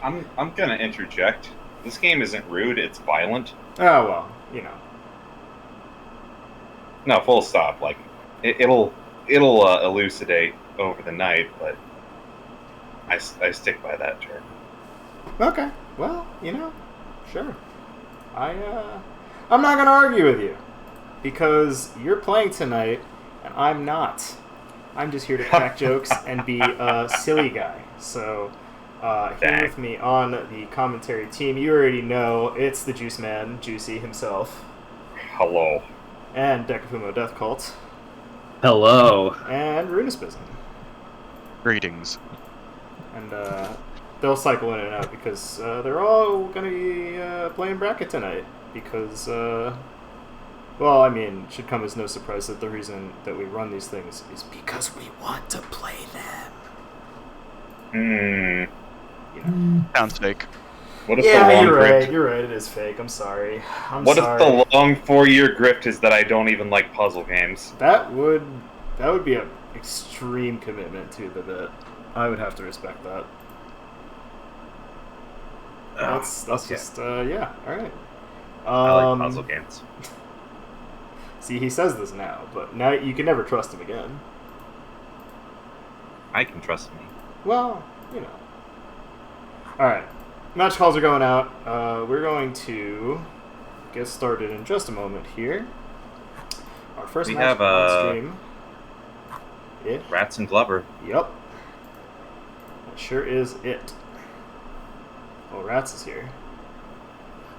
I'm gonna interject. This game isn't rude; it's violent. Oh well, you know. No, full stop. Like it'll elucidate over the night, but I stick by that term. Okay. Well, you know, sure. I'm not gonna argue with you because you're playing tonight and I'm not. I'm just here to crack jokes and be a silly guy. So, here with me on the commentary team, you already know it's the Juice Man, Juicey himself. Hello. And Deka Fumo Death Cult. Hello. And Roonespism. Greetings. And they'll cycle in and out because they're all going to be playing bracket tonight. Because, well, I mean, it should come as no surprise that the reason that we run these things is because we want to play them. Hmm. You know. Sounds fake. What if Yeah, the long you're grift? right. You're right. It is fake. I'm sorry. What if the long 4-year grift is that I don't even like puzzle games? That would be an extreme commitment to the bit. I would have to respect that. That's okay. just yeah. All right. I like puzzle games. See, he says this now, but now you can never trust him again. I can trust me. Well, you know. All right. Match calls are going out. We're going to get started in just a moment here. Our first We match have, on stream. Ratttz and Glover. Yep. That sure is it. Oh, Ratttz is here.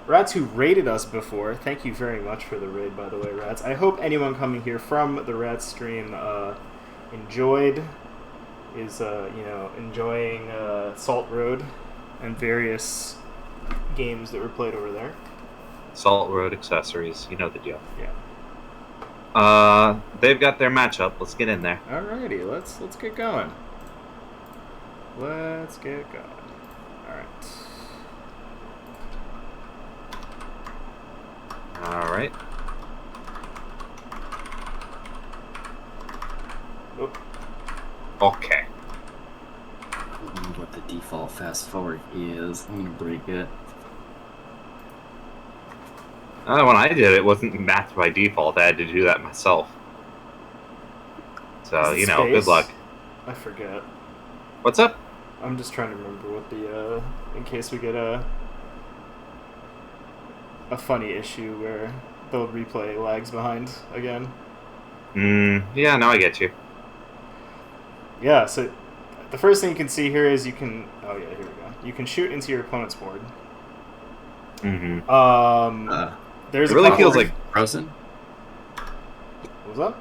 Ratttz, who raided us before. Thank you very much for the raid, by the way, Ratttz. I hope anyone coming here from the Ratttz stream is enjoying Salt Road and various games that were played over there. Salt Road accessories. You know the deal. Yeah. They've got their matchup. Let's get in there. Alrighty, let's get going. Let's get going. Alright. Oop. Okay. I don't know what the default fast forward key is. I'm gonna break it. When I did it wasn't matched by default. I had to do that myself. So, Is it good space? luck. I forget. What's up? I'm just trying to remember what the in case we get a funny issue where the replay lags behind again. Yeah, now I get you. Yeah, so the first thing you can see here is you can here we go. You can shoot into your opponent's board. Mm-hmm. There's It really feels Power like frozen. What's up?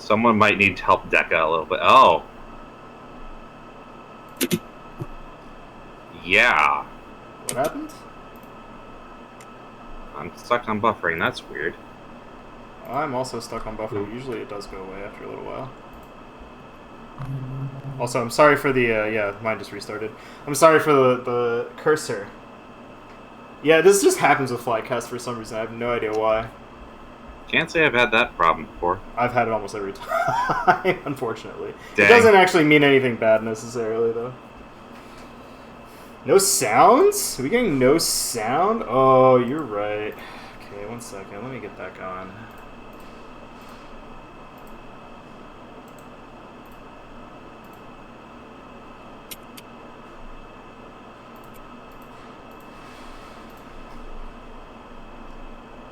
someone might need to help Deka a little bit. Oh. Yeah. What happened? I'm stuck on buffering. That's weird. I'm also stuck on buffer. Usually it does go away after a little while. Also, I'm sorry for the, yeah, mine just restarted. I'm sorry for the cursor. Yeah, this just happens with Flycast for some reason. I have no idea why. Can't say I've had that problem before. I've had it almost every time, unfortunately. Dang. It doesn't actually mean anything bad necessarily, though. No sounds? Are we getting no sound? Oh, you're right. Okay, one second. Let me get that going.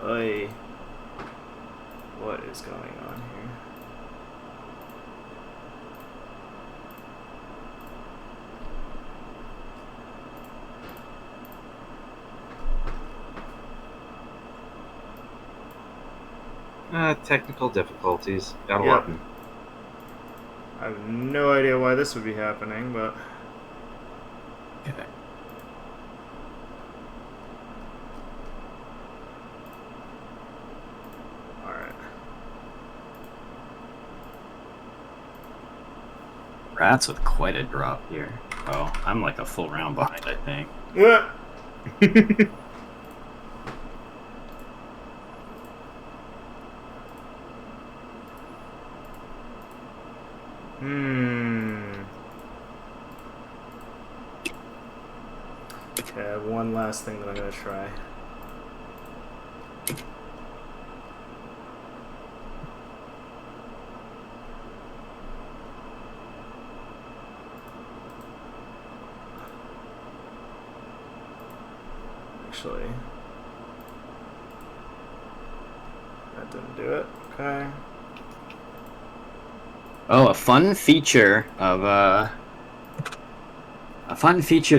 Oy. What is going on here? Technical difficulties. Gotta Yep. love them. I have no idea why this would be happening, but... Okay. Alright. Ratttz with quite a drop here. Oh, I'm like a full round behind, I think. Yeah. Okay, I have one last thing that I'm gonna try. Actually, that didn't do it. Okay. Oh, a fun feature of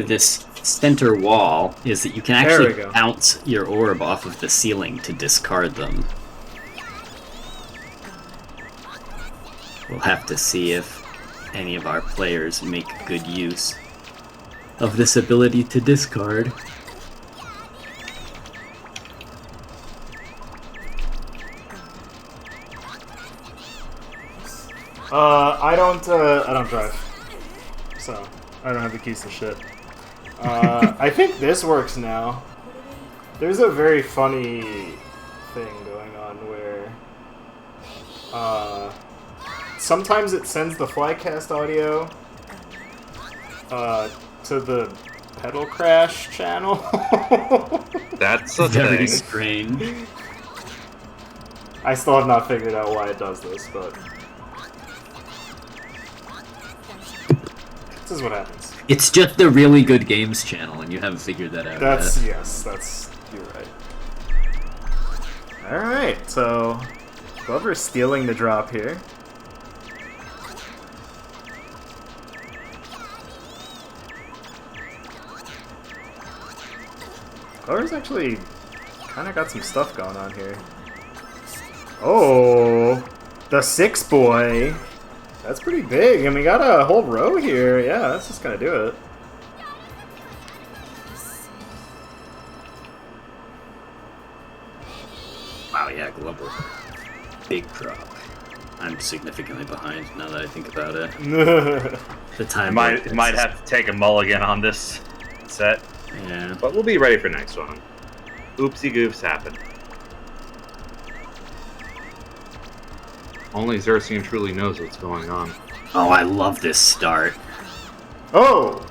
this center wall is that you can actually bounce your orb off of the ceiling to discard them. We'll have to see if any of our players make good use of this ability to discard. I don't drive, so I don't have the keys to shit. I think this works now. There's a very funny thing going on where sometimes it sends the Flycast audio to the pedal crash channel. That's a Very thing. strange. I still have not figured out why it does this, but this is what happens. It's just the really good games channel, and you haven't figured that out That's yet. yes, you're right. All right, so Glover's stealing the drop here. Glover's actually kind of got some stuff going on here. Oh, the 6 boy. That's pretty big, and we got a whole row here. Yeah, that's just gonna do it. Wow, yeah, Glover. Big drop. I'm significantly behind now that I think about it. The time Might have to take a mulligan on this set, Yeah. but we'll be ready for next one. Oopsie goofs happen. Only Zircean truly knows what's going on. Oh, I love this start. Oh!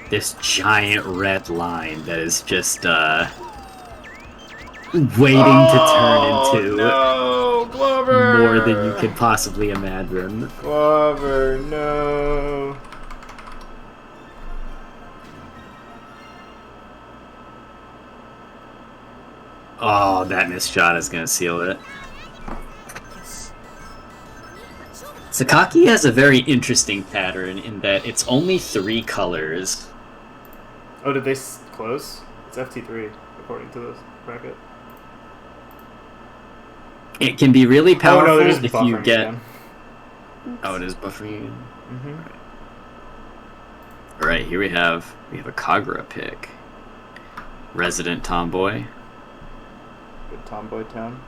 This giant red line that is just waiting to turn into no, Glover! more than you could possibly imagine. Glover, no. Oh, that missed shot is gonna seal it. Sakaki has a very interesting pattern in that it's only 3 colors. Oh, did they close? It's FT3, according to this bracket. It can be really powerful oh, no, they're just if you buffering get... again. Oh, it is buffering. Mm-hmm. Alright, here we have a Kagura pick. Resident Tomboy. Good Tomboy Town.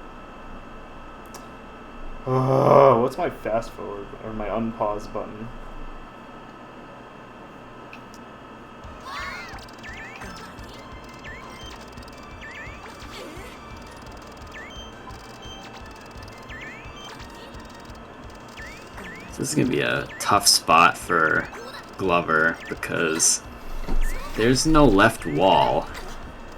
Oh, what's my fast forward or my unpause button? So this is going to be a tough spot for Glover because there's no left wall.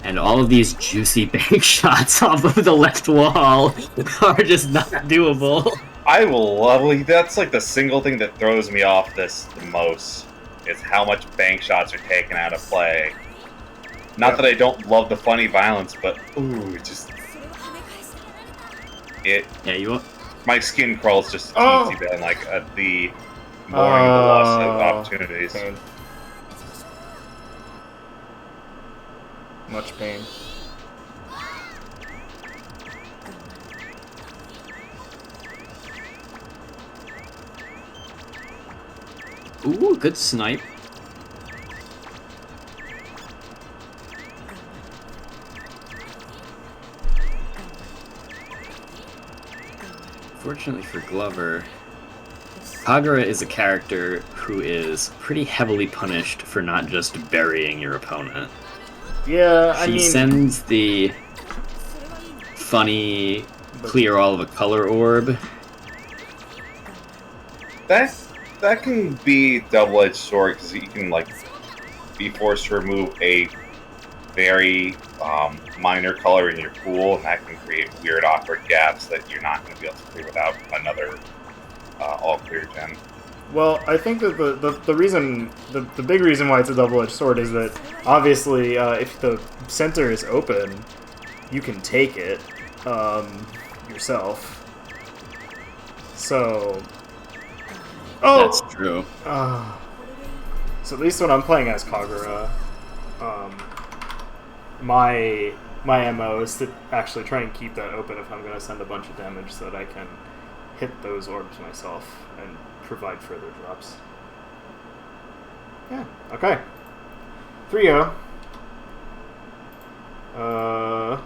And all of these juicy bank shots off of the left wall are just not doable. I will love. That's like the single thing that throws me off this the most is how much bank shots are taken out of play. Not that I don't love the funny violence, but ooh, just it. Yeah, you. My skin crawls just a teensy bit, like the mourning the loss of opportunities. Pain. Much pain. Ooh, good snipe. Fortunately for Glover, Kagura is a character who is pretty heavily punished for not just burying your opponent. Yeah, I mean... She sends the funny clear all of a color orb. That that can be double-edged sword because you can like be forced to remove a very minor color in your pool, and that can create weird, awkward gaps that you're not going to be able to clear without another all-clear gem. Well, I think that the reason, the big reason why it's a double-edged sword is that obviously if the center is open, you can take it yourself. So, That's true. So at least when I'm playing as Kagura, my MO is to actually try and keep that open if I'm going to send a bunch of damage so that I can hit those orbs myself and provide further drops. Yeah, okay. 3-0. Oh,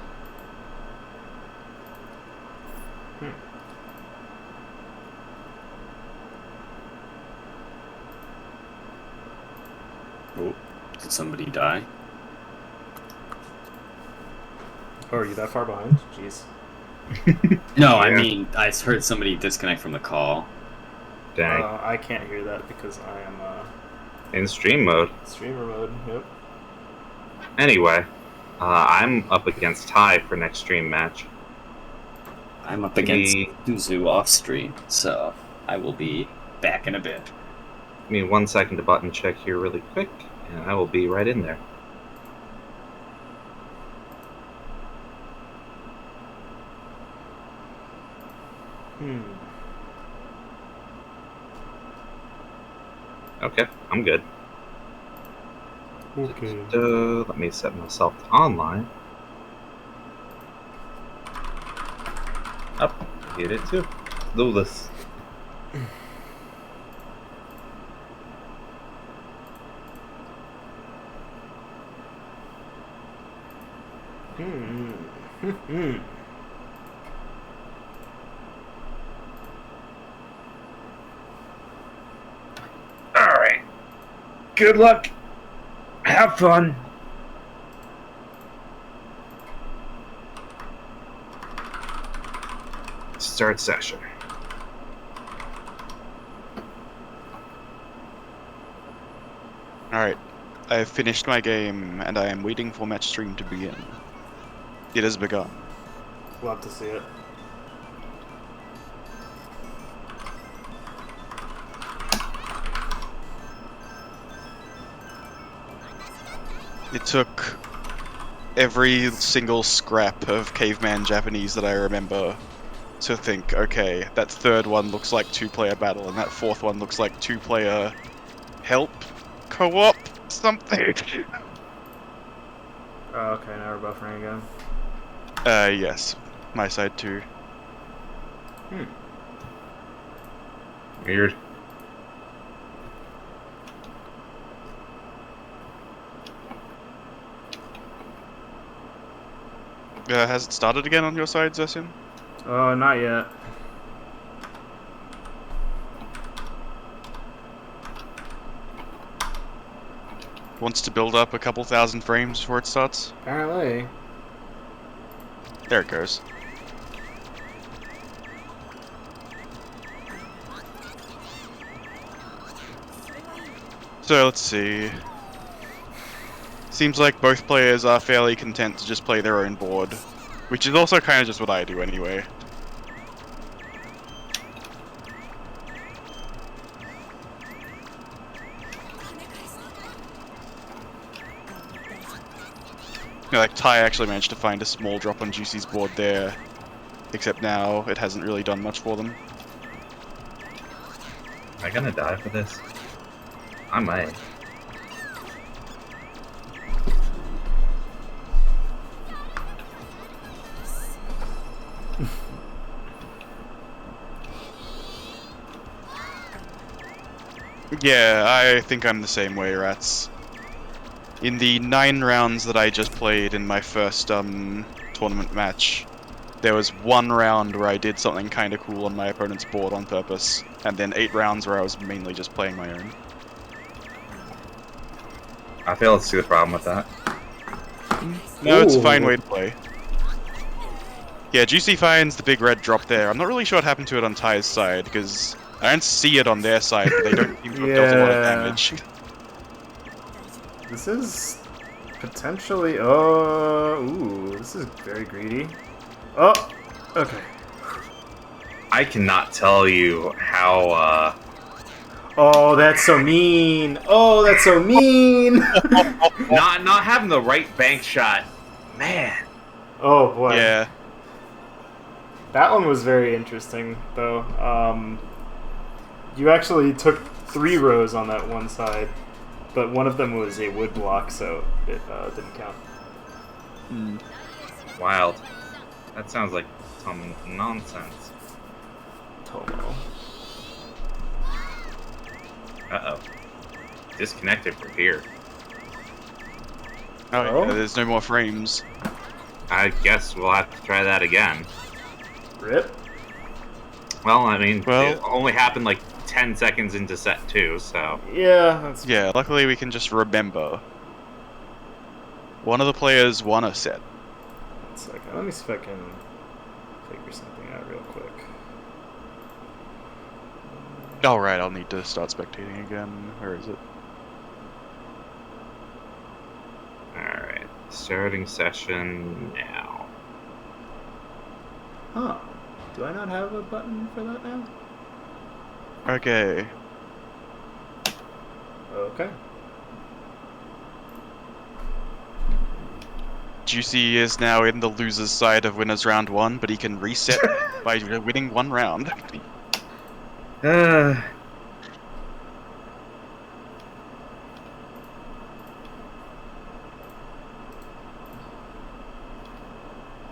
did somebody die? Oh, are you that far behind? Jeez. No, I mean, I heard somebody disconnect from the call. Dang. I can't hear that because I am In stream mode. streamer mode. Yep. Anyway, I'm up against Ty for next stream match. I'm up against Suzu off stream, so I will be back in a bit. Give me 1 second to button check here really quick, and I will be right in there. Okay, I'm good. Okay. Let me set myself to online. Up, get it too. Do this. Alright. Good luck. Have fun. Start session. Alright, I have finished my game and I am waiting for match stream to begin. It has begun. Love to see it. It took every single scrap of caveman Japanese that I remember to think, okay, that third one looks like two-player battle and that fourth one looks like two-player help, co-op, something. Oh, okay, now we're buffering again. Yes. My side too. Weird. Has it started again on your side, Zircean? Oh, not yet. Wants to build up a couple thousand frames before it starts? Apparently. There it goes. So let's see. Seems like both players are fairly content to just play their own board, which is also kind of just what I do anyway. You know, like Ty actually managed to find a small drop on Juicey's board there, except now it hasn't really done much for them. Am I gonna die for this? I might. Yeah, I think I'm the same way, Ratttz. In the 9 rounds that I just played in my first tournament match, there was 1 round where I did something kind of cool on my opponent's board on purpose, and then 8 rounds where I was mainly just playing my own. I fail to see the problem with that. No, it's a fine way to play. Yeah, Juicey finds the big red drop there. I'm not really sure what happened to it on Ty's side, because I don't see it on their side, but they don't seem to have dealt a lot of Yeah. damage. This is potentially. Ooh, this is very greedy. Oh, okay. I cannot tell you how. Oh, that's so mean. Oh, that's so mean. Not having the right bank shot, man. Oh boy. Yeah. That one was very interesting, though. You actually took 3 rows on that one side, but one of them was a wood block, so it didn't count. Wild. That sounds like some nonsense. Tomo. Uh-oh. Disconnected from here. Oh, yeah, there's no more frames. I guess we'll have to try that again. Rip. Well, I mean, Well- it only happened like 10 seconds into set 2, so... Yeah, that's. Yeah, luckily we can just remember. One of the players won a set. 1 second. Let me see if I can figure something out real quick. Alright, I'll need to start spectating again. Where is it? Alright, starting session now. Huh. Do I not have a button for that now? Okay. Okay. Juicey is now in the loser's side of winners round 1, but he can reset by winning 1 round.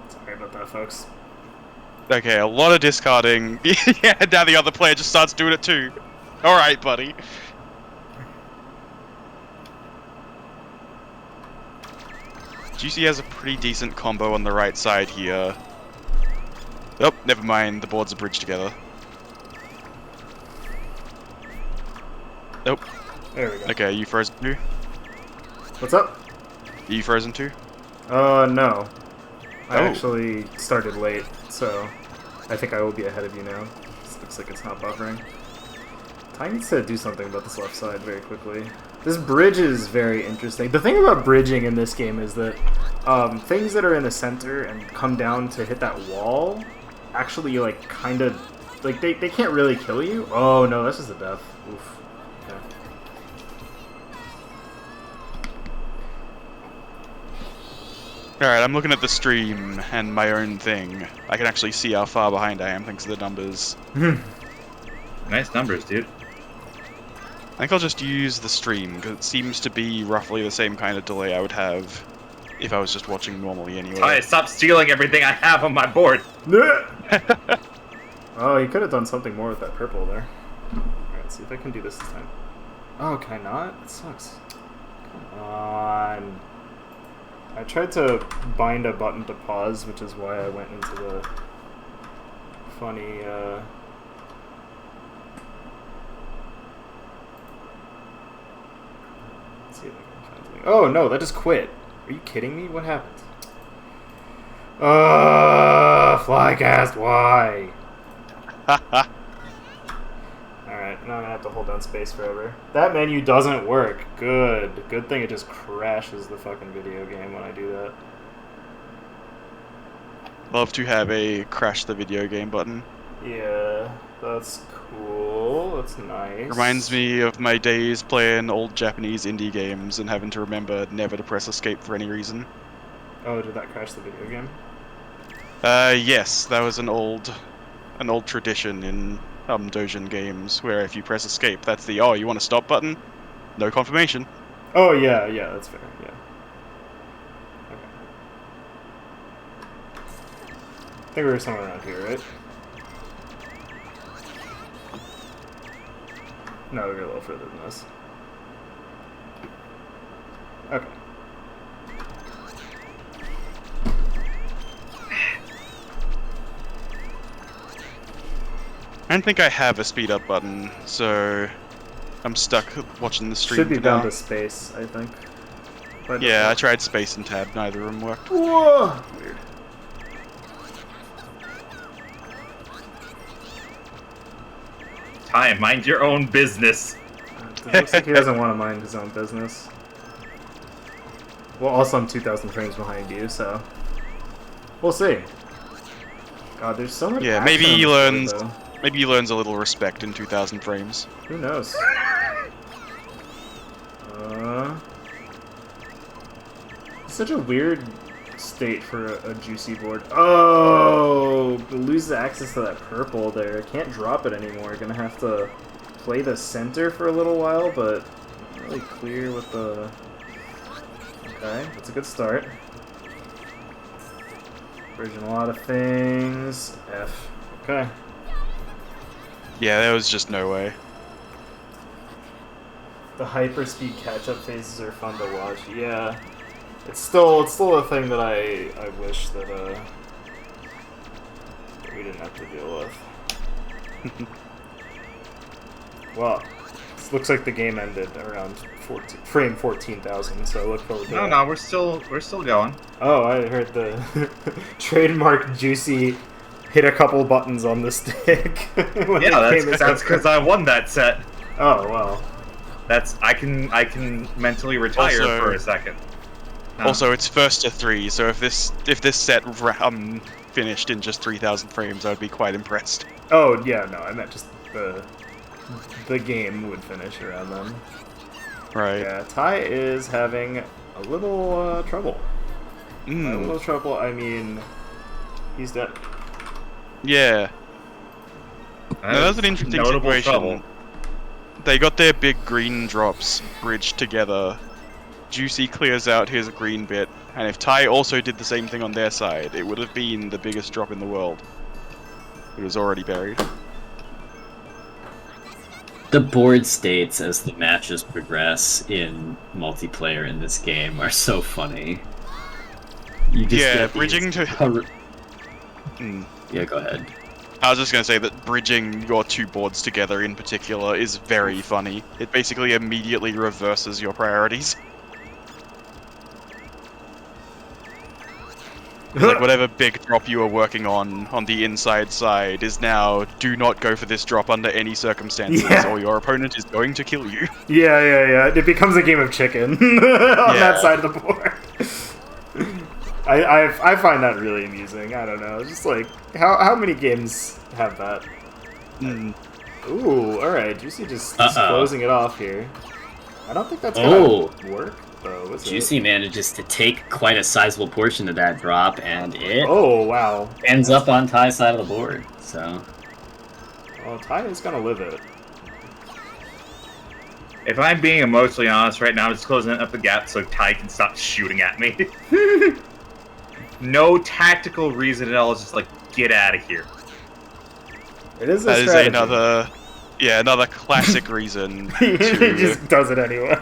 Sorry about that, folks. Okay, a lot of discarding. Yeah, now the other player just starts doing it too. Alright, buddy. Juicey has a pretty decent combo on the right side here. Oh, never mind, the boards are bridged together. Nope. There we go. Okay, are you frozen too? What's up? Are you frozen too? No. I Oh. actually started late, so I think I will be ahead of you now. This looks like it's not buffering. Ty needs to do something about this left side very quickly. This bridge is very interesting. The thing about bridging in this game is that things that are in the center and come down to hit that wall actually, like, kind of... Like, they can't really kill you. Oh, no, this is a death. Oof. Okay. Alright, I'm looking at the stream and my own thing. I can actually see how far behind I am thanks to the numbers. Nice numbers, dude. I think I'll just use the stream, because it seems to be roughly the same kind of delay I would have if I was just watching normally anyway. Alright, stop stealing everything I have on my board. Oh, you could have done something more with that purple there. Alright, let's see if I can do this time. Oh, can I not? It sucks. Come on. I tried to bind a button to pause, which is why I went into the funny, Let's see if I can find something. Oh, no, that just quit. Are you kidding me? What happened? Flycast, why? Alright, now I'm gonna have to hold down space forever. That menu doesn't work. Good. Good thing it just crashes the fucking video game when I do that. Love to have a crash the video game button. Yeah, that's cool. That's nice. Reminds me of my days playing old Japanese indie games and having to remember never to press escape for any reason. Oh, did that crash the video game? Yes, that was an old tradition in Dojin games, where if you press escape, that's the "oh, you want to stop" button. No confirmation. Oh, yeah, that's fair, yeah. Okay. I think we were somewhere around here, right? No, we're a little further than this. Okay. I don't think I have a speed up button, so I'm stuck watching the stream Should be for down now. to space, I think. But Yeah, I tried space and tab, neither of them worked. Whoa! Weird. Ty, mind your own business. It looks like he doesn't want to mind his own business. Well, also I'm 2,000 frames behind you, so we'll see. God, there's so much. Yeah, maybe he learns. Maybe he learns a little respect in 2,000 frames. Who knows? It's such a weird state for a Juicey board. Oh, loses access to that purple there. Can't drop it anymore. Gonna have to play the center for a little while, but not really clear with the. Okay, that's a good start. Bridging a lot of things. F. Okay. Yeah, there was just no way. The hyperspeed catch-up phases are fun to watch. Yeah, it's still a thing that I wish that we didn't have to deal with. Well, it looks like the game ended around frame 14,000. So I look forward to that. No, we're still going. Oh, I heard the trademark Juicey hit a couple buttons on the stick. Yeah, that's because I won that set. Oh well. I can mentally retire Also- for a second. Also, it's first to 3, so if this set finished in just 3,000 frames, I would be quite impressed. Oh yeah, no, I meant just the game would finish around then. Right. Yeah, Ty is having a little trouble. A little trouble. I mean, he's dead. Yeah. Now, that's an interesting notable situation. trouble. They got their big green drops bridged together. Juicey clears out his green bit, and if Ty also did the same thing on their side, it would have been the biggest drop in the world. It was already buried. The board states as the matches progress in multiplayer in this game are so funny. You just Yeah, get these bridging to... Yeah, go ahead. I was just going to say that bridging your two boards together in particular is very funny. It basically immediately reverses your priorities. Like whatever big drop you were working on the inside side is now do not go for this drop under any circumstances or your opponent is going to kill you. Yeah. It becomes a game of chicken on that side of the board. I find that really amusing. I don't know. Just like how many games have that? Ooh, all right. Juicey just closing it off here. I don't think that's gonna work though. Is Juicey manages to take quite a sizable portion of that drop, and it wow ends up on Ty's side of the board. So, well, Ty is gonna live it. If I'm being emotionally honest right now, I'm just closing up the gap so Ty can stop shooting at me. No tactical reason at all. It's just like, get out of here. It is a That is strategy. another classic reason He to... just does it anyway.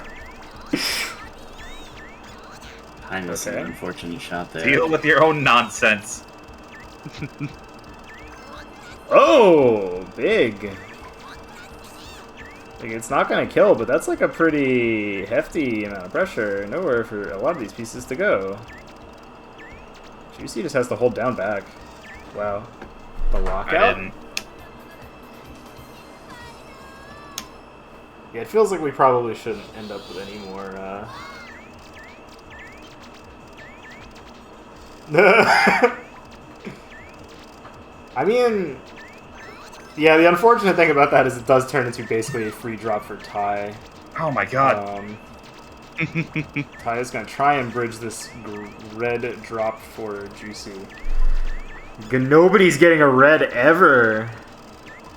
I missed an unfortunate shot there. Deal with your own nonsense. Oh, big. Like, it's not gonna kill, but that's like a pretty hefty amount of pressure. Nowhere for a lot of these pieces to go. Juicey just has to hold down back. Wow. The lockout? I didn't. Yeah, it feels like we probably shouldn't end up with any more, I mean... Yeah, the unfortunate thing about that is it does turn into basically a free drop for Ty. Oh my god. Ty is going to try and bridge this red drop for Juicey. Nobody's getting a red ever.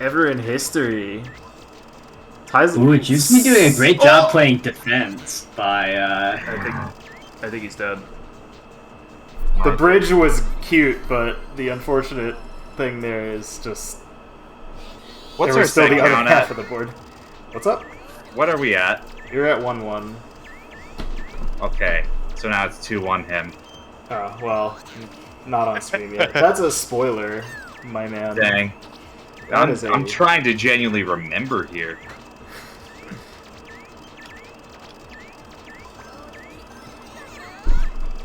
Ever in history. Ty's... Ooh, Juicey doing a great job playing defense by, I think he's dead. The bridge was cute, but the unfortunate thing there is just... What's there our was still the set other count half at? of the board. What's up? What are we at? You're at 1-1. Okay, so now it's 2-1 him. Oh, well, not on stream yet. That's a spoiler, my man. Dang. I'm trying to genuinely remember here.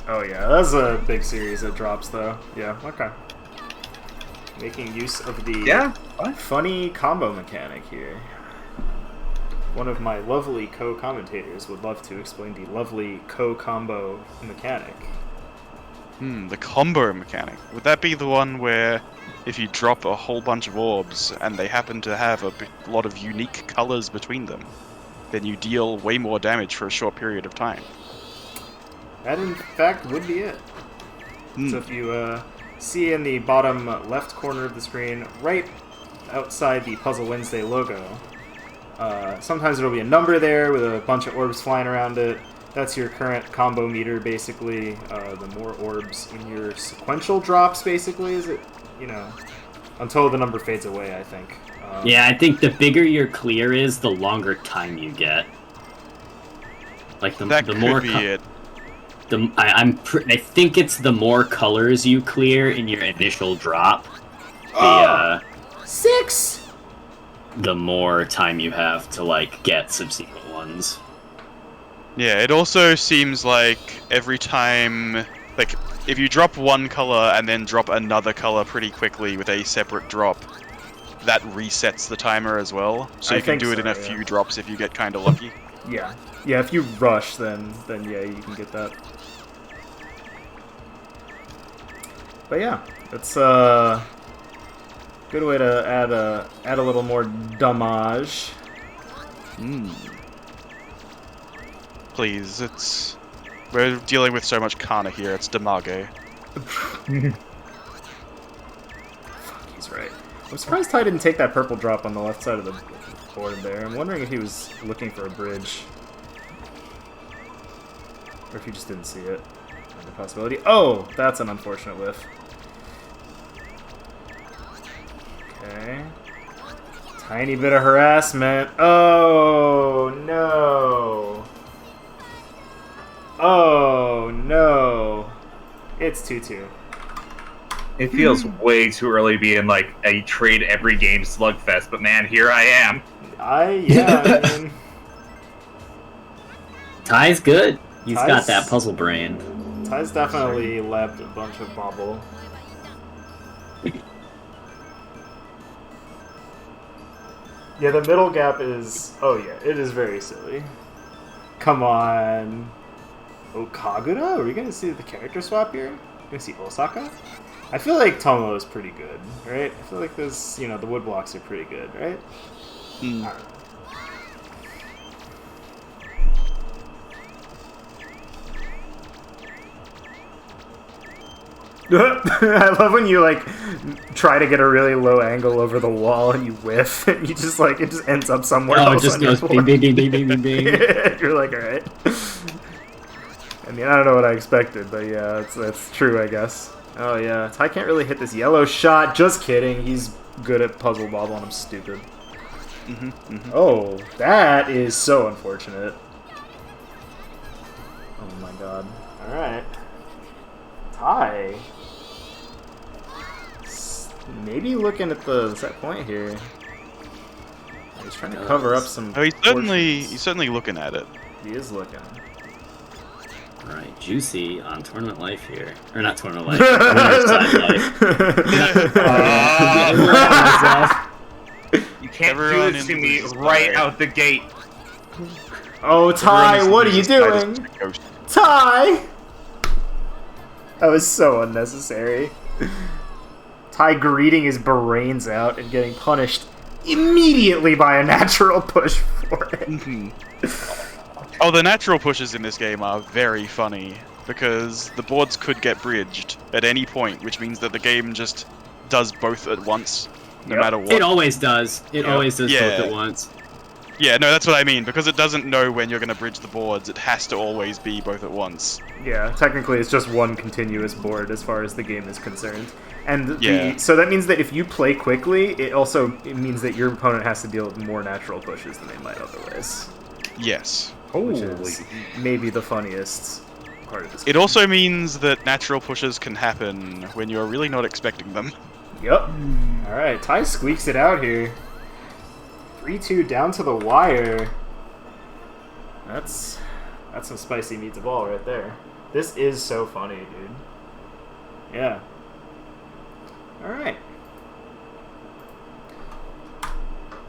Oh yeah, that's a big series of drops though. Yeah, okay. making use of the funny combo mechanic here. One of my lovely co-commentators would love to explain the lovely co-combo mechanic. The combo mechanic. Would that be the one where if you drop a whole bunch of orbs and they happen to have a lot of unique colors between them, then you deal way more damage for a short period of time? That, in fact, would be it. So if you see in the bottom left corner of the screen, right outside the Puzzle Wednesday logo, sometimes there will be a number there with a bunch of orbs flying around it. That's your current combo meter, basically. The more orbs in your sequential drops, basically, is it, until the number fades away, I think. Yeah, I think the bigger your clear is, the longer time you get. Like, the more... That could be it. I think it's the more colors you clear in your initial drop, 6! The more time you have to, like, get subsequent ones. Yeah, it also seems like every time, like, if you drop one color and then drop another color pretty quickly with a separate drop, that resets the timer as well. So you can do it in a few drops if you get kind of lucky. Yeah. Yeah, if you rush, then yeah, you can get that. But yeah, it's a good way to add a little more damage. Please, we're dealing with so much Kana here, it's damage. Fuck, he's right. I'm surprised Ty didn't take that purple drop on the left side of the board there. I'm wondering if he was looking for a bridge. Or if he just didn't see it. Another possibility. Oh! That's an unfortunate whiff. Okay. Tiny bit of harassment. Oh, no. Oh, no. It's 2-2. It feels way too early to be in, like, a trade every game slugfest, but man, here I am. I mean... Ty's good. He's got that puzzle brain. Ty's definitely lapped a bunch of Bobble. Yeah, the middle gap is... Oh yeah, it is very silly. Come on. Okagura? Are we gonna see the character swap here? We're gonna see Osaka? I feel like Tomo is pretty good, right? I feel like those, the wood blocks are pretty good, right? I don't know. I love when you try to get a really low angle over the wall and you whiff and you just it just ends up somewhere else. Oh, it just goes bing, bing, bing, bing, bing, bing. You're like, alright. I mean, I don't know what I expected, but yeah, that's true, I guess. Oh yeah, Ty can't really hit this yellow shot. Just kidding. He's good at puzzle bobble and I'm stupid. Oh, that is so unfortunate. Oh my god. Alright. Ty. Maybe looking at the set point here. He's trying to cover up some. Oh, he's certainly looking at it. He is looking. Alright, Juicey on Tournament Life here. Or not Tournament Life, Winner's Side Life. You can't do this to me right out the gate. Oh, Ty, what are you doing? Ty! That was so unnecessary. Ty greeting his brains out and getting punished immediately by a natural push for it. Oh, the natural pushes in this game are very funny, because the boards could get bridged at any point, which means that the game just does both at once, no matter what. It always does. It always does both at once. Yeah, no, that's what I mean. Because it doesn't know when you're going to bridge the boards, it has to always be both at once. Yeah, technically it's just one continuous board as far as the game is concerned. And so that means that if you play quickly, it means that your opponent has to deal with more natural pushes than they might otherwise. Yes. Which is maybe the funniest part of this game. It also means that natural pushes can happen when you're really not expecting them. Yep. Alright, Ty squeaks it out here. 3-2 down to the wire. That's some spicy meat to ball right there. This is so funny, dude. Yeah. Alright.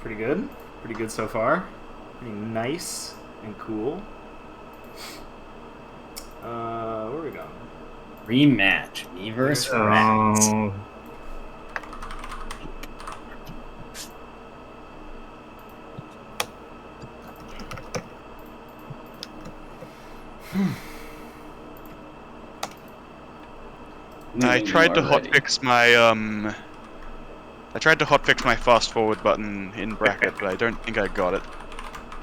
Pretty good. Pretty good so far. Pretty nice and cool. Where are we going? Rematch. Me versus Ratttz. Oh. I tried to hotfix my I tried to hotfix my fast forward button in bracket, but I don't think I got it.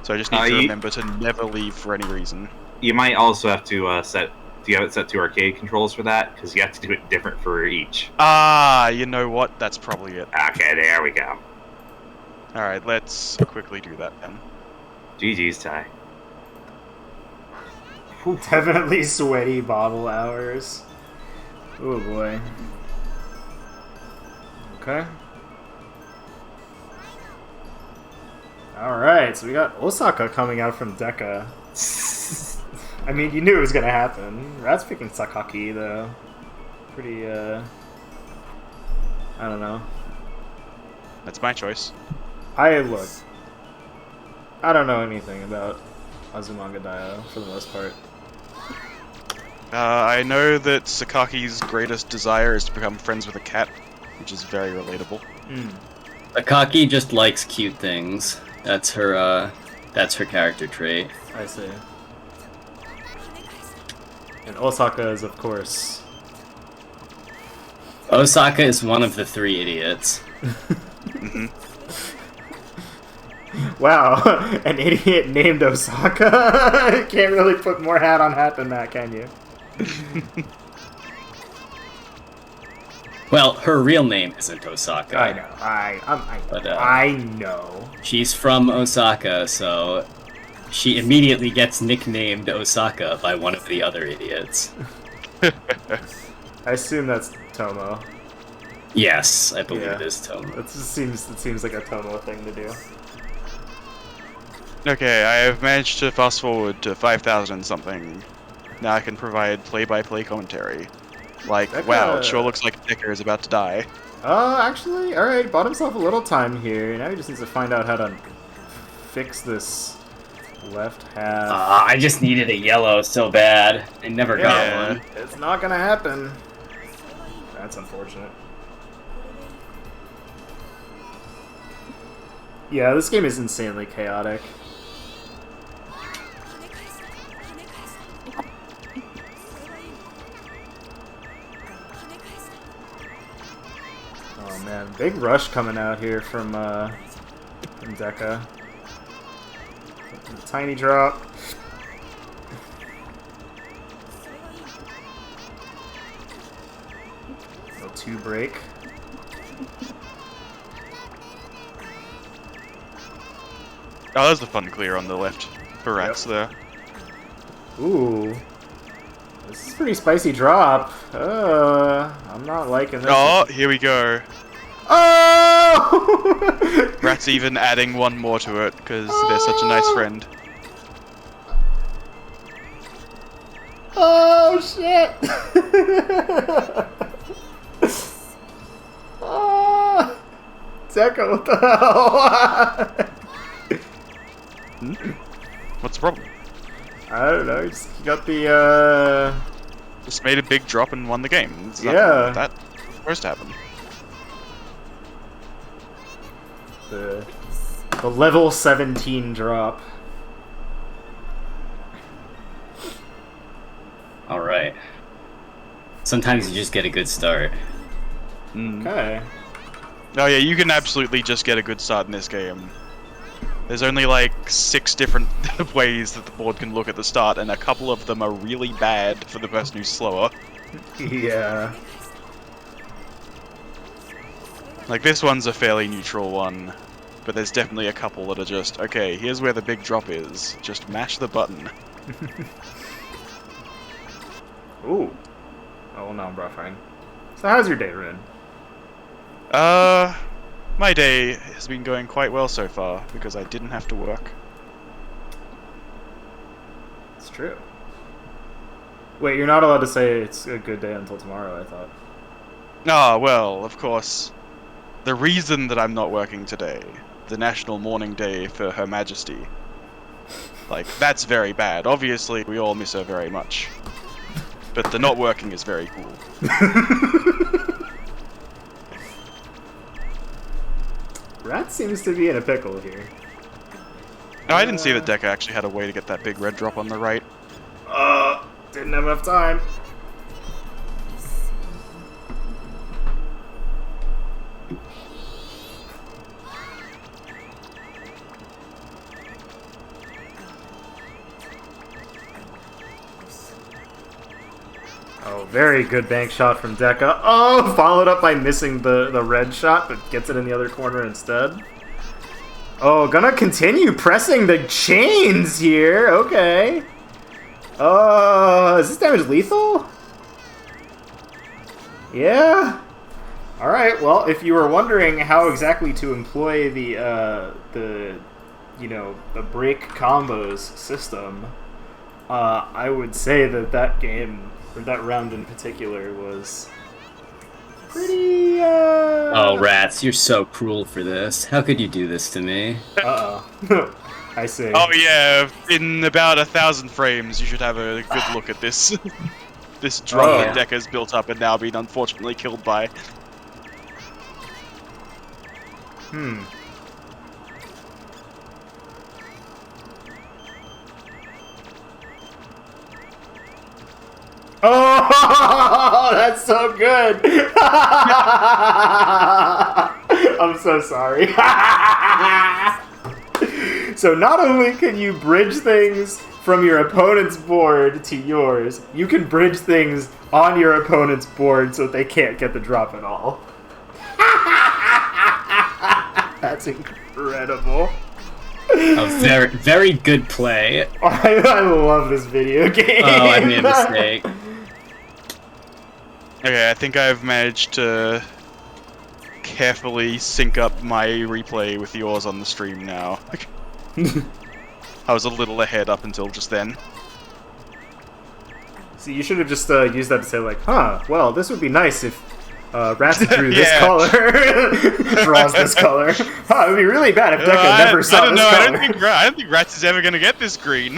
So I just need to remember to never leave for any reason. You might also have to set. Do you have it set to arcade controls for that? Because you have to do it different for each. Ah, you know what? That's probably it. Okay, there we go. Alright, let's quickly do that then. GG's, Ty. Definitely sweaty Bobble hours. Oh boy. Okay. Alright, so we got Osaka coming out from Deka. I mean, you knew it was gonna happen. Ratttz picking Sakaki, though. Pretty, I don't know. That's my choice. I don't know anything about Azumanga Daioh, for the most part. I know that Sakaki's greatest desire is to become friends with a cat, which is very relatable. Akaki just likes cute things. That's her character trait. I see. And Osaka is, of course... Osaka is one of the 3 idiots. Wow, an idiot named Osaka? Can't really put more hat on hat than that, can you? Well, her real name isn't Osaka. I know. I know. She's from Osaka, so she immediately gets nicknamed Osaka by one of the other idiots. I assume that's Tomo. Yes, I believe it is Tomo. It seems like a Tomo thing to do. Okay, I have managed to fast forward to 5,000 something. Now I can provide play-by-play commentary. Like, Deka... wow, it sure looks like Deka is about to die. Actually, alright, bought himself a little time here. Now he just needs to find out how to fix this left half. I just needed a yellow so bad. I never got one. It's not gonna happen. That's unfortunate. Yeah, this game is insanely chaotic. Oh man, big rush coming out here from Deka. Tiny drop. No 2 break. Oh, that was a fun clear on the left for Ratttz there. Ooh. This is a pretty spicy drop. I'm not liking this. Oh, here we go. Oh! Ratttz even adding one more to it, because they're such a nice friend. Oh, shit! Oh! Deka, what the hell? What's the problem? I don't know, he got the, Just made a big drop and won the game. There's nothing Yeah. wrong with that. It's supposed to happen. the level 17 drop. Alright. Sometimes you just get a good start. Okay. Oh yeah, you can absolutely just get a good start in this game. There's only like 6 different ways that the board can look at the start, and a couple of them are really bad for the person who's slower. Yeah. Like, this one's a fairly neutral one, but there's definitely a couple that are just, okay, here's where the big drop is. Just mash the button. Ooh. Oh, well, no, I'm buffering. So how's your day, Rune? My day has been going quite well so far, because I didn't have to work. It's true. Wait, you're not allowed to say it's a good day until tomorrow, I thought. Ah, well, of course. The reason that I'm not working today the national mourning day for Her Majesty. Like, that's very bad. Obviously, we all miss her very much. But the not working is very cool. Ratttz seems to be in a pickle here. No, I didn't see that Deka actually had a way to get that big red drop on the right. Didn't have enough time. Oh, very good bank shot from Deka. Oh, followed up by missing the red shot, but gets it in the other corner instead. Oh, gonna continue pressing the chains here. Okay. Is this damage lethal? Yeah. All right. Well, if you were wondering how exactly to employ the break combos system, I would say that game, or that round in particular, was pretty. Oh, Ratttz, you're so cruel for this. How could you do this to me? Uh-oh. I see. Oh yeah, in about 1,000 frames, you should have a good look at this. This drop that Deka's built up and now been unfortunately killed by. Oh, that's so good! I'm so sorry. So not only can you bridge things from your opponent's board to yours, you can bridge things on your opponent's board so that they can't get the drop at all. That's incredible. A very, very good play. I love this video game. Oh, I made a mistake. Okay, I think I've managed to carefully sync up my replay with yours on the stream now. I was a little ahead up until just then. So you should have just used that to say like, well, this would be nice if Ratttz drew this color, draws this color. It would be really bad if Deka never saw this color. I don't think Ratttz is ever going to get this green.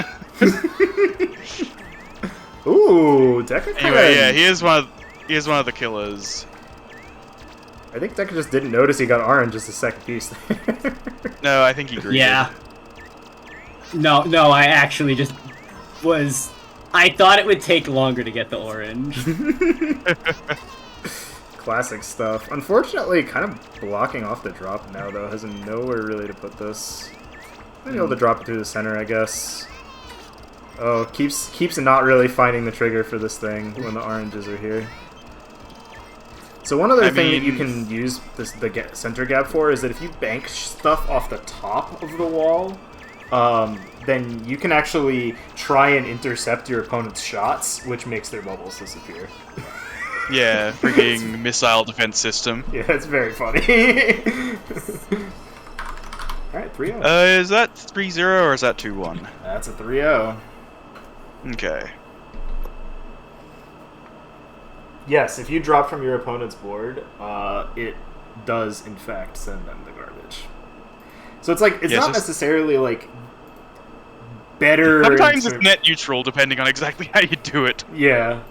Ooh, Deka. Anyway, yeah, he is one of the killers. I think Deka just didn't notice he got orange as the second piece there. No, I think he greeted. Yeah. No, I actually just was... I thought it would take longer to get the orange. Classic stuff. Unfortunately, kind of blocking off the drop now, though. Has nowhere really to put this. Maybe able to drop it through the center, I guess. Oh, keeps not really finding the trigger for this thing when the oranges are here. So one other thing that you can use the center gap for is that if you bank stuff off the top of the wall, then you can actually try and intercept your opponent's shots, which makes their bubbles disappear. Yeah, freaking missile defense system. Yeah, it's very funny. Alright, 3-0. Is that 3-0 or is that 2-1? That's a 3-0. Okay. Yes, if you drop from your opponent's board, it does in fact send them the garbage. So it's like, it's not necessarily like better. Sometimes it's net neutral depending on exactly how you do it. Yeah.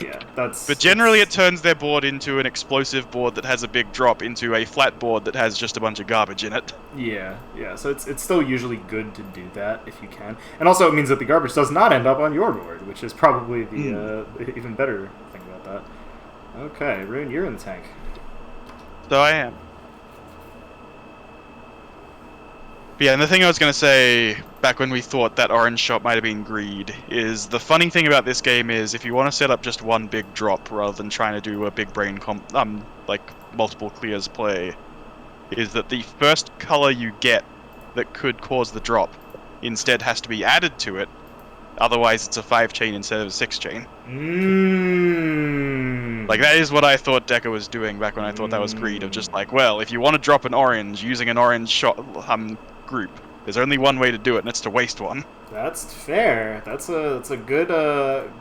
Yeah, that's... But generally it turns their board into an explosive board that has a big drop into a flat board that has just a bunch of garbage in it. Yeah, so it's still usually good to do that if you can. And also it means that the garbage does not end up on your board, which is probably the even better thing about that. Okay, Rune, you're in the tank. So I am. But yeah, and the thing I was going to say, back when we thought that orange shot might have been greed, is the funny thing about this game is if you want to set up just one big drop rather than trying to do a big brain like multiple clears play, is that the first color you get that could cause the drop instead has to be added to it, otherwise it's a 5-chain instead of a 6-chain. Like, that is what I thought Deka was doing back when I thought that was greed, of just like, well, if you want to drop an orange using an orange shot group, there's only one way to do it, and it's to waste one. That's fair. That's a good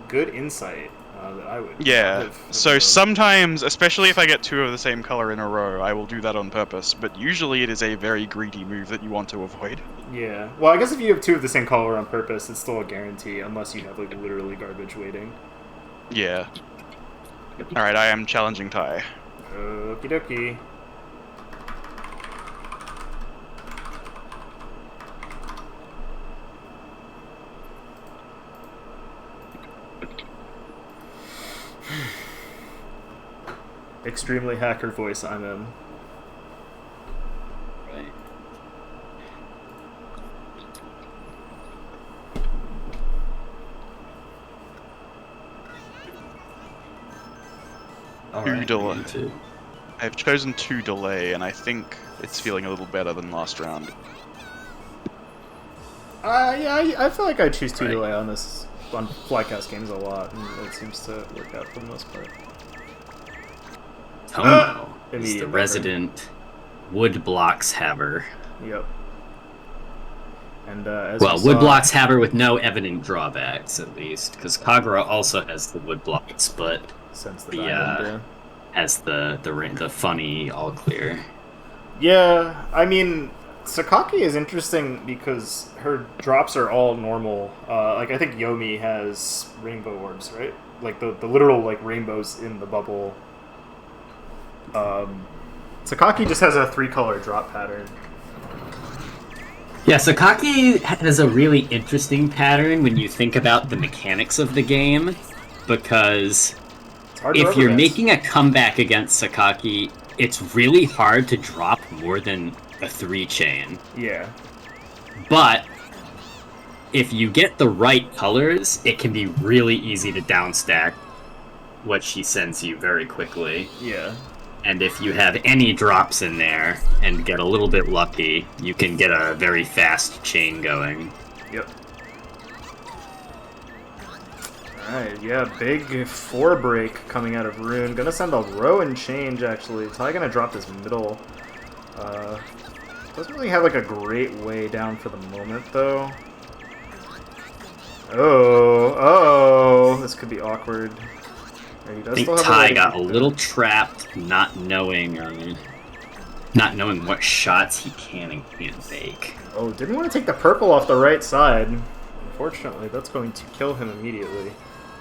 good insight. that I would. Yeah. So sometimes, especially if I get 2 of the same color in a row, I will do that on purpose. But usually it is a very greedy move that you want to avoid. Yeah. Well, I guess if you have 2 of the same color on purpose, it's still a guarantee, unless you have like literally garbage waiting. Yeah. All right, I am challenging Tai. Okie dokie. Extremely hacker voice I'm in. Right. Alright, delay. two. I've chosen 2 delay, and I think it's feeling a little better than last round. Yeah, I feel like I choose 2 Right. delay on this on Flycast games a lot, and it seems to work out for the most part. Tomo is Immediate the memory. resident wood blocks haver. Yep. And as Well, we wood saw- blocks haver with no evident drawbacks, at least, because Kagura also has the wood blocks, but since the the, diamond, has the funny all clear. yeah, I mean, Sakaki is interesting because her drops are all normal. Like I think Yomi has rainbow orbs, right? Like the literal like rainbows in the bubble. Sakaki just has a 3-color drop pattern. Yeah, Sakaki has a really interesting pattern when you think about the mechanics of the game, because It's hard to if you're overguess. making a comeback against Sakaki, it's really hard to drop more than a 3-chain. Yeah. But if you get the right colors, it can be really easy to downstack what she sends you very quickly. Yeah. And if you have any drops in there and get a little bit lucky, you can get a very fast chain going. Yep. Alright, yeah, big 4 break coming out of Rune. Gonna send a row and change, actually. Tai gonna drop this middle. Doesn't really have, like, a great way down for the moment, though. Oh, this could be awkward. He does I think still have Tai way got to a keep little it. trapped, not knowing what shots he can and can't make. Oh, didn't want to take the purple off the right side. Unfortunately, that's going to kill him immediately.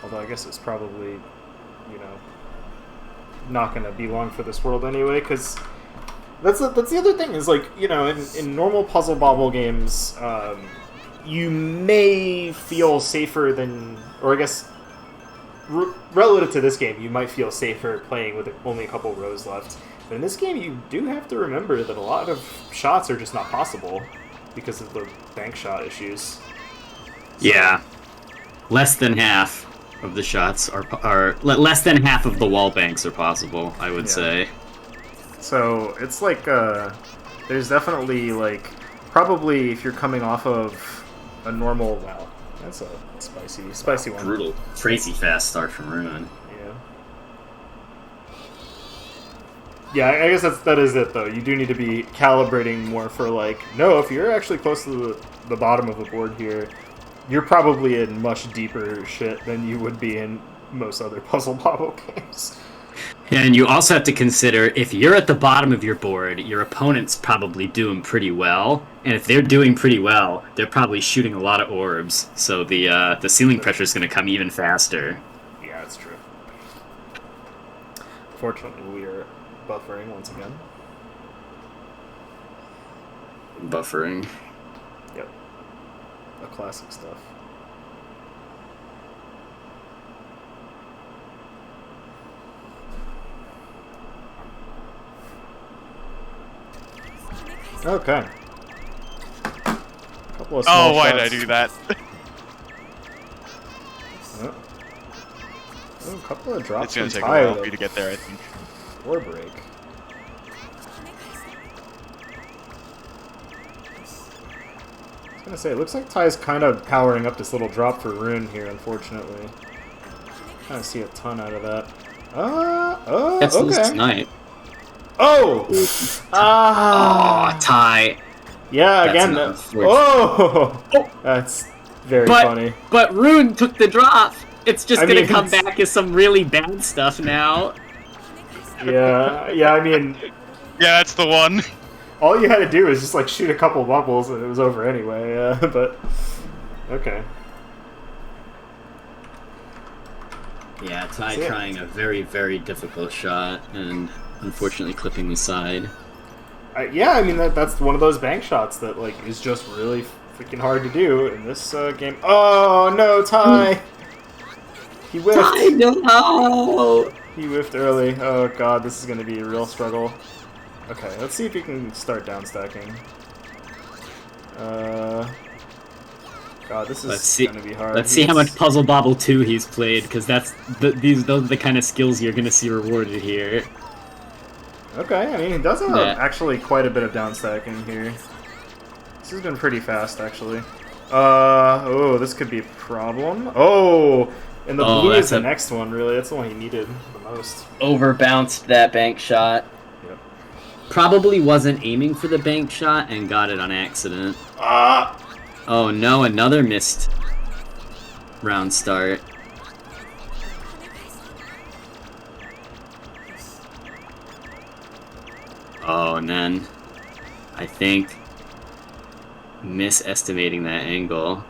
Although I guess it's probably, you know, not going to be long for this world anyway, because that's the other thing is, like, you know, in normal puzzle bobble games, you may feel safer than, or I guess, relative to this game, you might feel safer playing with only a couple rows left. But in this game, you do have to remember that a lot of shots are just not possible because of the bank shot issues. Yeah. Less than half of the shots are less than half of the wall banks are possible, I would Yeah. say. So it's like, there's definitely, like, probably if you're coming off of a normal, wow, that's a spicy one. Brutal. Crazy fast start from Rune. Yeah, I guess that is it, though. You do need to be calibrating more for, like, no, if you're actually close to the bottom of the board here, you're probably in much deeper shit than you would be in most other puzzle bobble games. And you also have to consider, if you're at the bottom of your board, your opponent's probably doing pretty well, and if they're doing pretty well, they're probably shooting a lot of orbs, so the ceiling pressure is going to come even faster. Yeah, that's true. Fortunately, we are buffering once again. Buffering. Yep. The classic stuff. Okay. Couple of small Oh, why did I shots. do that? Oh, a couple of drops It's gonna from take a while Taito. for you to get there, I think. 4 break. I was gonna say, it looks like Ty's kind of powering up this little drop for Rune here, unfortunately. Kind of see a ton out of that. That's Okay. tonight. Oh! Oh, tie. Yeah, That's again. an unfortunate- Oh! That's very But funny. but Rune took the drop. It's just gonna come back as some really bad stuff now. Yeah, I mean... Yeah, that's the one. All you had to do was just, like, shoot a couple bubbles and it was over anyway, but... Okay. Yeah, Ty trying a very, very difficult shot, and unfortunately clipping the side. Yeah, I mean, that's one of those bank shots that, like, is just really freaking hard to do in this game. Oh, no, Ty! He whiffed. Ty, no! He whiffed early. Oh, God, this is going to be a real struggle. Okay, let's see if he can start down stacking. God, this is going to be hard. Let's see how much Puzzle Bobble 2 he's played, because those are the kind of skills you're going to see rewarded here. Okay, I mean, he does have actually quite a bit of down stacking here. This has been pretty fast, actually. Oh, this could be a problem. Oh, and the blue is the next one, really. That's the one he needed the most. Overbounced that bank shot. Yep. Probably wasn't aiming for the bank shot and got it on accident. Oh no, another missed round start. Oh, and then I think misestimating that angle.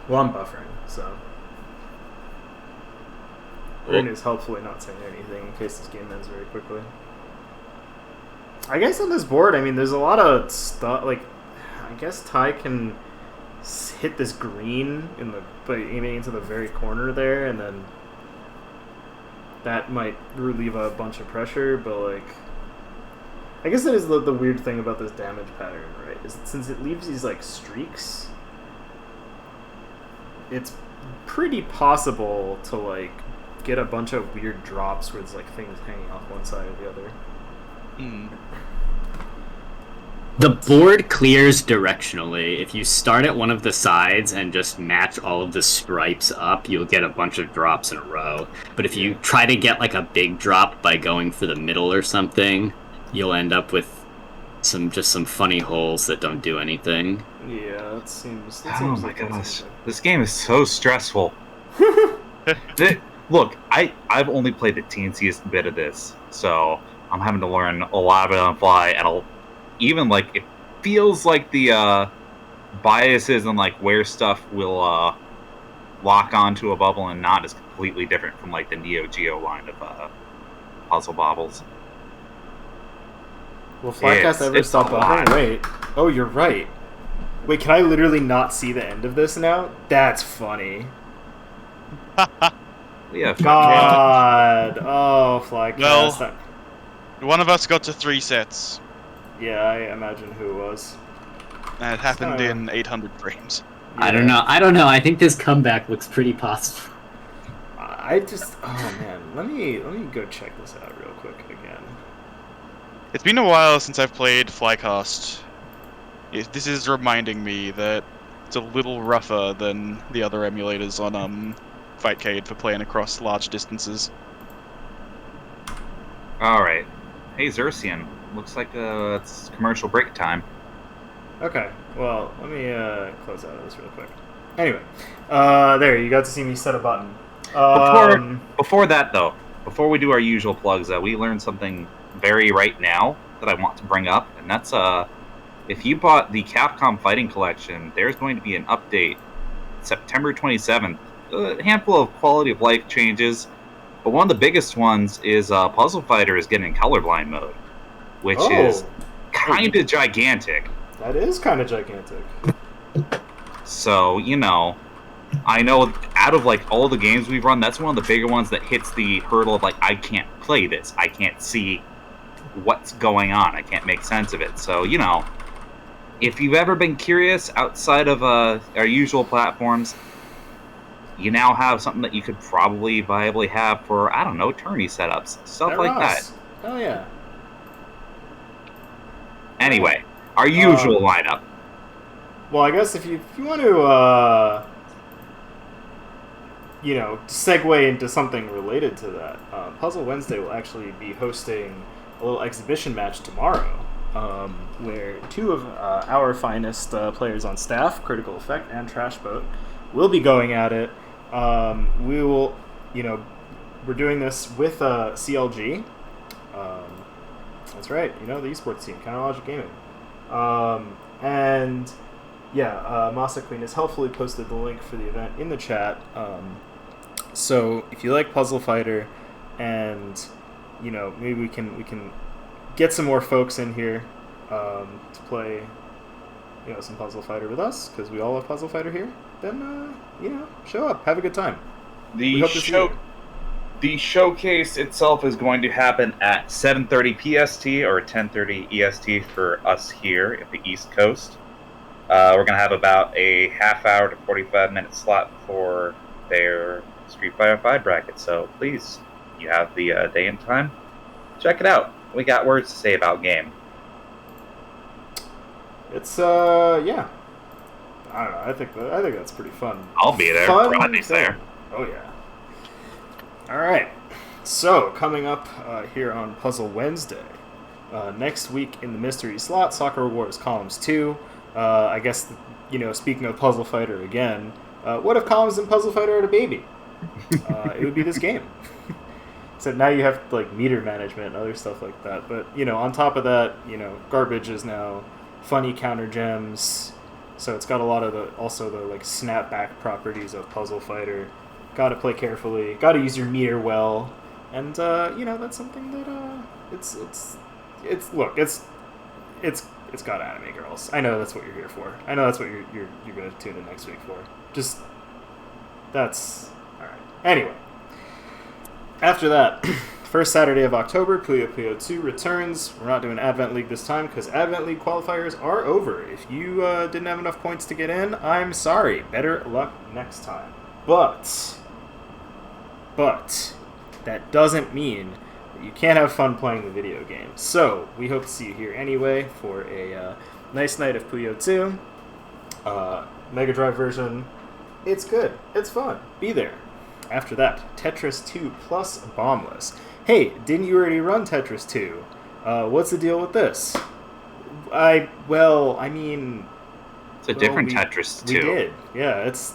Well, I'm buffering, so. Rin is helpfully not saying anything in case this game ends very quickly. I guess on this board, I mean, there's a lot of stuff, like, I guess Ty can hit this green by aiming into the very corner there, and then that might relieve a bunch of pressure, but, like, I guess that is the weird thing about this damage pattern, right? Is that since it leaves these, like, streaks, it's pretty possible to, like, get a bunch of weird drops where there's, like, things hanging off one side or the other. The board clears directionally. If you start at one of the sides and just match all of the stripes up, you'll get a bunch of drops in a row. But if you try to get like a big drop by going for the middle or something, you'll end up with some funny holes that don't do anything. Yeah, that seems oh my gosh. This game is so stressful. Look, I've only played the teensiest bit of this, so I'm having to learn a lot of it on the fly, and even, like, it feels like the biases and, like, where stuff will lock onto a bubble and not is completely different from, like, the Neo Geo line of puzzle bobbles. Will Flycast ever stop buffering? Wait. Oh, you're right. Wait, can I literally not see the end of this now? That's funny. Yeah. God. Oh, Flycast. Well, one of us got to 3 sets. Yeah, I imagine who it was. And it happened in 800 frames. Yeah. I don't know. I think this comeback looks pretty possible. Oh man, let me go check this out real quick again. It's been a while since I've played Flycast. This is reminding me that it's a little rougher than the other emulators on Fightcade for playing across large distances. Alright. Hey, Zircean. Looks like it's commercial break time. Okay, well, let me close out of this real quick. Anyway, there, you got to see me set a button. Before that, though, before we do our usual plugs, we learned something very right now that I want to bring up, and that's if you bought the Capcom Fighting Collection, there's going to be an update September 27th. A handful of quality of life changes, but one of the biggest ones is Puzzle Fighter is getting colorblind mode, which is kind of gigantic. That is kind of gigantic. So, you know, I know out of, like, all the games we've run, that's one of the bigger ones that hits the hurdle of, like, I can't play this. I can't see what's going on. I can't make sense of it. So, you know, if you've ever been curious outside of our usual platforms, you now have something that you could probably viably have for, I don't know, tourney setups. Stuff like that. Oh, yeah. Anyway, our usual lineup. Well, I guess if you want to, you know, segue into something related to that, Puzzle Wednesday will actually be hosting a little exhibition match tomorrow, where 2 of our finest players on staff, Critical Effect and Trash Boat, will be going at it. We will, we're doing this with CLG. That's right, the esports team, Counterlogic Gaming. And yeah, Masa Queen has helpfully posted the link for the event in the chat. So if you like Puzzle Fighter, and maybe we can get some more folks in here to play some Puzzle Fighter with us, because we all love Puzzle Fighter here, then show up, have a good time. The showcase itself is going to happen at 7:30 PST or 10:30 EST for us here at the East Coast. We're going to have about a half-hour to 45-minute slot for their Street Fighter V bracket, so please, you have the day and time, check it out. We got words to say about game. It's yeah, I don't know. I think that's pretty fun. I'll be there. Rodney's there. Oh yeah. All right. So coming up here on Puzzle Wednesday, next week in the mystery slot, Sakura Wars Columns 2. I guess speaking of Puzzle Fighter again, what if Columns and Puzzle Fighter had a baby? It would be this game. So now you have meter management and other stuff like that. But on top of that, garbage is now funny counter gems. So it's got a lot of the snapback properties of Puzzle Fighter. Got to play carefully. Got to use your meter well. And that's something that it's got anime girls. I know that's what you're here for. I know that's what you're going to tune in next week for. That's all right. Anyway, after that, first Saturday of October, Puyo Puyo 2 returns. We're not doing Advent League this time because Advent League qualifiers are over. If you didn't have enough points to get in, I'm sorry. Better luck next time. But that doesn't mean that you can't have fun playing the video game. So we hope to see you here anyway for a nice night of Puyo 2. Mega Drive version. It's good. It's fun. Be there. After that, Tetris 2 plus Bombless. Hey, didn't you already run Tetris 2? What's the deal with this? It's a different Tetris 2. We did. Yeah, it's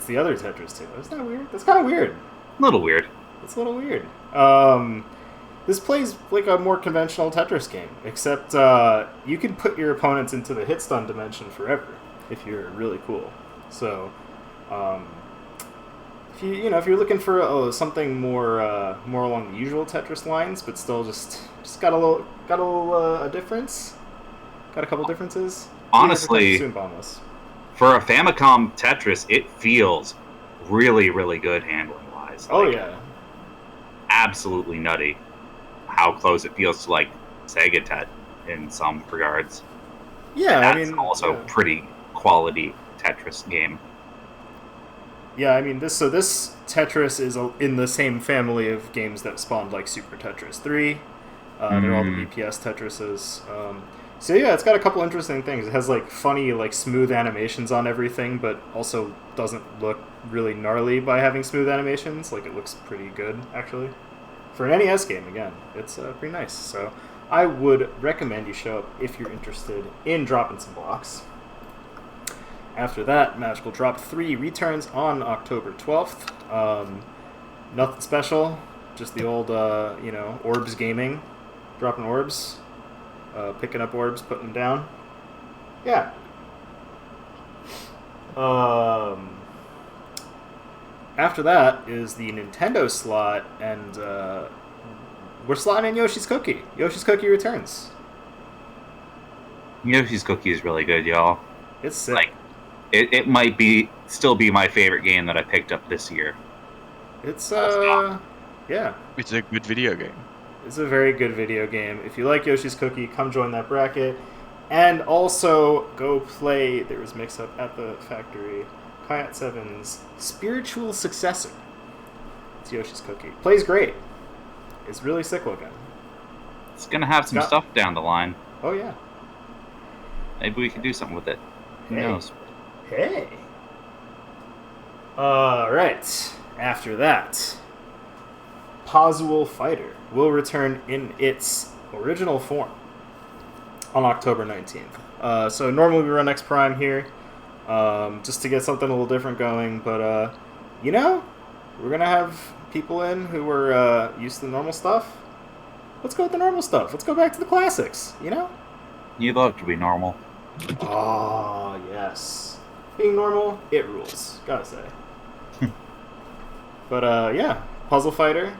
the other Tetris 2. Isn't that weird? That's kind of weird. A little weird. It's a little weird. This plays like a more conventional Tetris game, except you can put your opponents into the hit stun dimension forever if you're really cool. So, if you're looking for something more along the usual Tetris lines, but still just got a little difference, got a couple differences. Honestly, for a Famicom Tetris, it feels really, really good handling wise. Oh yeah, absolutely nutty. How close it feels to Sega Tet in some regards. Yeah, that's also pretty quality Tetris game. Yeah, this Tetris is in the same family of games that spawned Super Tetris 3. They're all the BPS Tetrises. So yeah, it's got a couple interesting things. It has funny smooth animations on everything, but also doesn't look really gnarly by having smooth animations. It looks pretty good actually. For an NES game, again, it's pretty nice. So I would recommend you show up if you're interested in dropping some blocks. After that, Magical Drop 3 returns on October 12th. Nothing special, just the old, Orbs gaming. Dropping orbs, picking up orbs, putting them down. Yeah. After that is the Nintendo slot, and we're slotting in Yoshi's Cookie. Yoshi's Cookie returns. Yoshi's Cookie is really good, y'all. It's sick. It might still be my favorite game that I picked up this year. It's yeah. It's a good video game. It's a very good video game. If you like Yoshi's Cookie, come join that bracket. And also go play, there was mix-up at the factory, Kayat 7's spiritual successor. It's Yoshi's Cookie. Plays great. It's really sick looking. It's going to have some stuff down the line. Oh, yeah. Maybe we can do something with it. Who knows? Hey. Alright. After that, Puzzle Fighter will return in its original form on October 19th. So normally we run X Prime here. just to get something a little different going. But, you know, we're going to have people in who are used to the normal stuff. Let's go with the normal stuff. Let's go back to the classics, you know? You love to be normal. Oh, yes. Being normal, it rules. Gotta say. But, yeah. Puzzle Fighter.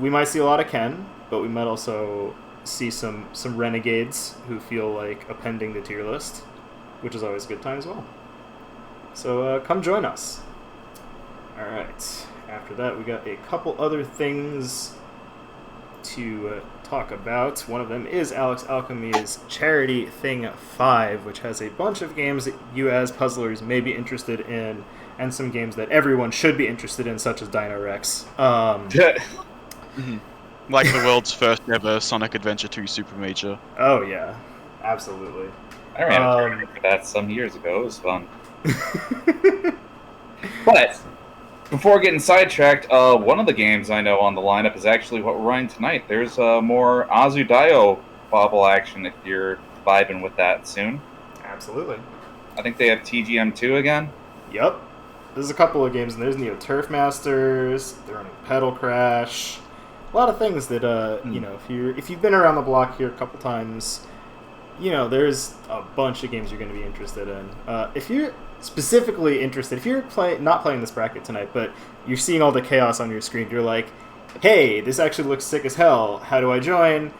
We might see a lot of Ken, but we might also see some renegades who feel like appending the tier list, which is always a good time as well. So come join us. Alright, after that we got a couple other things to talk about. One of them is Alex Alchemy's Charity Thing 5, which has a bunch of games that you as puzzlers may be interested in, and some games that everyone should be interested in, such as Dino Rex. Like the world's first ever Sonic Adventure 2 Super Major. Oh yeah, absolutely. I ran a tournament for that some years ago. It was fun. But before getting sidetracked, one of the games I know on the lineup is actually what we're running tonight. There's more Azumanga Daioh Bobble action if you're vibing with that soon. Absolutely. I think they have TGM2 again. Yep. There's a couple of games, and there's Neo Turf Masters. They're running Pedal Crash. A lot of things that you know, if you've been around the block here a couple times, you know, there's a bunch of games you're going to be interested in. If you're specifically interested, if you're not playing this bracket tonight, but you're seeing all the chaos on your screen, you're like, hey, this actually looks sick as hell. How do I join?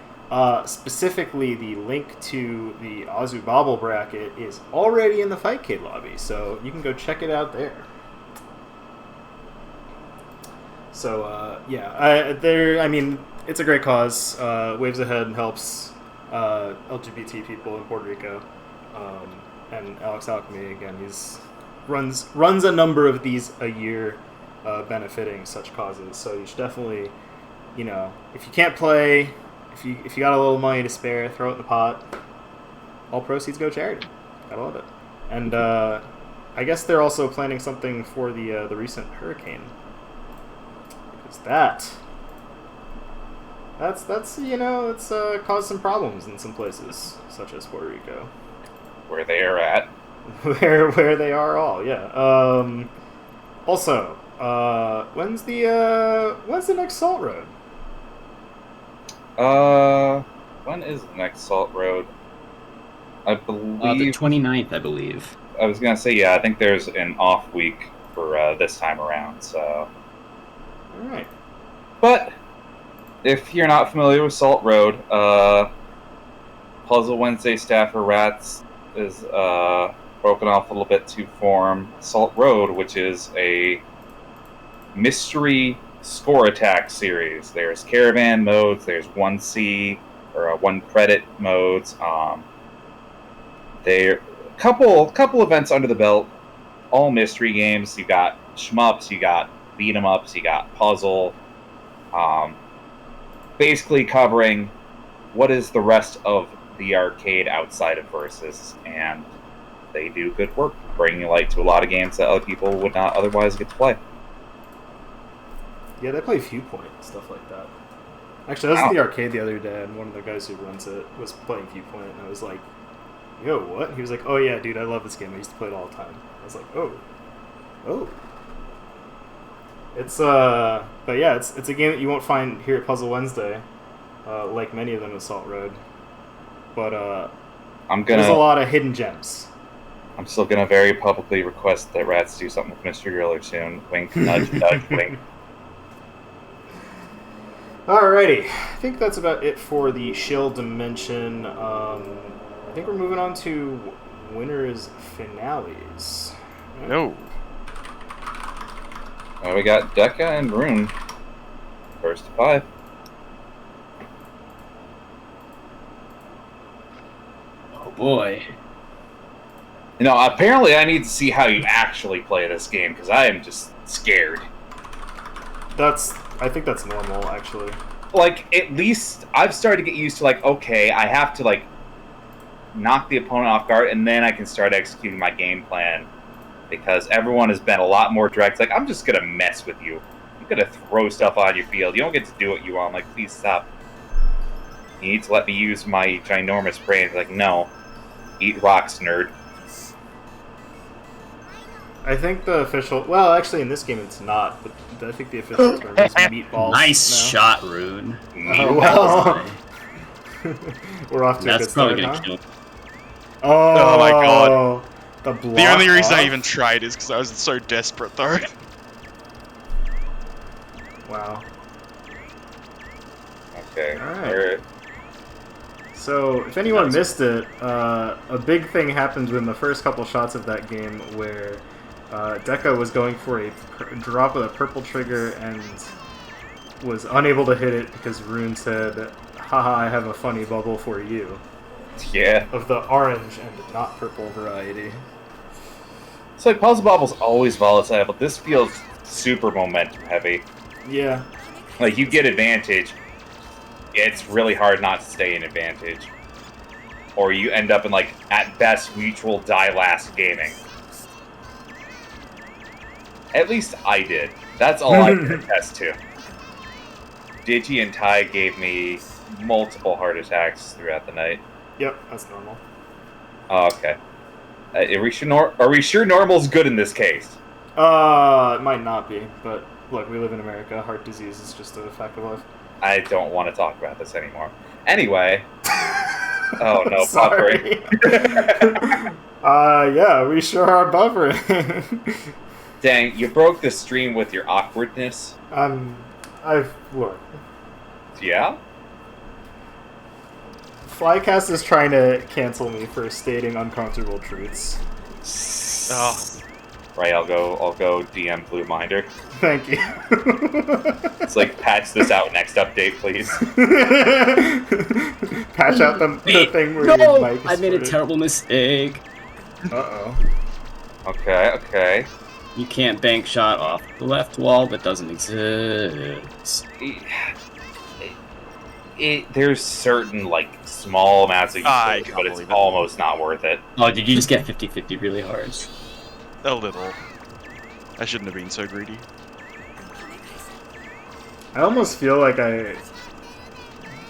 Specifically, the link to the Azu Bobble bracket is already in the Fightcade lobby, so you can go check it out there. So, yeah, I mean, it's a great cause. Waves Ahead helps LGBT people in Puerto Rico. And Alex Alchemy, again, runs a number of these a year, benefiting such causes. So you should definitely, you know, if you can't play, if you got a little money to spare, throw it in the pot. All proceeds go charity. Gotta love it. And I guess they're also planning something for the recent hurricane. That's you know, it's caused some problems in some places, such as Puerto Rico, Where they are at. where they are all, yeah. Also, when's the next Salt Road? When is the next Salt Road? I believe The 29th, I believe. I was gonna say, yeah, I think there's an off week for this time around, so. Alright. But if you're not familiar with Salt Road, Puzzle Wednesday staffer Ratttz is broken off a little bit to form Salt Road, which is a mystery score attack series. There's caravan modes, there's 1C or 1 credit modes. There a couple events under the belt, all mystery games. You got shmups, you got beat 'em ups, you got puzzle. Basically covering what is the rest of the arcade outside of Versus, and they do good work, bringing light to a lot of games that other people would not otherwise get to play. Yeah, they play Viewpoint, stuff like that. Actually, I was at the arcade the other day, and one of the guys who runs it was playing Viewpoint, and I was like, yo, what? And he was like, oh yeah, dude, I love this game. I used to play it all the time. I was like, oh. It's but yeah, it's a game that you won't find here at Puzzle Wednesday, like many of them at Salt Road. But there's a lot of hidden gems. I'm still gonna very publicly request that Ratttz do something with Mr. Griller soon. Wink, nudge, nudge, wink. Alrighty, I think that's about it for the Shill Dimension. I think we're moving on to winners finales. No. We got Deka and Rune. First to 5. Oh boy. You know, apparently I need to see how you actually play this game, because I am just scared. I think that's normal, actually. Like, at least I've started to get used to, like, okay, I have to, like, knock the opponent off guard, and then I can start executing my game plan. Because everyone has been a lot more direct. Like, I'm just going to mess with you. I'm going to throw stuff on your field. You don't get to do what you want. I'm like, please stop. You need to let me use my ginormous brain. Like, no. Eat rocks, nerd. I think the official... Well, actually, in this game it's not, but I think the official term is meatballs. Nice now. shot, Rune. Oh, wow. We're off to a good That's start, probably gonna huh? kill. Oh, my god. The block The only reason I off? even tried is because I was so desperate, though. Wow. Okay. Alright. So, if anyone missed it, a big thing happened in the first couple shots of that game where Deka was going for a drop with a purple trigger and was unable to hit it because Rune said, haha, I have a funny bubble for you. Yeah. Of the orange and not purple variety. So like Puzzle Bobble's always volatile, but this feels super momentum heavy. Yeah. Like you get advantage, it's really hard not to stay in advantage. Or you end up in like, at best, mutual die last gaming. At least I did. That's all I can attest to. Digi and Ty gave me multiple heart attacks throughout the night. Yep, that's normal. Oh, okay. Are we sure normal's good in this case? It might not be, but look, we live in America. Heart disease is just a fact of life. I don't want to talk about this anymore. Anyway. Oh no, Sorry. buffering. Yeah, we sure are buffering. Dang, you broke the stream with your awkwardness. Look. Yeah? Flycast is trying to cancel me for stating uncomfortable truths. Oh. Right, I'll go DM Blue Minder. Thank you. It's like, patch this out next update, please. Patch out the thing where No! your mic is I made a sorted. terrible mistake. Uh-oh. Okay. You can't bank shot off the left wall that doesn't exist. There's certain, like, small amounts of I utility, can't but it's believe it. almost not worth it. Oh, did you just get 50-50 really hard? A little. I shouldn't have been so greedy. I almost feel like I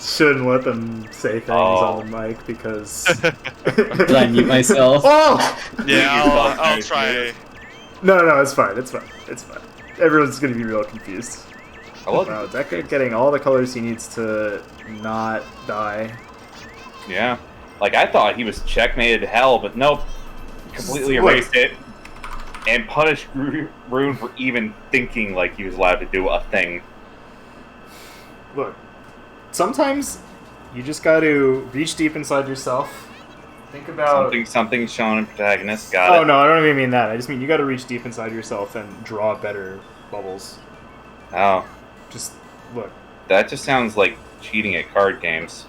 shouldn't let them say things on the mic because... Did I mute myself? Oh! Yeah, thought I'll maybe. try. No, it's fine. Everyone's gonna be real confused. I love Wow, Deka getting all the colors he needs to not die. Yeah. Like, I thought he was checkmated hell, but nope. Completely erased it. And punished Rune for even thinking like he was allowed to do a thing. Look, sometimes you just got to reach deep inside yourself. Think about... Something shown in protagonist. Got it. Oh, no, I don't even mean that. I just mean you got to reach deep inside yourself and draw better bubbles. Oh. Just, look. That just sounds like cheating at card games.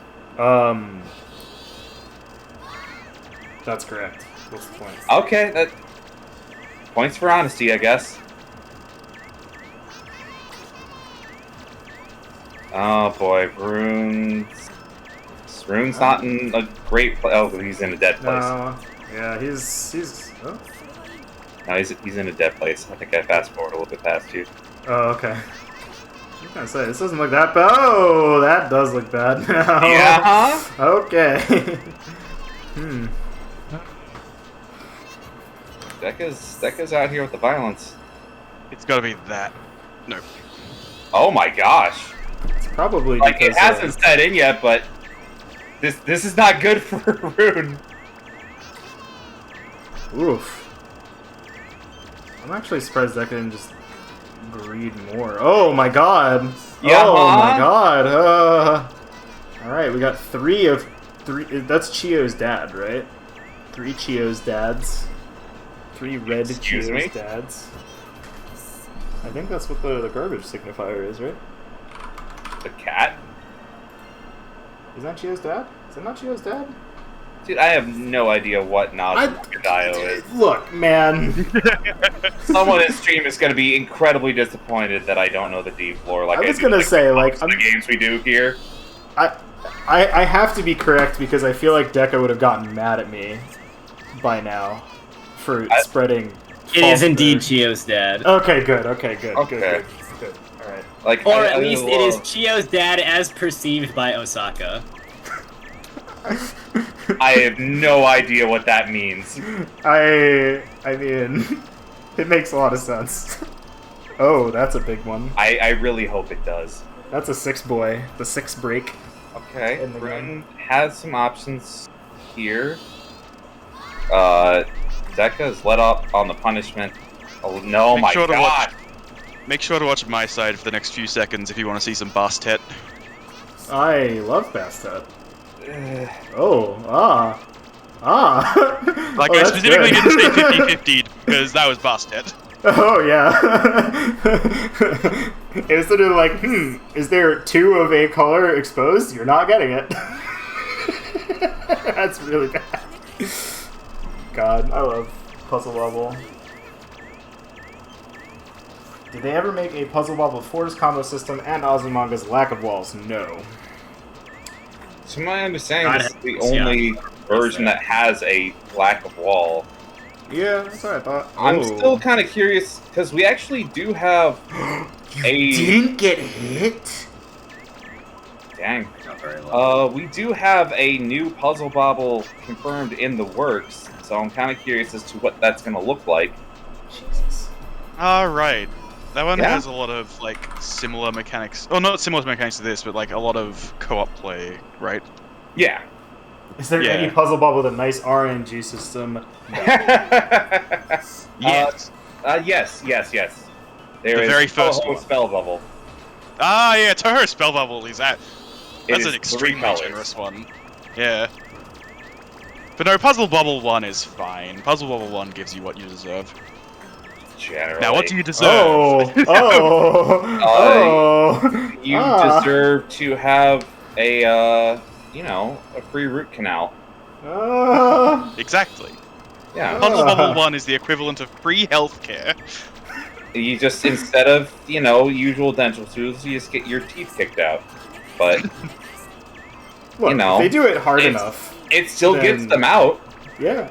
That's correct. What's the point? Okay, that... Points for honesty, I guess. Oh boy, Rune's not in a great place. Oh, he's in a dead place. No. Yeah, he's... Oh, No, he's in a dead place. I think I fast forward a little bit past you. oh okay. I was gonna say, this doesn't look that bad. Oh, that does look bad now. Yeah, huh? Okay. Deka's out here with the violence. It's gotta be that. No. Oh my gosh. It's probably Like, because... it hasn't set in yet, but this is not good for Rune. Oof. I'm actually surprised Deka didn't just greed more. Oh my god! Yeah, oh huh? my god! Alright, we got three. That's Chio's dad, right? 3 Chio's dads. 3 red Excuse Chio's me? dads. I think that's what the garbage signifier is, right? The cat? Isn't that Chio's dad? Is it not Chio's dad? Dude, I have no idea what Azumanga Daioh is. Look, man. Someone in stream is going to be incredibly disappointed that I don't know the deep lore. Like I was do, gonna say, like, most of the games we do here. I have to be correct because I feel like Deka would have gotten mad at me by now for spreading. It is false indeed news. Chio's dad. Okay, good. Good. All right. Like, Or I at least it is love- Chio's dad as perceived by Osaka. I have no idea what that means. I mean, it makes a lot of sense. Oh, that's a big one. I really hope it does. That's a 6-boy. The 6 break. Okay, In the Rune has some options here. Deka is let up on the punishment. Oh no, my god! Make sure to watch my side for the next few seconds if you want to see some Bastet. I love Bastet. Oh, Like, Oh, I that's specifically good. didn't say 50-50 because that was Bastet. Oh, yeah. Instead of like, is there 2 of a color exposed? You're not getting it. That's really bad. God, I love Puzzle Bobble. Did they ever make a Puzzle Bobble Force combo system and Azumanga's lack of walls? No. To my understanding, this is the only version that has a lack of wall. Yeah, that's what I thought. I'm still kind of curious, because we actually do have Didn't get hit? Dang. Not very low. We do have a new Puzzle Bobble confirmed in the works, so I'm kind of curious as to what that's going to look like. Jesus. Alright. That one Yeah. has a lot of, like, similar mechanics. Oh, not similar mechanics to this, but, like, a lot of co-op play, right? Yeah. Is there Yeah. any Puzzle Bobble with a nice RNG system? Yes. Yes. Yes. There The is very first Toho one. Spell Bubble. Ah, yeah, Toho Spell Bubble is that. It That's is an 3 extremely colors. generous one. Yeah. But no, Puzzle Bubble 1 is fine. Puzzle Bubble 1 gives you what you deserve. Generally. Now, what do you deserve? You Ah. deserve to have a, a free root canal. Exactly. Yeah. Puzzle Bubble 1 is the equivalent of free healthcare. You just, instead of, usual dental tools, you just get your teeth kicked out. But Look, You know, if they do it hard it's- enough, it still gets Then- them out. yeah.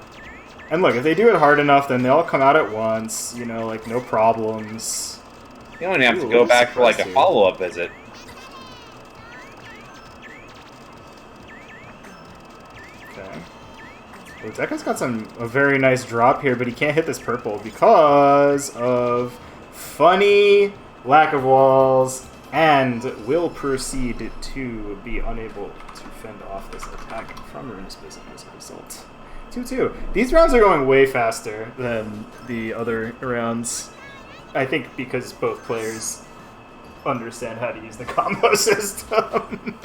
And look, if they do it hard enough, then they all come out at once, like no problems. You don't even have to Ooh, go what is back for like a suppressed here? follow-up visit. Okay. Well, Deka's got a very nice drop here, but he can't hit this purple because of funny lack of walls and will proceed to be unable to fend off this attack from Roonespism as a result. 2-2. These rounds are going way faster than the other rounds. I think because both players understand how to use the combo system.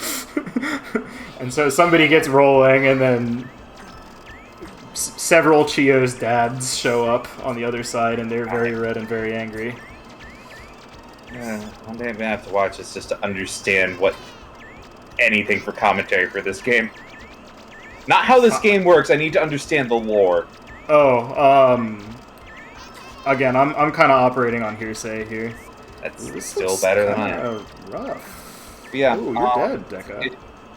And so somebody gets rolling, and then several Chio's dads show up on the other side, and they're very red and very angry. Yeah, one day I'm gonna have to watch this just to understand anything for commentary for this game. Not how this game works. I need to understand the lore. Again, I'm kind of operating on hearsay here. That's Ooh, this still looks better than I am. kinda rough. But yeah. Ooh, you're dead, Deka.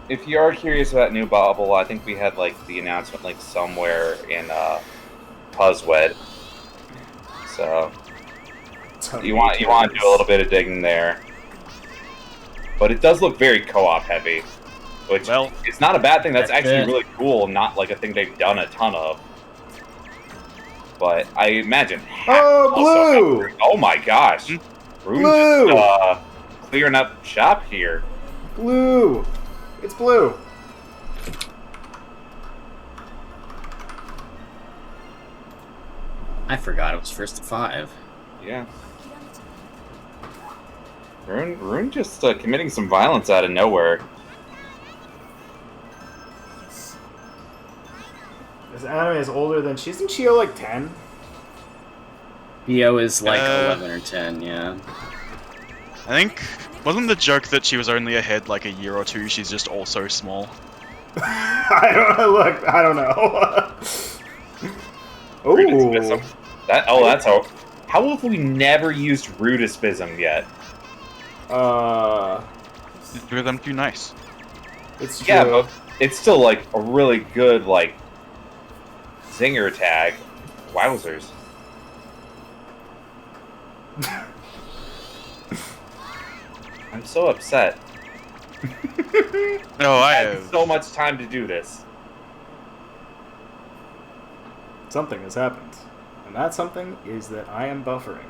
If you are curious about new Bobble, I think we had like the announcement link somewhere in Puzzwed. So you want to do a little bit of digging there. But it does look very co-op heavy, which Well, it's not a bad thing. That's that's actually it. really cool, and not like a thing they've done a ton of. But I imagine. Oh, blue! Oh my gosh, Rune's Blue! just, clearing up shop here. Blue! It's blue! I forgot it was first to 5. Yeah. Rune just committing some violence out of nowhere. This anime is older than... Isn't Chio like 10? BO is like Uh, 11 or 10, yeah. I think... Wasn't the joke that she was only ahead like a year or two, she's just also small? I don't know. Roonespism. Ooh. That's how. How have we never used Roonespism yet? Two of them too nice. It's true. Yeah, but it's still like a really good like zinger tag. Wowzers. I'm so upset. No, I I had have... so much time to do this. something has happened. And that something is that I am buffering.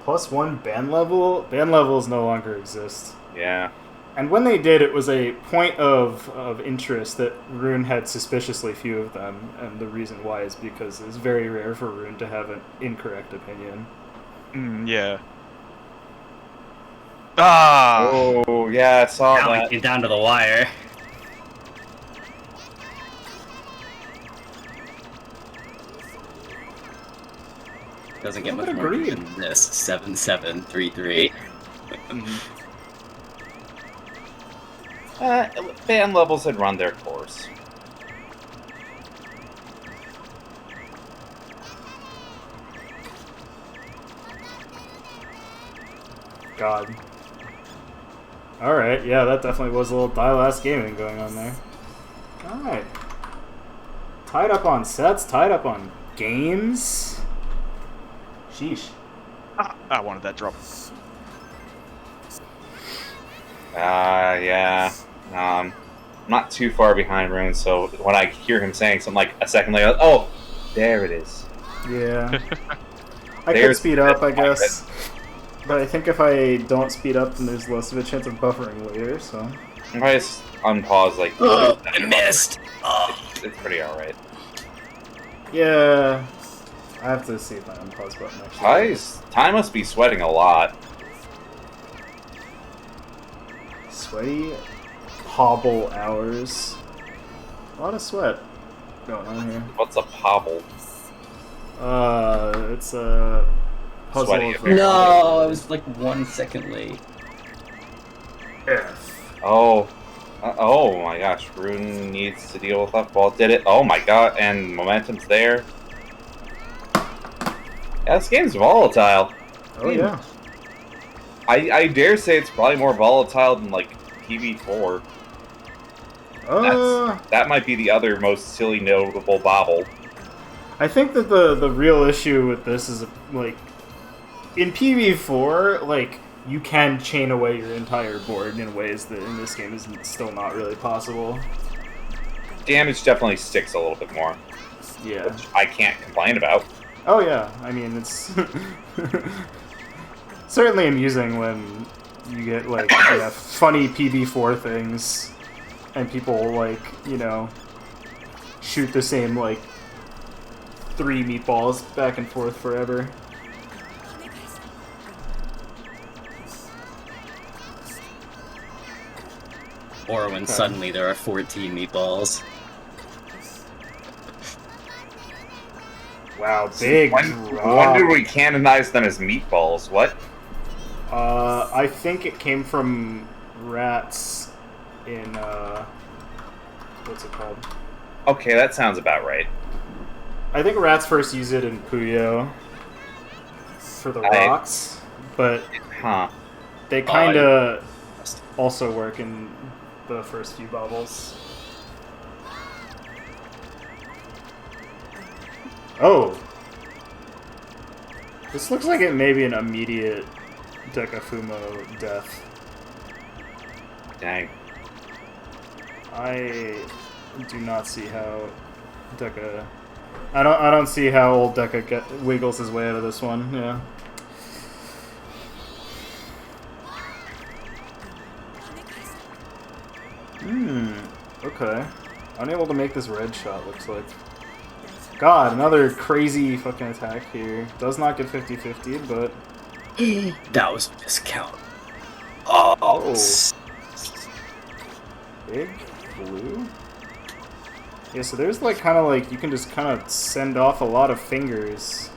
+1 ban level? Ban levels no longer exist. Yeah. And when they did, it was a point of interest that Rune had suspiciously few of them, and the reason why is because it's very rare for Rune to have an incorrect opinion. Yeah. Ah! Oh, yeah, I saw Now we that. get down to the wire. Doesn't get I much would more agree. than this. 7-7-3-3. Ban levels had run their course. God. Alright, yeah, that definitely was a little die last gaming going on there. Alright. Tied up on sets, tied up on games. Sheesh. I wanted that drop. Yeah. Not too far behind Rune, so when I hear him saying something like a second later, oh, there it is. Yeah. I could There's speed up, I the- guess. But I think if I don't speed up, then there's less of a chance of buffering later, so... If I just unpause, like, Oh, I missed! it's pretty alright. Yeah... I have to see if my unpause button actually... Ty must be sweating a lot. Sweaty hobble hours. A lot of sweat going on here. What's a pobble? It's a puzzle Sweaty of... affair. No, I was like 1 second late. F. Oh. Oh my gosh, Rune needs to deal with left ball. Did it? Oh my god, and momentum's there. Yeah, this game's volatile. Oh yeah. I dare say it's probably more volatile than, like, PB4. That might be the other most silly notable bobble. I think that the real issue with this is, like, in PB4, like, you can chain away your entire board in ways that in this game is still not really possible. Damage definitely sticks a little bit more, Yeah. which I can't complain about. Oh yeah, I mean, it's certainly amusing when you get, like, yeah, funny PB4 things, and people, like, you know, shoot the same, like, 3 meatballs back and forth forever. Or when suddenly there are 14 meatballs. Wow, big When drop. did we canonize them as meatballs? What? I think it came from Ratttz in, what's it called? Okay, that sounds about right. I think Ratttz first used it in Puyo for the rocks, but Huh. they kind of also work in the first few bubbles. Oh! This looks like it may be an immediate Deka Fumo death. Dang. I do not see how Deka... I don't see how old Deka wiggles his way out of this one, yeah. Okay. Unable to make this red shot, looks like. God, another crazy fucking attack here. Does not get 50-50, but... That was a miscount. Oh! Big blue? Yeah, so there's like kind of like, you can just kind of send off a lot of fingers.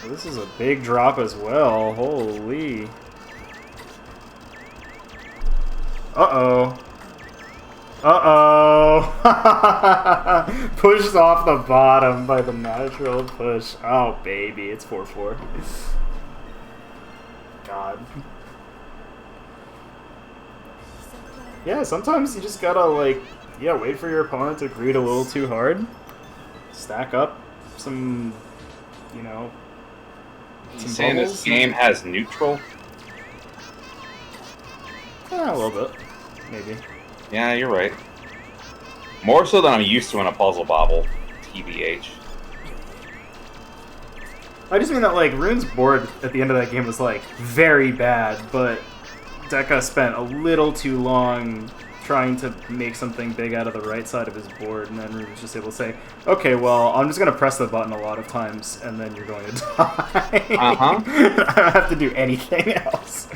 So this is a big drop as well. Holy. Uh-oh. Uh-oh! Pushed off the bottom by the natural push. Oh, baby. It's 4-4. God. Yeah, sometimes you just gotta, like, yeah, wait for your opponent to greet a little too hard. Stack up some, you know, You saying this game has neutral? Yeah, a little bit. Maybe. Yeah, you're right. More so than I'm used to in a puzzle bobble. TBH. I just mean that, like, Rune's board at the end of that game was, like, very bad, but Deka spent a little too long trying to make something big out of the right side of his board, and then Rune was just able to say, okay, well, I'm just going to press the button a lot of times, and then you're going to die. Uh-huh. I don't have to do anything else.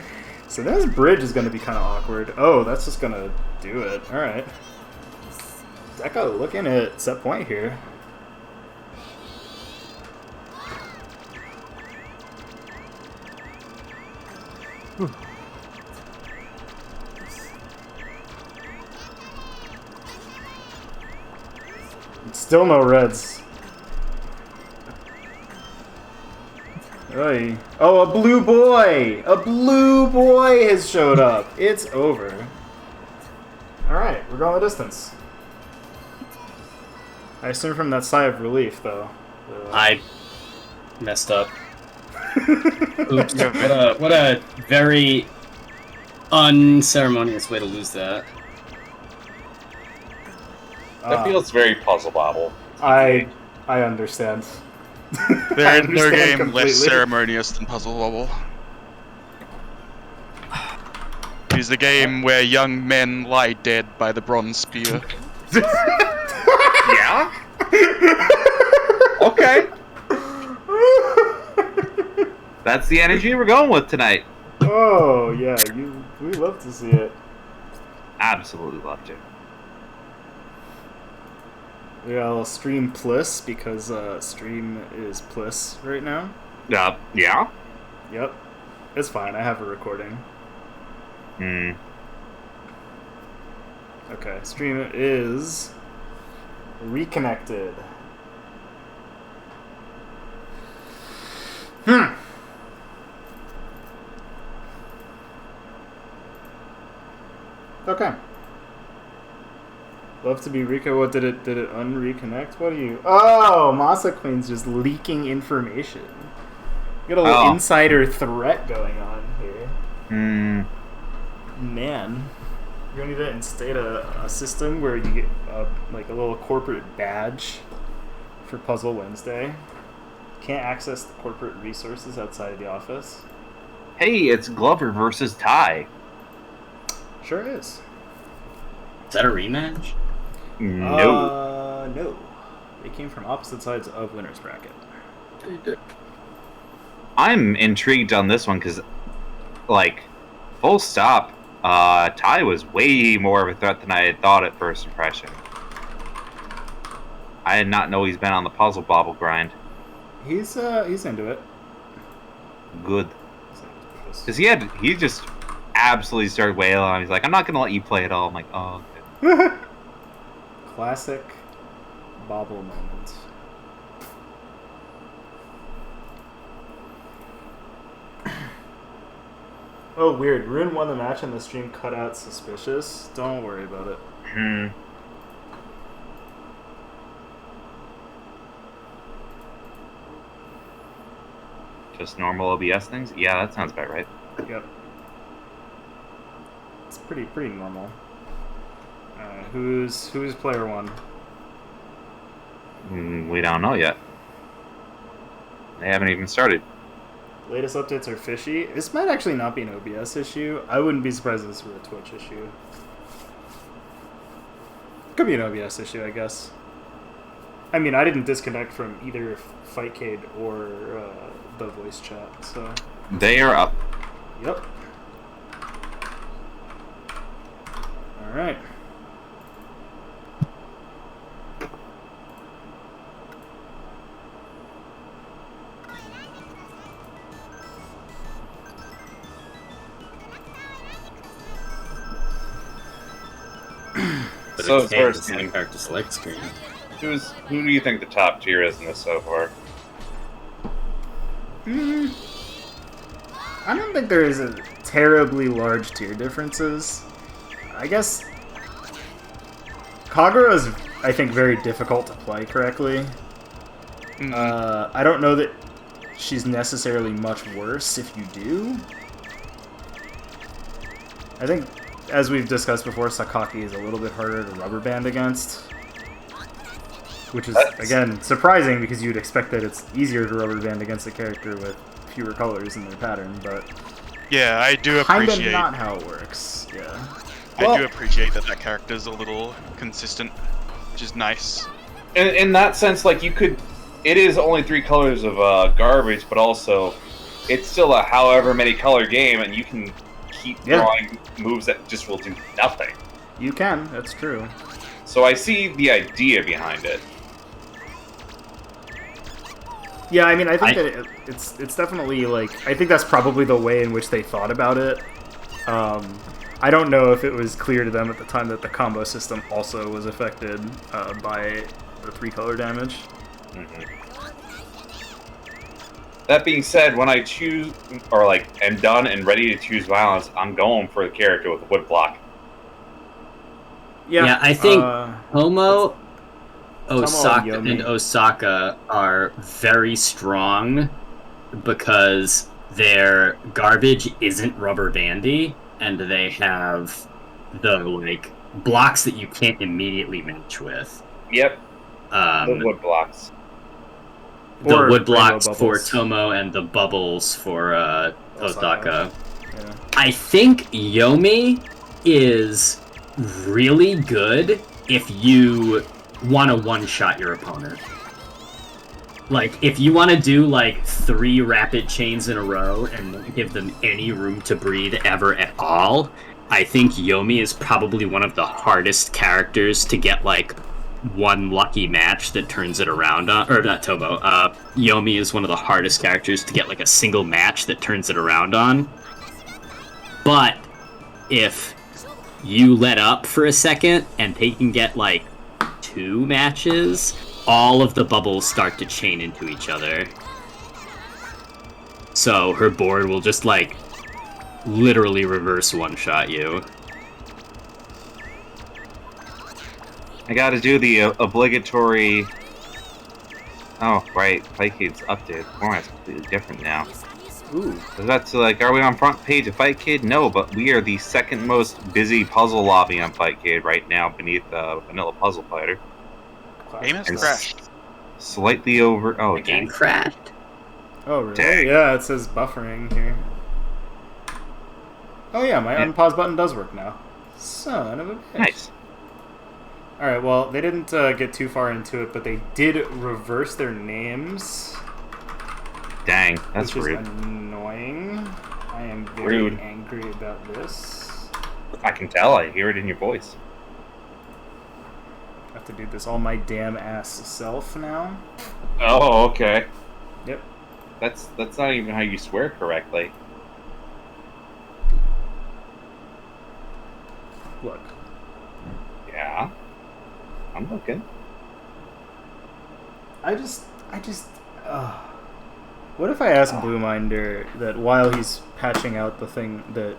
So this bridge is going to be kind of awkward. Oh, that's just going to do it. Alright. Deka looking at set point here. Still no reds. Oy. Oh, a blue boy! A blue boy has showed up. It's over. Alright, we're going the distance. I assume from that sigh of relief, though. I messed up. Oops. What a very unceremonious way to lose that. That feels very puzzle bobble. I understand. There is no understand game completely. less ceremonious than Puzzle Bobble. It is the game where young men lie dead by the bronze spear. Yeah? Okay. That's the energy we're going with tonight. Oh, yeah, we love to see it. Absolutely love to. We got a little stream plus because stream is plus right now. Yeah? Yep. It's fine, I have a recording. Hmm. Okay, stream is reconnected. Okay. Love to be Rika. What did it unreconnect? What are you? Oh, Masa Queen's just leaking information. We got a little insider threat going on here. Man, you're gonna need to instate a system where you get like a little corporate badge for Puzzle Wednesday. Can't access the corporate resources outside of the office. Hey, it's Glover versus Ty. Sure is. Is that a rematch? No. No. They came from opposite sides of winner's bracket. I'm intrigued on this one because, like, full stop, Ty was way more of a threat than I had thought at first impression. I did not know he's been on the puzzle bobble grind. He's into it. Good. Because he just absolutely started wailing on him. He's like, I'm not going to let you play it all. I'm like, oh, okay. Classic Bobble moment. Oh, weird. Rune won the match and the stream cut out suspicious. Don't worry about it. Just normal OBS things? Yeah, that sounds about right. Yep. It's pretty normal. Who's player one? We don't know yet. They haven't even started. Latest updates are fishy. This might actually not be an OBS issue. I wouldn't be surprised if this were a Twitch issue. Could be an OBS issue, I guess. I mean, I didn't disconnect from either Fightcade or the voice chat, so... They are up. Yep. Alright. But So it can't first, see the character select screen. who do you think the top tier is in this so far? I don't think there is a terribly large tier differences. I guess Kagura is, I think, very difficult to play correctly. I don't know that she's necessarily much worse if you do. I think, as we've discussed before, Sakaki is a little bit harder to rubber band against. which is, again, surprising because you'd expect that it's easier to rubber band against a character with fewer colors in their pattern, but Yeah, I do kind appreciate. of not how it works. Yeah. I do appreciate that character's a little consistent, which is nice. In that sense, like, you could... It is only 3 colors of garbage, but also it's still a however many color game, and you can keep drawing moves that just will do nothing. You can, that's true. So I see the idea behind it. Yeah, I mean, I think that it's definitely, like... I think that's probably the way in which they thought about it. I don't know if it was clear to them at the time that the combo system also was affected by the 3-color damage. Mm-hmm. That being said, when I choose, or like, am done and ready to choose violence, I'm going for the character with the wood block. Yeah, I think Homo, Osaka, and Osaka are very strong because their garbage isn't rubber bandy, and they have the, like, blocks that you can't immediately match with. Yep. The wood blocks. The wood blocks for Tomo and the bubbles for Osaka. Yeah. I think Yomi is really good if you want to one-shot your opponent. Like, if you want to do, like, 3 rapid chains in a row and not give them any room to breathe ever at all, I think Yomi is probably one of the hardest characters to get, like, one lucky match that turns it around on. Or not Tomo. Yomi is one of the hardest characters to get, like, a single match that turns it around on. But if you let up for a second and they can get, like, 2 matches, all of the bubbles start to chain into each other. So her board will just, like, literally reverse one-shot you. I gotta do the obligatory... Oh, right. Fightcade's updated. Format's completely different now. Ooh. That's like, are we on front page of Fightcade? No, but we are the second most busy puzzle lobby on Fightcade right now beneath Vanilla Puzzle Fighter. Game has And crashed. Slightly over... Oh, The game dang. crashed. Oh, really? Dang. Yeah, it says buffering here. Oh yeah, my unpause button does work now. Son of a bitch. Nice. Alright, well, they didn't get too far into it, but they did reverse their names. Dang, that's which rude. is annoying. I am very Rude. angry about this. I can tell. I hear it in your voice. I have to do this all my damn ass self now. Oh, okay. Yep. That's not even how you swear correctly. Look. Yeah. I'm looking. I just, what if I ask Blue Minder that while he's patching out the thing that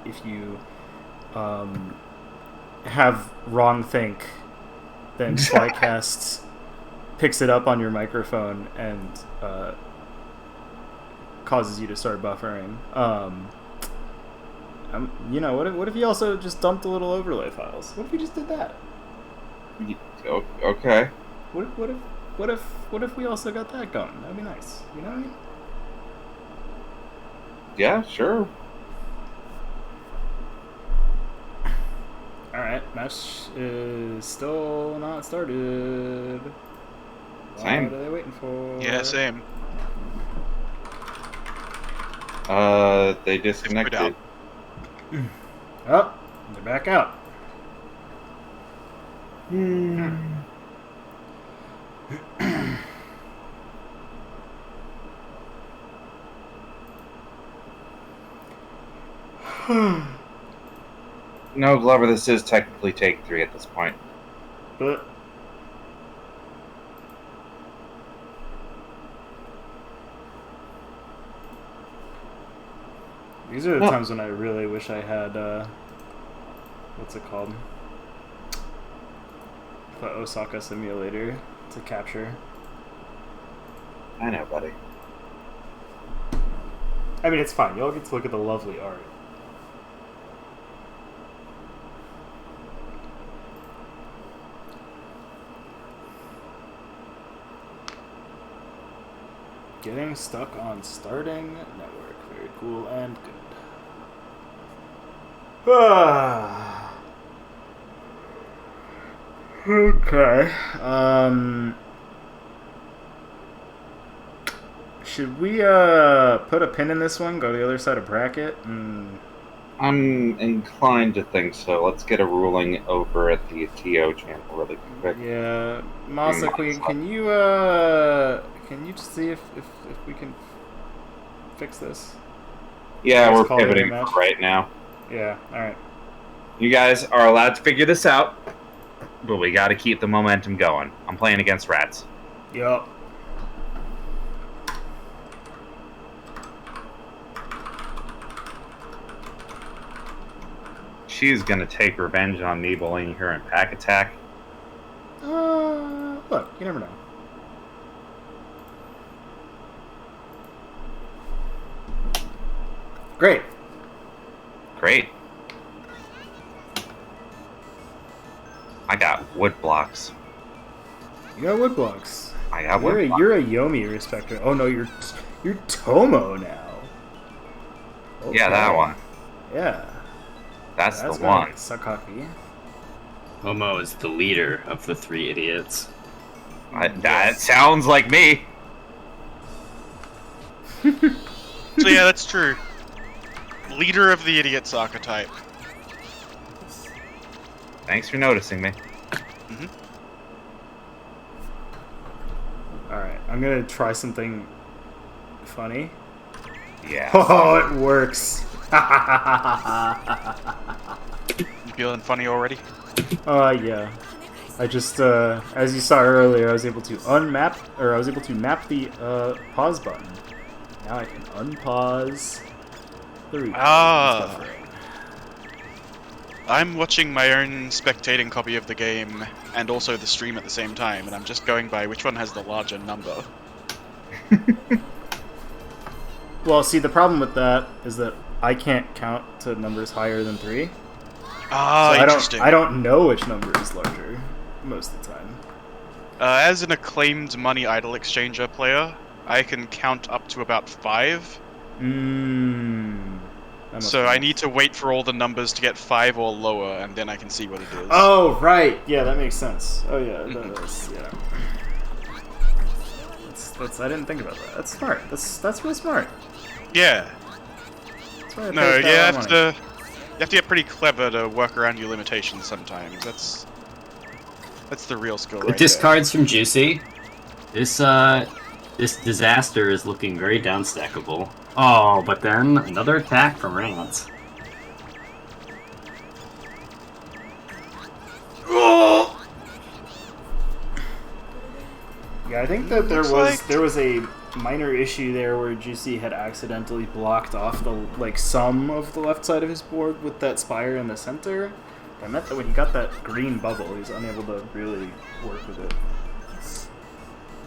if you have wrong think, then Flycast picks it up on your microphone and causes you to start buffering. You know, what if he also just dumped a little overlay files? What if he just did that? Okay. What if we also got that going? That'd be nice. You know what I mean? Yeah, sure. Alright, match is still not started. Same. What are they waiting for? Yeah, same. They disconnected. Oh, they're back out. No, Glover, this is technically take 3 at this point. But these are the times when I really wish I had what's it called? The Osaka simulator to capture. I know, buddy. I mean, it's fine. Y'all get to look at the lovely art. Getting stuck on starting network. Very cool and good. Okay. Should we put a pin in this one? Go to the other side of bracket and. I'm inclined to think so. Let's get a ruling over at the TO channel really quick. Yeah, Masa Queen, can you just see if we can fix this? Yeah, Just we're call it a pivoting match? right now. Yeah, alright. You guys are allowed to figure this out, but we got to keep the momentum going. I'm playing against Ratttz. Yup. She's gonna take revenge on me bullying her in pack attack. Look, you never know. Great. Great. I got wood blocks. You got wood blocks. I got wood blocks. You're a Yomi respecter. Oh no, you're Tomo now. Okay. Yeah, that one. Yeah. That's the right, one. Sakaki. Momo is the leader of the three idiots. That sounds like me. So yeah, that's true. Leader of the idiots archetype. Thanks for noticing me. Alright, I'm gonna try something funny. Yeah. Oh, it works. You feeling funny already? Yeah. I just, as you saw earlier, I was able to map the, pause button. Now I can unpause the replay. Ah. It's buffering. I'm watching my own spectating copy of the game and also the stream at the same time, and I'm just going by which one has the larger number. Well, see, the problem with that is that I can't count to numbers higher than 3. Ah, So interesting. I don't know which number is larger most of the time. As an acclaimed money idol exchanger player, I can count up to about 5. So I need to wait for all the numbers to get 5 or lower, and then I can see what it is. Oh, right. Yeah, that makes sense. Oh, yeah. Yeah. That's. I didn't think about that. That's smart. That's real smart. Yeah. That's why I No, paid you that have money. to get pretty clever to work around your limitations sometimes. That's the real skill right With discards from Juicey, this disaster is looking very downstackable. Oh, but then another attack from Ratttz. Yeah, I think that there Looks was a minor issue there where Juicey had accidentally blocked off the some of the left side of his board with that spire in the center. That meant that when he got that green bubble, he was unable to really work with it.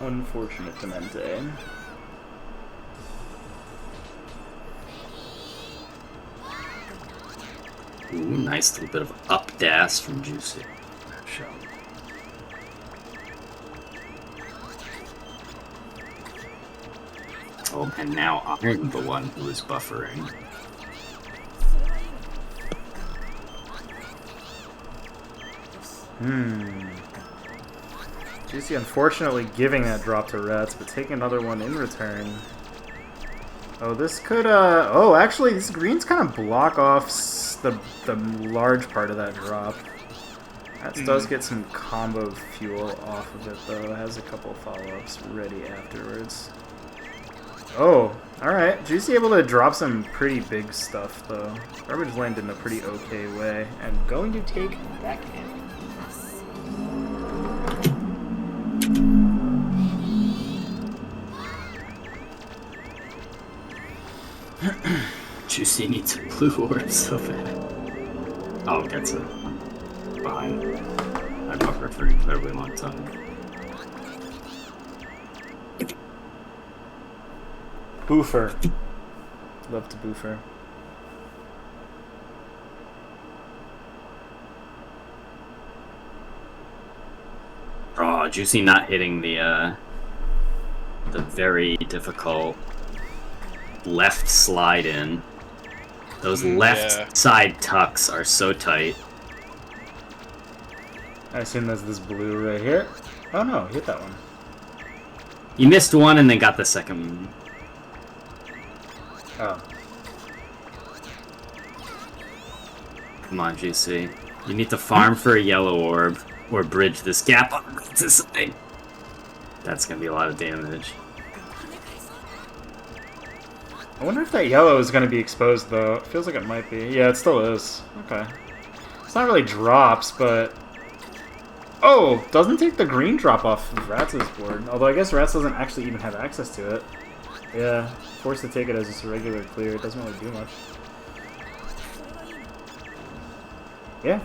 Unfortunate Demente. Ooh, nice little bit of up dash from Juicey. Show. Oh, and now I'm the one who is buffering. Juicey unfortunately giving that drop to Ratttz, but taking another one in return. Oh, this could, oh, actually, these greens kind of block off the large part of that drop. Ratttz does get some combo fuel off of it, though. It has a couple follow-ups ready afterwards. Oh, alright. Juicey able to drop some pretty big stuff, though. Garbage landed in a pretty okay way, and going to take back in. Juicey needs a blue orb so bad. Oh, gets it. Behind. I buffered for an incredibly long time. Boofer. Love to boofer. Oh, Juicey not hitting the the very difficult left slide in. Those left side tucks are so tight. I assume that's this blue right here. Oh no, hit that one. You missed one and then got the second one. Oh. Come on, Juicey. You need to farm for a yellow orb, or bridge this gap up to something. That's gonna be a lot of damage. I wonder if that yellow is going to be exposed, though. It feels like it might be. Yeah, it still is. Okay. It's not really drops, but... Oh! Doesn't take the green drop off of Rattz's board. Although I guess Ratttz doesn't actually even have access to it. Yeah, forced to take it as just a regular clear. It doesn't really do much. Yeah.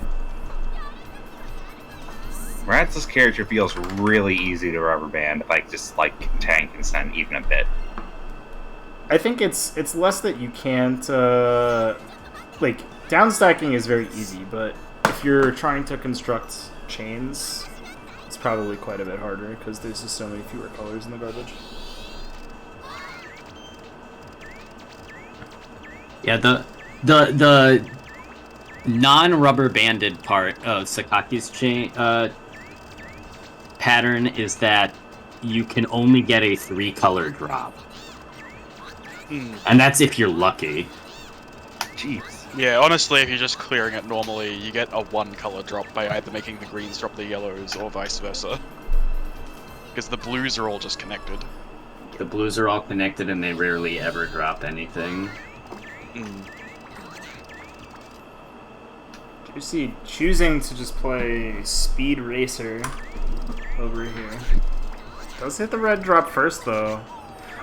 Rattz's character feels really easy to rubber band, like just like tank and send even a bit. I think it's less that you can't, like, downstacking is very easy, but if you're trying to construct chains, it's probably quite a bit harder, because there's just so many fewer colors in the garbage. Yeah, the non-rubber banded part of Sakaki's chain pattern is that you can only get a 3-color drop. And that's if you're lucky. Jeez. Yeah, honestly, if you're just clearing it normally, you get a 1-color drop by either making the greens drop the yellows or vice versa. Because the blues are all just connected. The blues are all connected and they rarely ever drop anything. Juicey choosing to just play Speed Racer over here. Does hit the red drop first, though.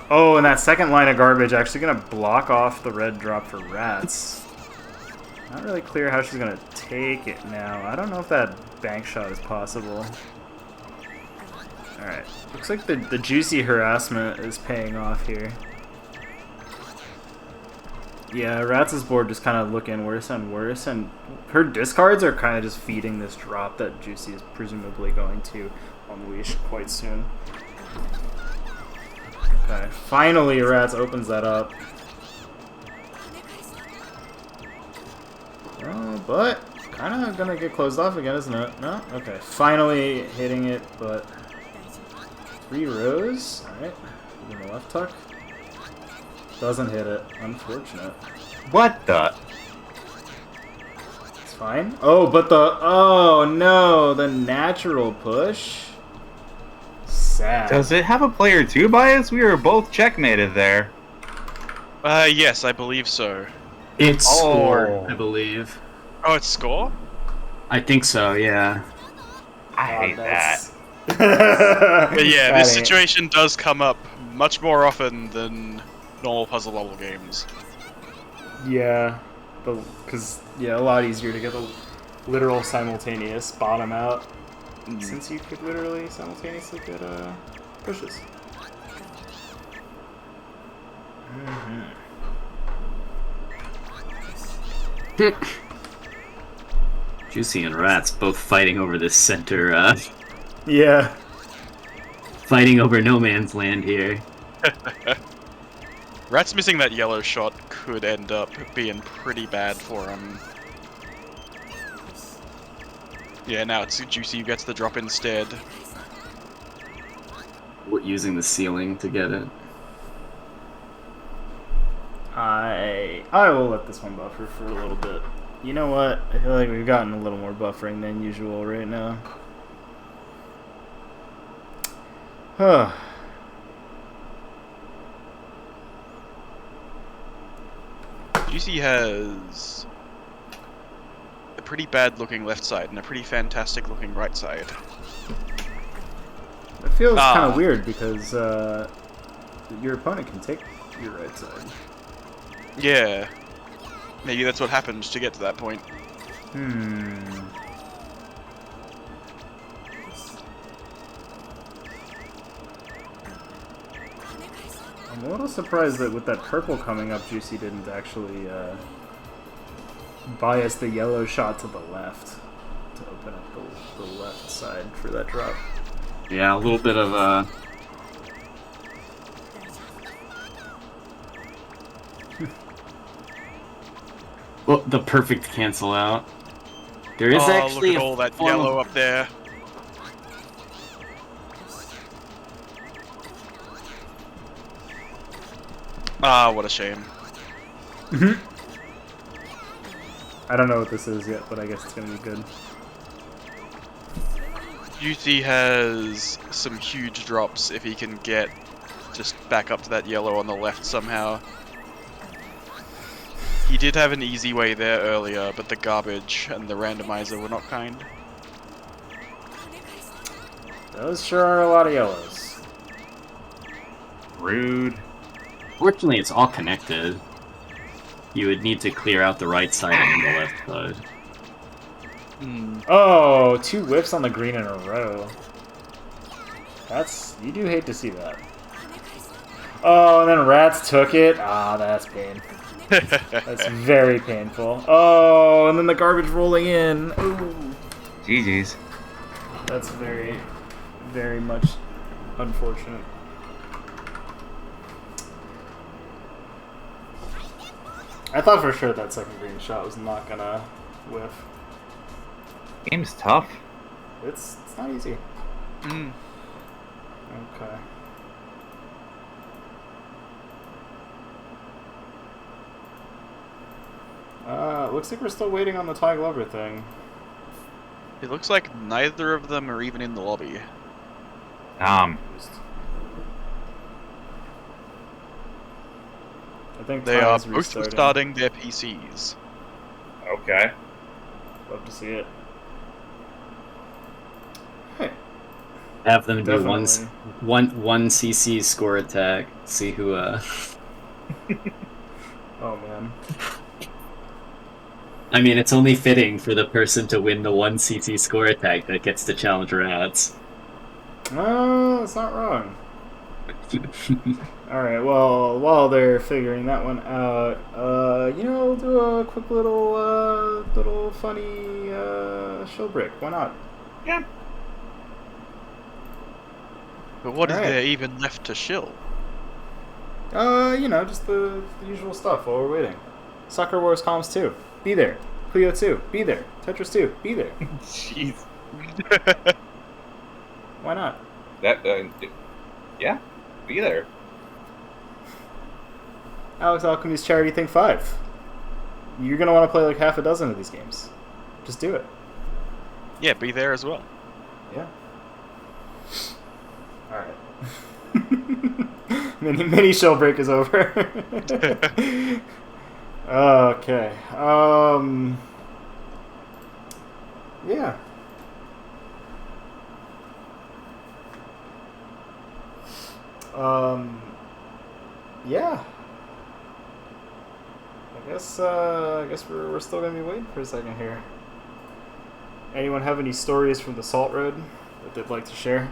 Oh, and that second line of garbage actually going to block off the red drop for Ratttz. Not really clear how she's going to take it now. I don't know if that bank shot is possible. Alright. Looks like the Juicey harassment is paying off here. Yeah, Rattz's board just kind of looking worse and worse, and her discards are kind of just feeding this drop that Juicey is presumably going to unleash quite soon. Okay, finally Ratttz opens that up. Oh, but kind of gonna get closed off again, isn't it? No? Okay, finally hitting it, but 3 rows. Alright, in the left tuck. Doesn't hit it. Unfortunate. What the? It's fine. Oh, but the... Oh, no! The natural push? Sad. Does it have a player 2 bias? We were both checkmated there. Yes, I believe so. It's score, I believe. Oh, it's score? I think so, yeah. I hate that. But yeah, this situation does come up much more often than normal puzzle level games. Yeah, because a lot easier to get the literal simultaneous bottom out, since you could literally simultaneously get pushes. Juicey and Ratttz both fighting over this center, Yeah. fighting over no man's land here. Ratttz missing that yellow shot could end up being pretty bad for him. Yeah, now it's Juicey who gets the drop instead. What, using the ceiling to get it? I will let this one buffer for a little bit. You know what? I feel like we've gotten a little more buffering than usual right now. Huh. Juicey has a pretty bad looking left side and a pretty fantastic looking right side. It feels kind of weird because your opponent can take your right side. Yeah. Maybe that's what happened to get to that point. I'm a little surprised that with that purple coming up, Juicey didn't actually bias the yellow shot to the left to open up the left side for that drop. Yeah, a little bit of Well, the perfect cancel out. There is actually look at all that form of- yellow up there. Ah, what a shame. I don't know what this is yet, but I guess it's gonna be good. Juicey has some huge drops if he can get just back up to that yellow on the left somehow. He did have an easy way there earlier, but the garbage and the randomizer were not kind. Those sure are a lot of yellows. Rude. Fortunately, it's all connected. You would need to clear out the right side and the left side. Oh, 2 whiffs on the green in a row. You do hate to see that. Oh, and then Ratttz took it. Ah, that's pain. That's very painful. Oh, and then the garbage rolling in. Ooh. GG's. That's very, very much unfortunate. I thought for sure that second green shot was not gonna whiff. Game's tough. It's not easy. Mm. Okay. Looks like we're still waiting on the Ty Glover thing. It looks like neither of them are even in the lobby. I think They Ty's are both restarting. restarting their PCs. Okay. Love to see it. Hey, Have them do definitely. one CC score attack. See who Oh man. I mean, it's only fitting for the person to win the 1 CC score attack that gets to challenge Ratttz. Oh, that's not wrong. Alright, well, while they're figuring that one out, we'll do a quick little funny, Shill Break. Why not? Yeah. But what is Alright. there even left to shill? Just the usual stuff while we're waiting. Soccer Wars Comms 2, be there. Puyo 2, be there. Tetris 2, be there. Jeez. Why not? Yeah. Be there. Alex Alchemy's Charity Thing 5. You're gonna want to play like half a dozen of these games. Just do it. Yeah, be there as well. Yeah. Alright. mini Shill Break is over. Okay. Yeah. Yeah. I guess we're still gonna be waiting for a second here. Anyone have any stories from the Salt Road that they'd like to share?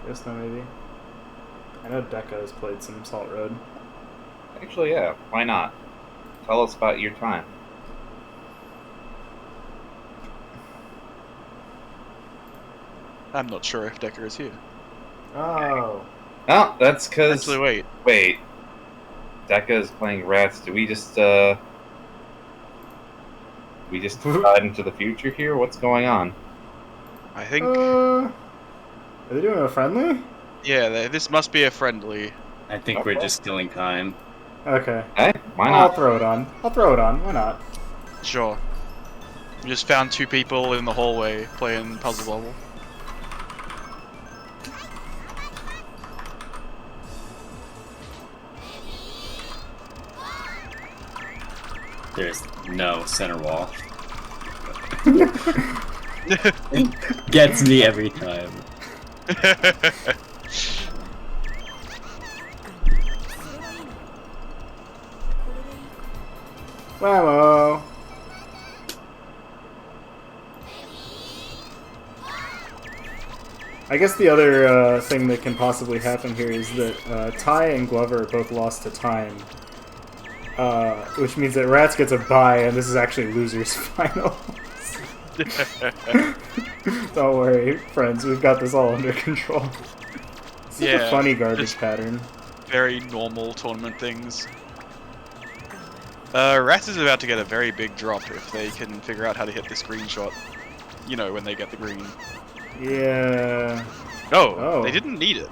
Yes, no, maybe. I know Deka has played some Salt Road. Actually, yeah. Why not? Tell us about your time. I'm not sure if Deka is here. Oh. Oh, that's because... Actually, wait. Wait. Deka is playing Ratttz. Do we just slide into the future here? What's going on? I think... Are they doing a friendly? yeah, this must be a friendly. I think we're just killing time. Okay. Hey, why I'll not? throw it on. Why not? Sure. We just found 2 people in the hallway playing Puzzle Bobble. There's no center wall. Gets me every time. Whammo. I guess the other thing that can possibly happen here is that Ty and Glover both lost to time. Which means that Ratttz gets a bye, and this is actually losers' final. Don't worry, friends, we've got this all under control. It's such a funny garbage pattern. very normal tournament things. Ratttz is about to get a very big drop if they can figure out how to hit this green shot. You know, when they get the green. Yeah. Oh, they didn't need it.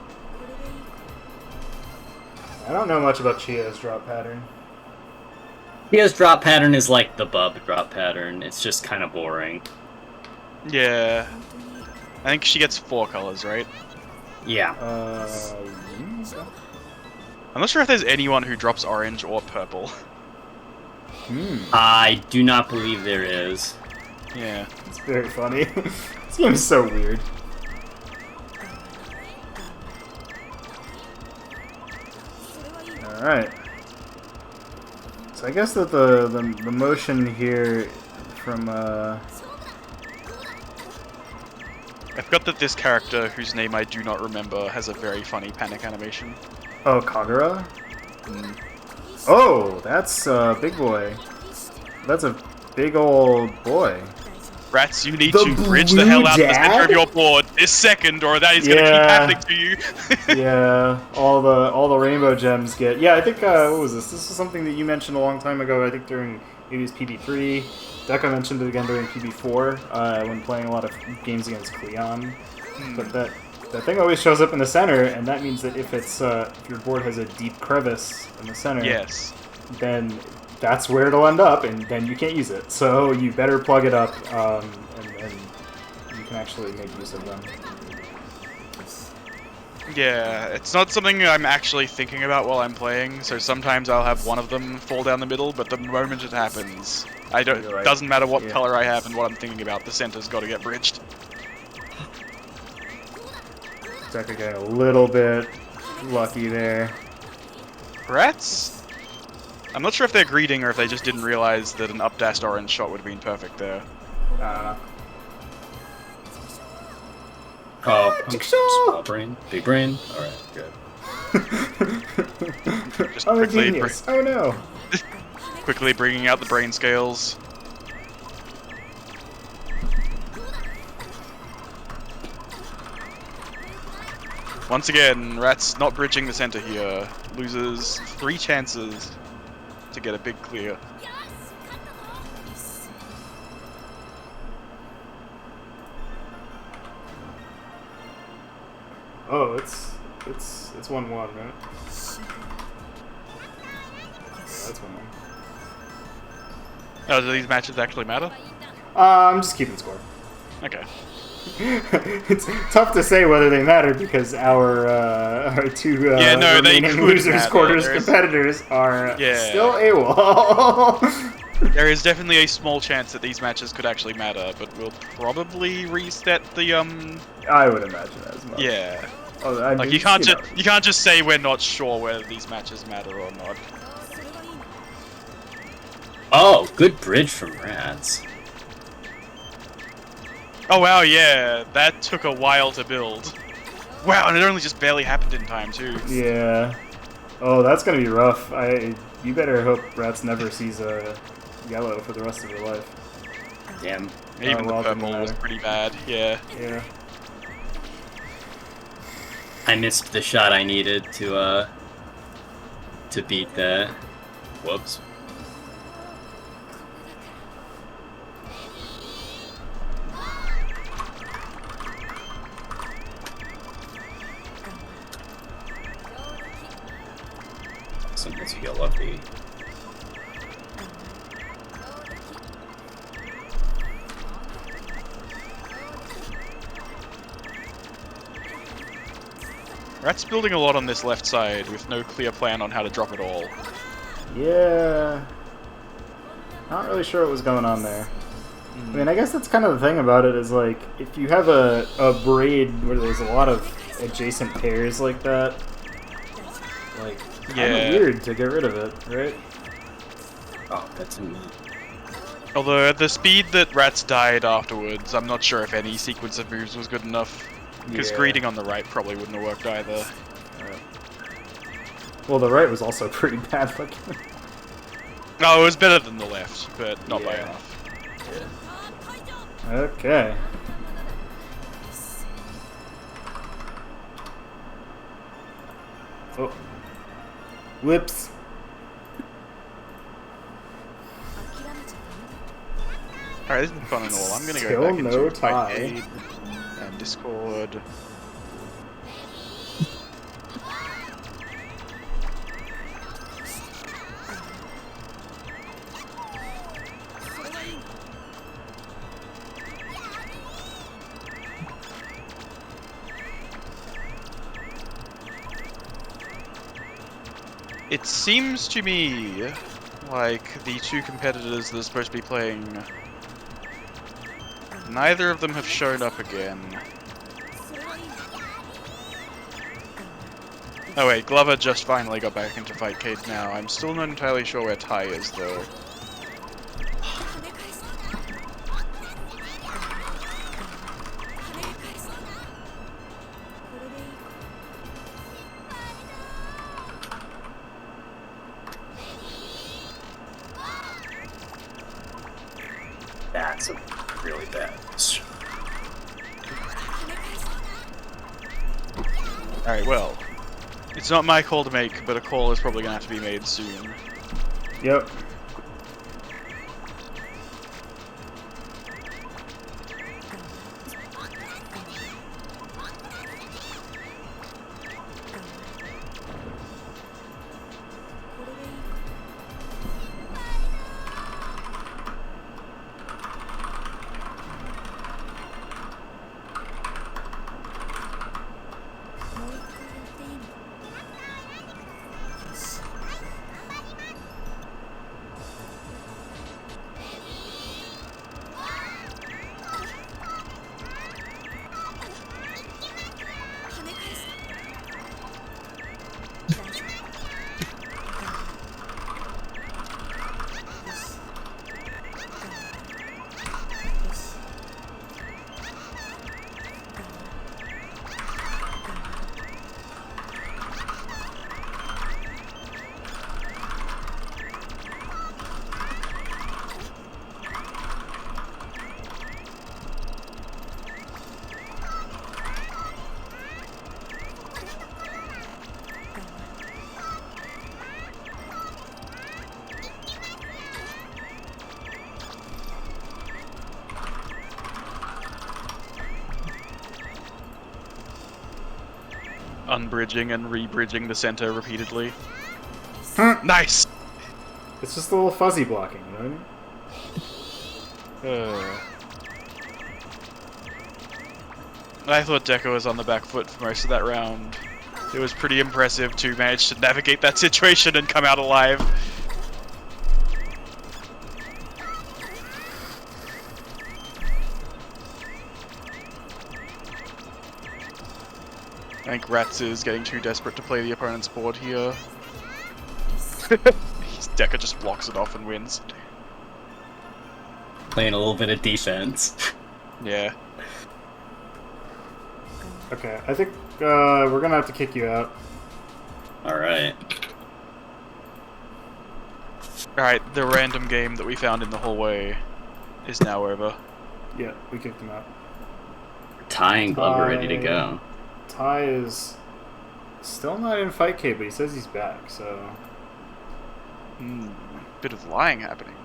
I don't know much about Chia's drop pattern. Chia's drop pattern is like the Bub drop pattern. It's just kind of boring. Yeah. I think she gets 4 colors, right? Yeah. I'm not sure if there's anyone who drops orange or purple. I do not believe there is. Yeah. It's very funny. This game is so weird. Alright. So I guess that the motion here from I forgot that this character, whose name I do not remember, has a very funny panic animation. oh, Kagura? Oh, that's big boy. That's a big old boy. Ratttz, you need The to bridge the blue hell out of the center dad? of your board this second, or that is going to keep happening to you. Yeah, all the rainbow gems get. Yeah, I think what was this? This was something that you mentioned a long time ago. I think during maybe it was PB3. Deka mentioned it again during PB4 when playing a lot of games against Cleon. But that thing always shows up in the center, and that means that if it's if your board has a deep crevice in the center, Yes. then that's where it'll end up, and then you can't use it. So you better plug it up, and you can actually make use of them. Yeah, it's not something I'm actually thinking about while I'm playing, so sometimes I'll have one of them fall down the middle, but the moment it happens, You're right. doesn't matter what Yeah. color I have and what I'm thinking about, the center's got to get bridged. Deka getting a little bit lucky there. Ratttz? I'm not sure if they're greeting or if they just didn't realize that an up-dashed orange shot would have been perfect there. Oh, Jigsaw! small brain, big brain. All right, good. Just I'm a quickly, genius. Oh no. quickly bringing out the brain scales. Once again, Ratttz not bridging the center here. Loses 3 chances to get a big clear. Oh, it's 1-1, right? Yeah, that's 1-1. Oh, do these matches actually matter? I'm just keeping score. Okay. It's tough to say whether they matter because our two Yeah, no, they remaining could losers matter. quarters There's- competitors are Yeah. still AWOL. There is definitely a small chance that these matches could actually matter, but we'll probably reset the I would imagine as much. yeah. Oh, I Like mean, you can't know. you can't just say we're not sure whether these matches matter or not. Oh, good bridge from Ratttz. Oh wow, yeah, that took a while to build. Wow, and it only just barely happened in time too. Yeah. Oh, that's gonna be rough. You better hope Ratttz never sees a yellow for the rest of her life. Damn. Even well, the it didn't purple was matter. pretty bad. Yeah. Yeah. I missed the shot I needed to beat that. Whoops. Sometimes you get lucky. Ratttz building a lot on this left side with no clear plan on how to drop it all. Yeah. Not really sure what was going on there. I mean, I guess that's kind of the thing about it is like, if you have a braid where there's a lot of adjacent pairs like that, like, kind Yeah. of weird to get rid of it, right? Oh, that's a me. Although at the speed that Ratttz died afterwards, I'm not sure if any sequence of moves was good enough. Because Yeah. greeting on the right probably wouldn't have worked either. Well, the right was also pretty bad looking. No, it was better than the left, but not by Yeah. enough. Okay. Oh. Whips. Alright, this has been fun and all. I'm gonna Still go back no into tie. Arcade and Discord. It seems to me like the two competitors that are supposed to be playing, neither of them have shown up again. Oh wait, Glover just finally got back into Fightcade now. I'm still not entirely sure where Tai is though. That's a really bad question. Alright, well, it's not my call to make, but a call is probably gonna have to be made soon. Yep. Unbridging and re-bridging the center repeatedly. It's Nice! just a little fuzzy blocking, you know what I mean? I thought Deka was on the back foot for most of that round. It was pretty impressive to manage to navigate that situation and come out alive. I think Ratttz is getting too desperate to play the opponent's board here. Deka just blocks it off and wins. Playing a little bit of defense. Yeah. Okay, I think we're gonna have to kick you out. Alright. Alright, the random game that we found in the hallway is now over. Yeah, we kicked him out. Tai and Glover ready to go. Tai is still not in Fightcade, but he says he's back, so... Bit of lying happening.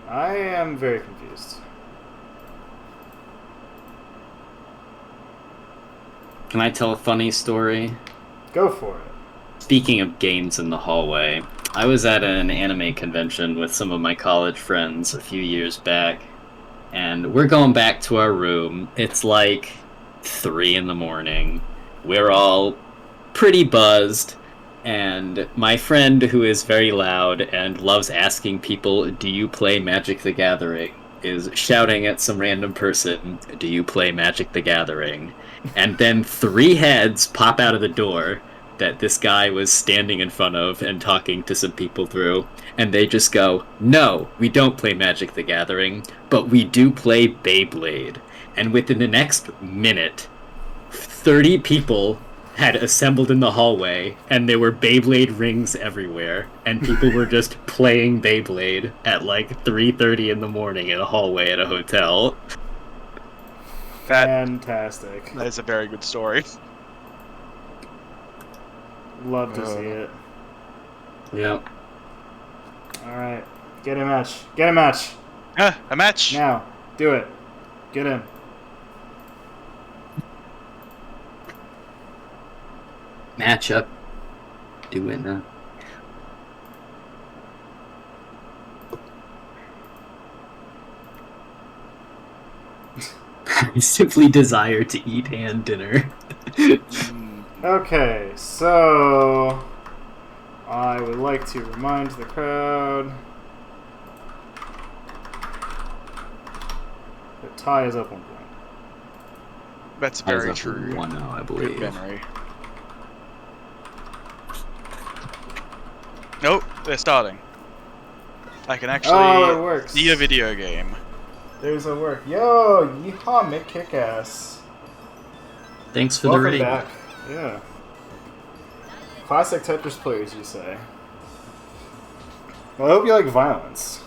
I am very confused. Can I tell a funny story? Go for it. Speaking of games in the hallway, I was at an anime convention with some of my college friends a few years back, and we're going back to our room. It's like 3 in the morning. We're all pretty buzzed, and my friend, who is very loud and loves asking people, "Do you play Magic the Gathering?" is shouting at some random person, "Do you play Magic the Gathering?" And then 3 heads pop out of the door that this guy was standing in front of and talking to some people through, and they just go, "No, we don't play Magic the Gathering, but we do play Beyblade." And within the next minute, 30 people had assembled in the hallway, and there were Beyblade rings everywhere, and people were just playing Beyblade at like 3:30 in the morning in a hallway at a hotel. Fantastic. That is a very good story. Love to see it. Yep. Alright. Get a match. Get a match. A match. Now. Do it. Get in. Matchup. Do it now. I simply desire to eat hand dinner. Okay, so I would like to remind the crowd that tie is up 1 point. That's very true. 1-0, I believe. Good memory. Nope, they're starting. I can Oh, it actually works. see a video game. There's a work. Yo, yeehaw, Mick Kickass. Thanks for the Welcome rating. back. Yeah. Classic Tetris players, you say. Well, I hope you like violence.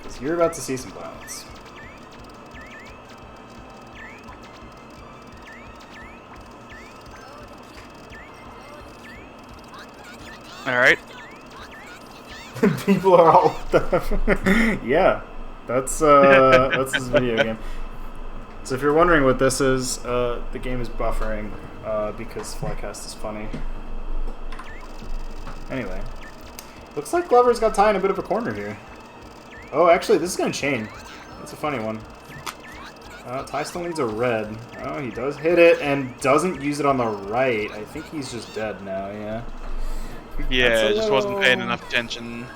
Because you're about to see some violence. Alright. People are all yeah, that's his video game. So if you're wondering what this is, the game is buffering because Flycast is funny. Anyway, looks like Glover's got Ty in a bit of a corner here. Oh, actually, this is gonna chain. That's a funny one. Ty still needs a red. Oh, he does hit it and doesn't use it on the right. I think he's just dead now. Yeah. Yeah, That's a just wasn't paying little- enough attention.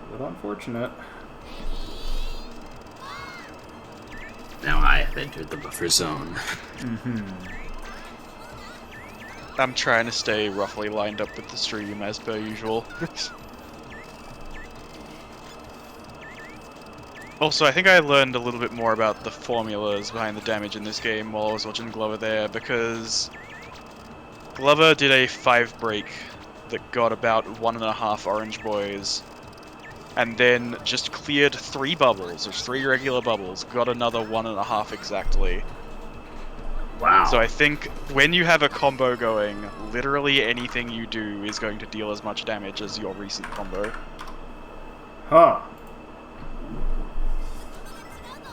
A little unfortunate. Now I have entered the buffer zone. I'm trying to stay roughly lined up with the stream as per usual. Also, I think I learned a little bit more about the formulas behind the damage in this game while I was watching Glover there, because Glover did a 5 break that got about 1.5 orange boys, and then just cleared 3 bubbles, there's 3 regular bubbles, got another 1.5 exactly. Wow. So I think when you have a combo going, literally anything you do is going to deal as much damage as your recent combo. Huh.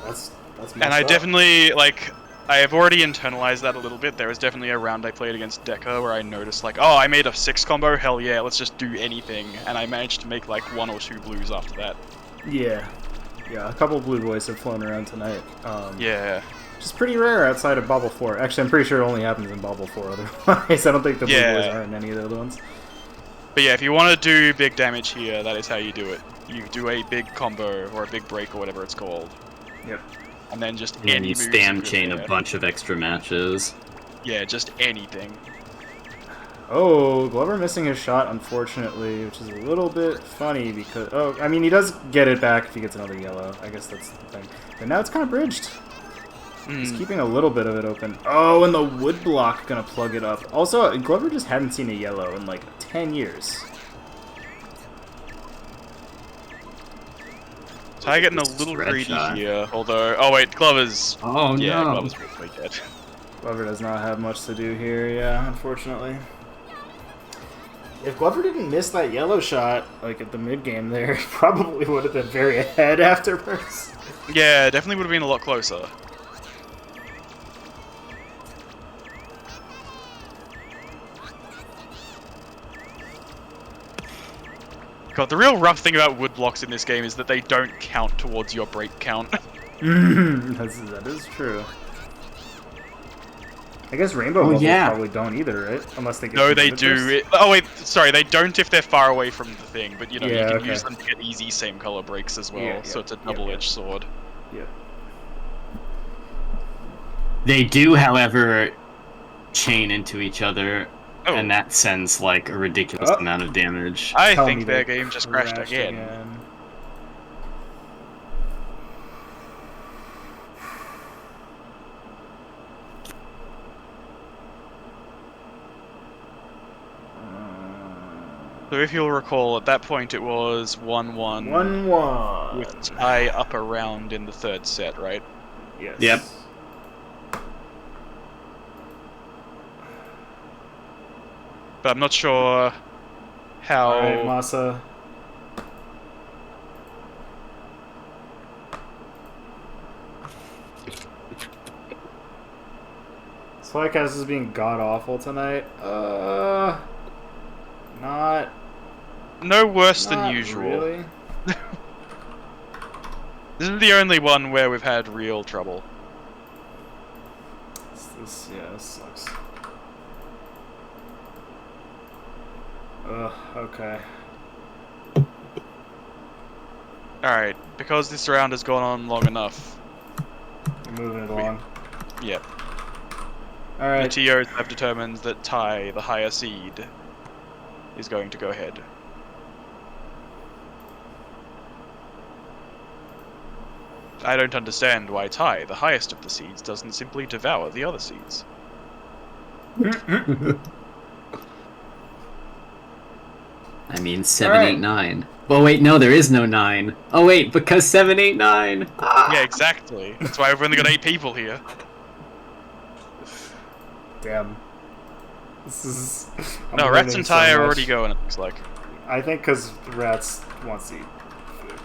That's And I definitely, like, I have already internalized that a little bit. There was definitely a round I played against Deka where I noticed, like, oh, I made a 6 combo, hell yeah, let's just do anything. And I managed to make, like, 1 or 2 blues after that. Yeah. Yeah, a couple blue boys have flown around tonight. Yeah. Which is pretty rare outside of Bobble 4. Actually, I'm pretty sure it only happens in Bobble 4 otherwise. I don't think the blue boys are in any of the other ones. But yeah, if you want to do big damage here, that is how you do it. You do a big combo, or a big break, or whatever it's called. Yep. And then just And any you moves spam you chain there. a bunch of extra matches. Yeah, just anything. Oh, Glover missing his shot, unfortunately, which is a little bit funny because... Oh, I mean, he does get it back if he gets another yellow. I guess that's the thing. But now it's kind of bridged. He's keeping a little bit of it open. Oh, and the wood block gonna plug it up. Also, Glover just hadn't seen a yellow in like 10 years. Ty getting a little Red greedy shot. here, although... Oh wait, Glover's... Oh Yeah, no. Glover's probably dead. Glover does not have much to do here, yeah, unfortunately. If Glover didn't miss that yellow shot, like at the mid-game there, he probably would have been very ahead afterwards. Yeah, definitely would have been a lot closer. God, the real rough thing about wood blocks in this game is that they don't count towards your break count. That is true. I guess rainbow bubbles probably don't either, right? Unless they get No, they converted do. Oh wait, sorry, they don't if they're far away from the thing, but you know, Yeah, you can okay. use them to get easy same color breaks as well, Yeah, so yeah, it's a yeah, double-edged sword. Yeah. They do, however, chain into each other, Oh. and that sends like a ridiculous amount of damage. I Tell me think their they game just crashed again. So if you'll recall, at that point it was 1-1 1-1. with Ty up around in the 3rd set, right? Yes. Yep. but I'm not sure how. All right, Masa. Slycast is being god awful tonight. Not. No worse than Not usual. Really? This is the only one where we've had real trouble. This sucks. Ugh, okay. Alright, because this round has gone on long enough. We're moving it along. Yep. The Alright. TOs have determined that Tai, the higher seed, is going to go ahead. I don't understand why Tai, the highest of the seeds, doesn't simply devour the other seeds. I mean, 7, 8, 9. Well, wait, no, there is no 9. Oh, wait, because 7, 8, 9. Ah! Yeah, exactly. That's why we've only got 8 people here. Damn. This is. No, Ratttz and Tai are already going, it looks like. I think because Ratttz wants to eat food.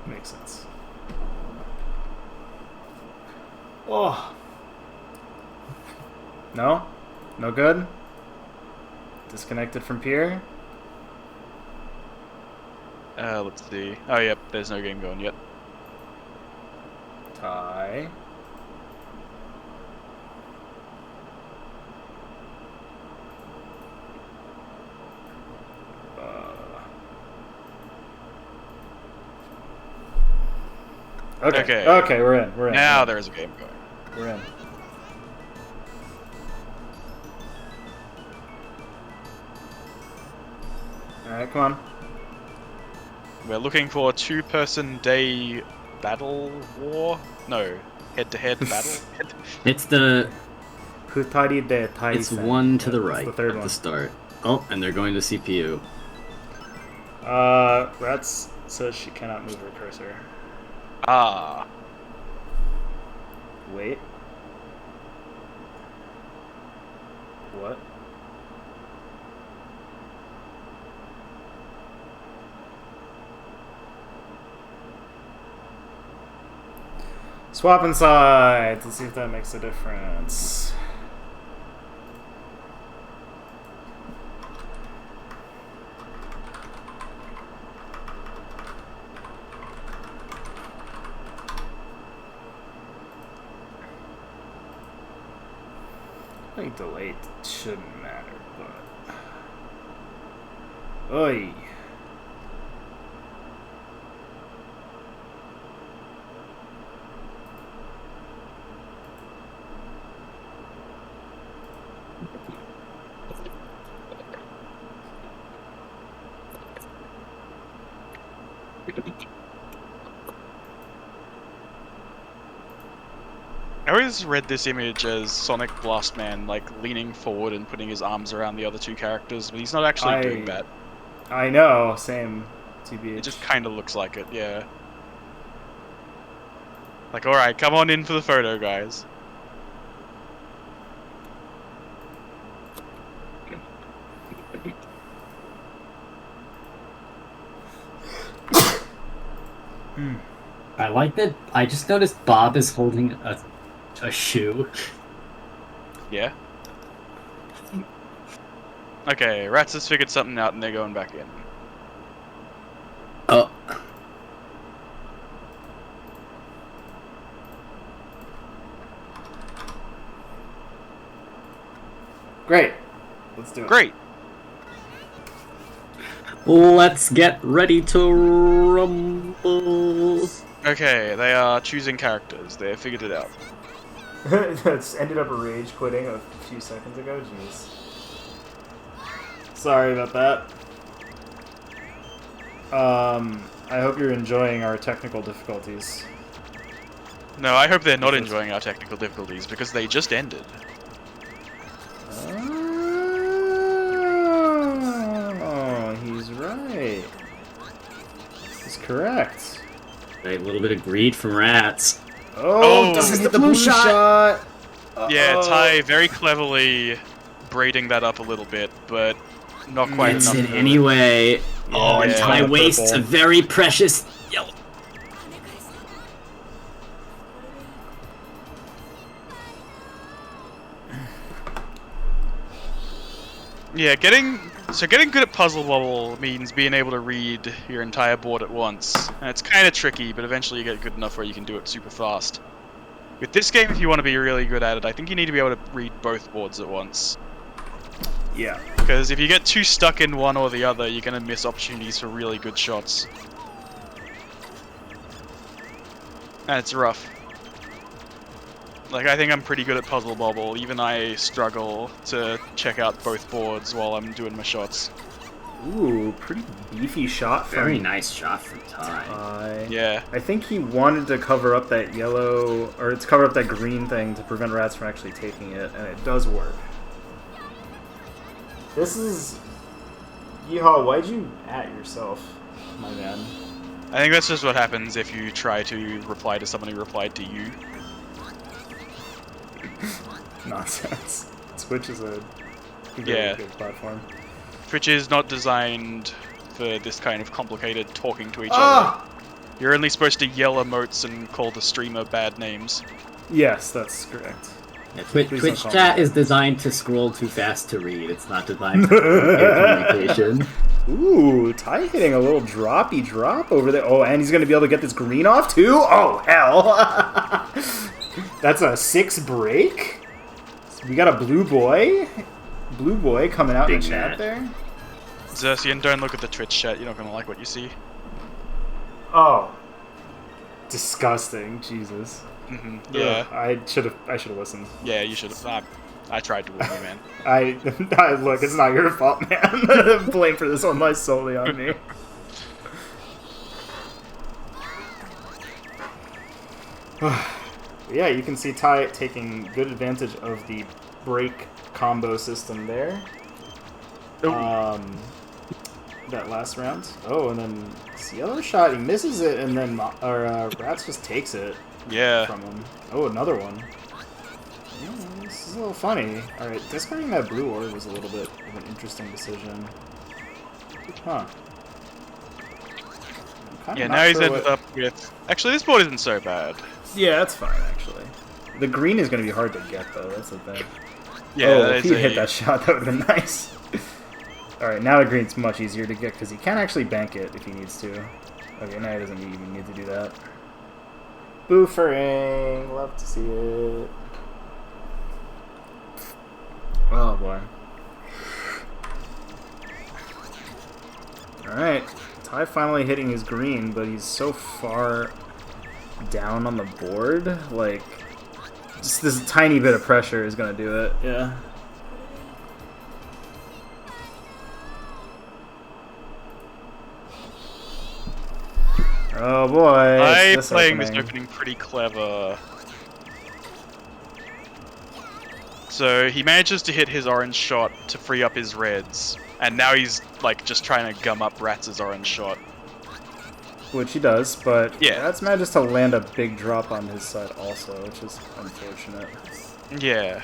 Makes sense. Oh. No? No good? Disconnected from Pier? Let's see. Oh, yep, there's no game going yet. Tai. Okay. Okay, we're in. We're in. Now there is a game going. We're in. Alright, come on. We're looking for a 2-person day battle war? No, head-to-head battle? It's the... Futari de Tai. It's one to the right the third at one. the start. Oh, and they're going to CPU. Ratttz says she cannot move her cursor. Ah. Wait. What? Swapping sides. Let's see if that makes a difference. I think delayed shouldn't matter, but... Oy. I always read this image as Sonic Blastman, like, leaning forward and putting his arms around the other 2 characters, but he's not actually doing that. I know, same. TBH. It just kind of looks like it, yeah. Like, alright, come on in for the photo, guys. I like that. I just noticed Bob is holding a shoe. Yeah? Okay, Ratttz has figured something out and they're going back in. Oh. Great. Let's do it. Great! Let's get ready to rumble. Okay, they are choosing characters. They have figured it out. That's ended up rage quitting a few seconds ago. Jeez. Sorry about that. I hope you're enjoying our technical difficulties. No, I hope they're not enjoying our technical difficulties because they just ended. Oh, he's right. He's correct. Right, a little bit of greed from Ratttz. Oh, Oh, doesn't hit the blue shot. Yeah, Uh-oh. Tai very cleverly braiding that up a little bit, but not quite Gets enough. it anyway. Oh, and Yeah. Tai wastes a very precious yellow. Yeah, getting good at Puzzle Bobble means being able to read your entire board at once. And it's kind of tricky, but eventually you get good enough where you can do it super fast. With this game, if you want to be really good at it, I think you need to be able to read both boards at once. Yeah. Because if you get too stuck in one or the other, you're going to miss opportunities for really good shots. And it's rough. Like, I think I'm pretty good at Puzzle Bobble. Even I struggle to check out both boards while I'm doing my shots. Ooh, pretty beefy shot from Very nice shot from Tai. Tai. Yeah. I think he wanted to cover up that yellow, or to cover up that green thing to prevent Ratttz from actually taking it, and it does work. This is... Yeehaw, why'd you at yourself, my man? I think that's just what happens if you try to reply to someone who replied to you. Nonsense. Twitch is a very Yeah. good platform. Twitch is not designed for this kind of complicated talking to each Ah! other. You're only supposed to yell emotes and call the streamer bad names. Yes, that's correct. Yeah, Please Twitch don't call chat me. is designed to scroll too fast to read. It's not designed for communication. Ooh, Tai hitting a little droppy drop over there. Oh, and he's going to be able to get this green off too? Oh, hell. That's a 6 break? We got a blue boy? Blue boy coming out in Big the chat Matt. there? Zircean, don't look at the Twitch chat. You're not going to like what you see. Oh. Disgusting. Jesus. Yeah. Ugh, I should have listened. Yeah, you should have. I tried to warn you, man. I look, it's not your fault, man. Blame for this one lies solely on me. Yeah, you can see Tai taking good advantage of the break combo system there. That last round. Oh, and then this yellow shot, he misses it, and then Ratttz just takes it Yeah. from him. Oh, another one. Yeah, this is a little funny. Alright, discarding that blue orb was a little bit of an interesting decision. Huh. I'm kinda Yeah, not now he's sure ended up with... Actually, this board isn't so bad. Yeah, that's fine, actually. The green is going to be hard to get, though. That's the thing. Yeah, oh, that if is he a... hit that shot, that would have been nice. Alright, now the green's much easier to get, because he can actually bank it if he needs to. Okay, now he doesn't even need to do that. Boofering! Love to see it. Oh, boy. Alright, Tai finally hitting his green, but he's so far down on the board, like, just this tiny bit of pressure is gonna do it, yeah. Oh boy, I'm it's playing this opening pretty clever. So he manages to hit his orange shot to free up his reds, and now he's like just trying to gum up Rattz's orange shot. Which he does, but Yeah. that's manages to land a big drop on his side also, which is unfortunate. Yeah.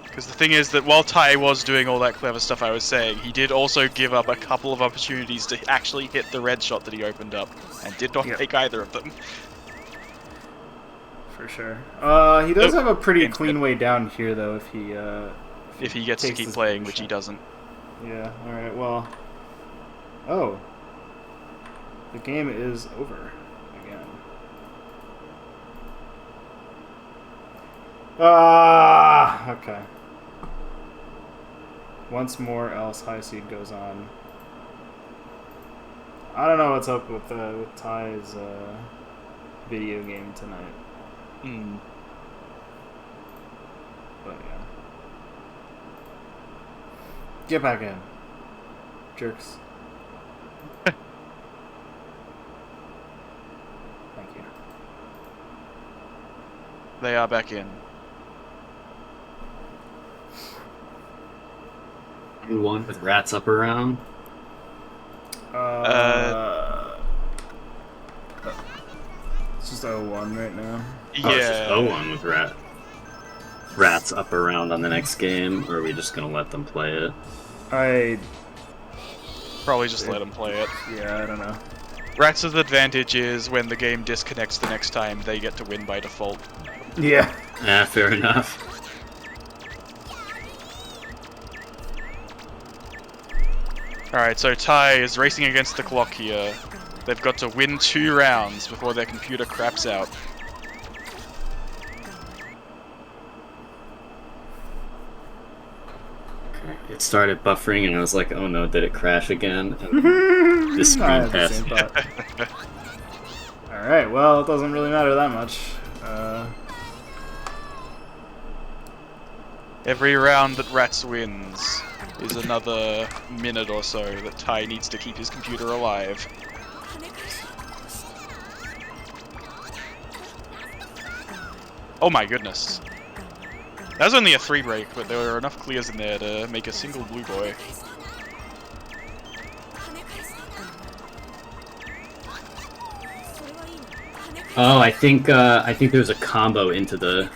Because the thing is that while Tai was doing all that clever stuff I was saying, he did also give up a couple of opportunities to actually hit the red shot that he opened up, and did not Yep. take either of them. For sure. He does have a pretty And- clean way down here, though, if he If he gets to takes keep this playing, big which he shot. doesn't. Yeah, alright, well... Oh. The game is over. Again. Ah! Okay. Once more, else high seed goes on. I don't know what's up with Ty's video game tonight, Mm. but yeah. Get back in. Jerks. Thank you. They are back in. One with Ratttz up around. It's just 0-1 right now. Oh, it's just Yeah. 0-1 with Ratttz. Ratttz up around on the next game, or are we just gonna let them play it? Probably just let them play it. Yeah, I don't know. Rattz's advantage is when the game disconnects the next time, they get to win by default. Yeah. Fair enough. Alright, so Tai is racing against the clock here. They've got to win 2 rounds before their computer craps out. It started buffering, and I was like, "Oh no, did it crash again?" And this I screen had the same passed. thought. Alright, well, it doesn't really matter that much. Every round that Ratttz wins is another minute or so that Tai needs to keep his computer alive. Oh my goodness. That was only a 3 break, but there were enough clears in there to make a single blue boy. Oh, I think there's a combo into the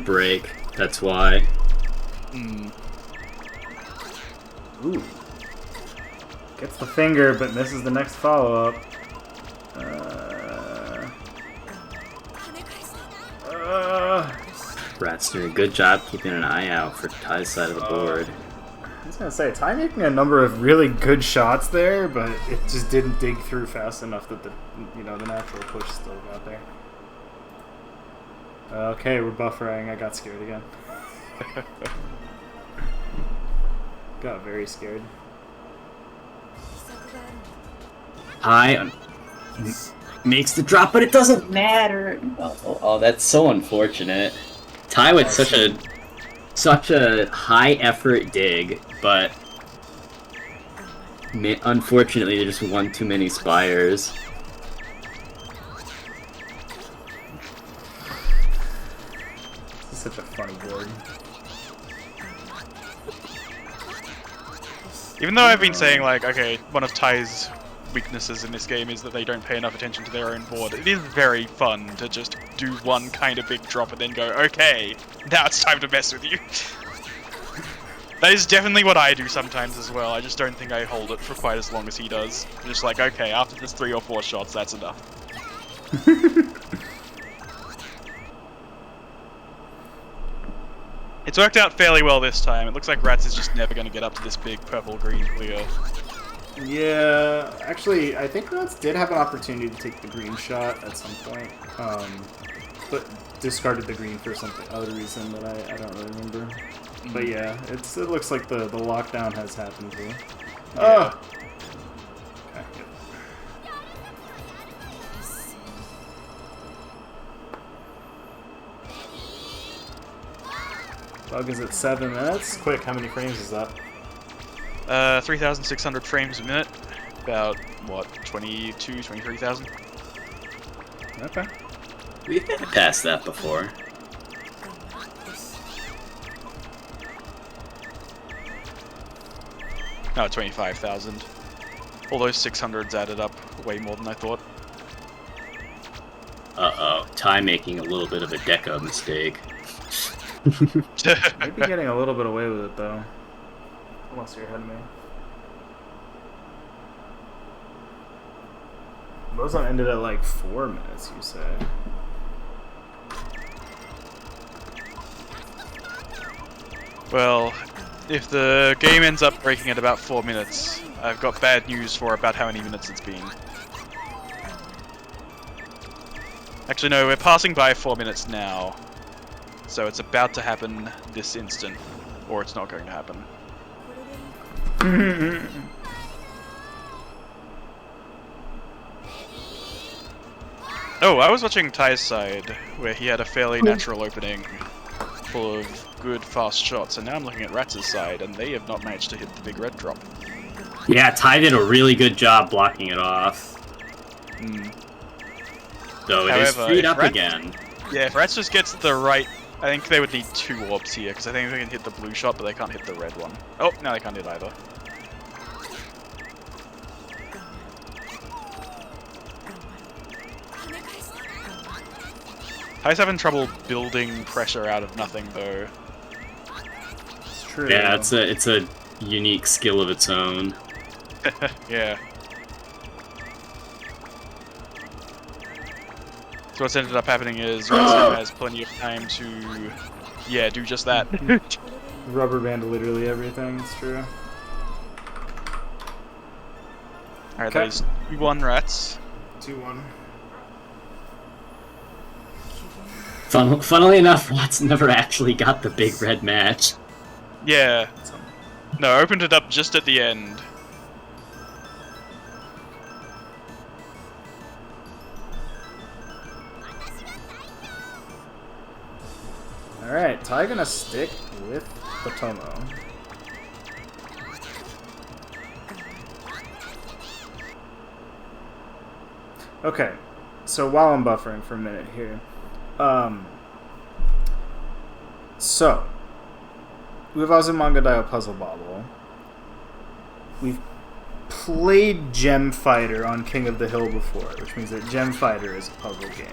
break. That's why. Hmm. Ooh. Gets the finger, but misses the next follow-up. Ratttz doing a good job keeping an eye out for Tai's side of the board. I was gonna say, Tai making a number of really good shots there, but it just didn't dig through fast enough that the natural push still got there. Okay, we're buffering. I got scared again. Got very scared. Tai makes the drop, but it doesn't matter. Oh, that's so unfortunate. Tai with such a high effort dig, but unfortunately, they just won too many spires. This is such a funny board. Even though I've been saying, like, okay, one of Tai's weaknesses in this game is that they don't pay enough attention to their own board, it is very fun to just do one kind of big drop and then go, okay, now it's time to mess with you. That is definitely what I do sometimes as well. I just don't think I hold it for quite as long as he does. I'm just like, okay, after this 3 or 4 shots, that's enough. It's worked out fairly well this time. It looks like Ratttz is just never going to get up to this big purple-green clear. Yeah, actually, I think Ratttz did have an opportunity to take the green shot at some point, but discarded the green for something other reason that I don't really remember. But yeah, it looks like the lockdown has happened here. Yeah. Oh! Okay, good. Bug is at 7 minutes. Quick, how many frames is that? 3,600 frames a minute. About, what, 23,000? Okay. We've been past that before. No, 25,000. All those 600s added up way more than I thought. Uh-oh, Tai making a little bit of a Deka mistake. Maybe getting a little bit away with it, though. Unless you're ahead of me. Mozart ended at like 4 minutes, you say? Well, if the game ends up breaking at about 4 minutes, I've got bad news for about how many minutes it's been. Actually, no, we're passing by 4 minutes now. So it's about to happen this instant, or it's not going to happen. Oh, I was watching Tai's side, where he had a fairly natural opening, full of good, fast shots, and now I'm looking at Rattz's side, and they have not managed to hit the big red drop. Yeah, Tai did a really good job blocking it off. Though it is freed up again. Yeah, if Ratttz just gets the right... I think they would need 2 orbs here, because I think they can hit the blue shot, but they can't hit the red one. Oh, no, they can't hit either. Tai's having trouble building pressure out of nothing, though. It's true. Yeah, it's a unique skill of its own. Yeah. So what's ended up happening is Ratttz has plenty of time to, yeah, do just that. Rubber band literally everything, it's true. Alright, that is 2-1 Ratttz. 2-1. Funnily enough, Ratttz never actually got the big red match. Yeah. No, opened it up just at the end. Alright, Tai gonna stick with Potomo. Okay, so while I'm buffering for a minute here, so we have Azumanga Daioh Puzzle Bobble. We've played Gem Fighter on King of the Hill before, which means that Gem Fighter is a puzzle game.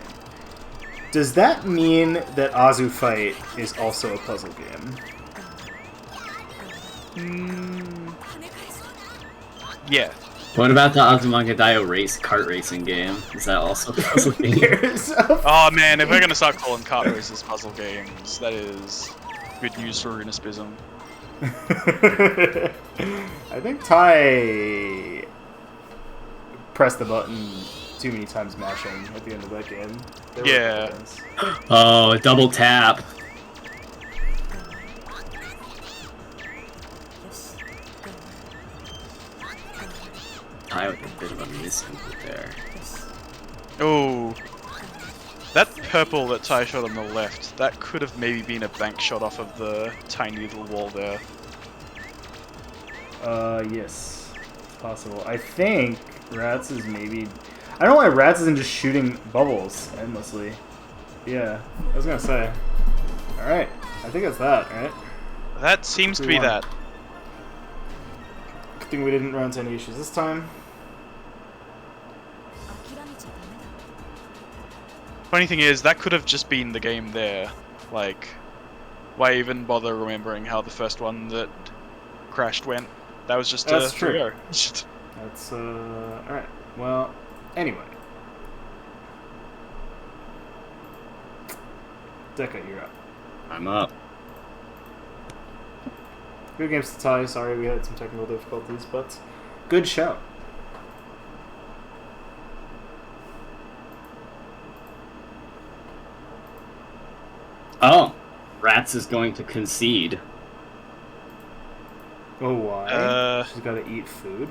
Does that mean that Azu Fight is also a puzzle game? Yeah. What about the Azumanga Daioh kart racing game? Is that also a puzzle game? Oh man, if we're gonna start calling kart races puzzle games, that is good news for Roonespism. I think Tai pressed the button too many times mashing at the end of that game. Yeah. Oh, a double tap. I with a bit of a misinput there. Oh. That purple that Tai shot on the left, that could have maybe been a bank shot off of the tiny little wall there. Yes. It's possible. I think Ratttz is maybe... I don't know why Ratttz isn't just shooting bubbles endlessly. Yeah, I was gonna say. Alright, I think that's that, right? That seems to be that. Good thing we didn't run into any issues this time. Funny thing is, that could have just been the game there. Like, why even bother remembering how the first one that crashed went? That was just That's true. 3-0. That's, alright. Well, anyway. Deka, you're up. I'm up. Good games to tie. Sorry we had some technical difficulties, but good show. Oh, Ratttz is going to concede. Oh, why? She's got to eat food?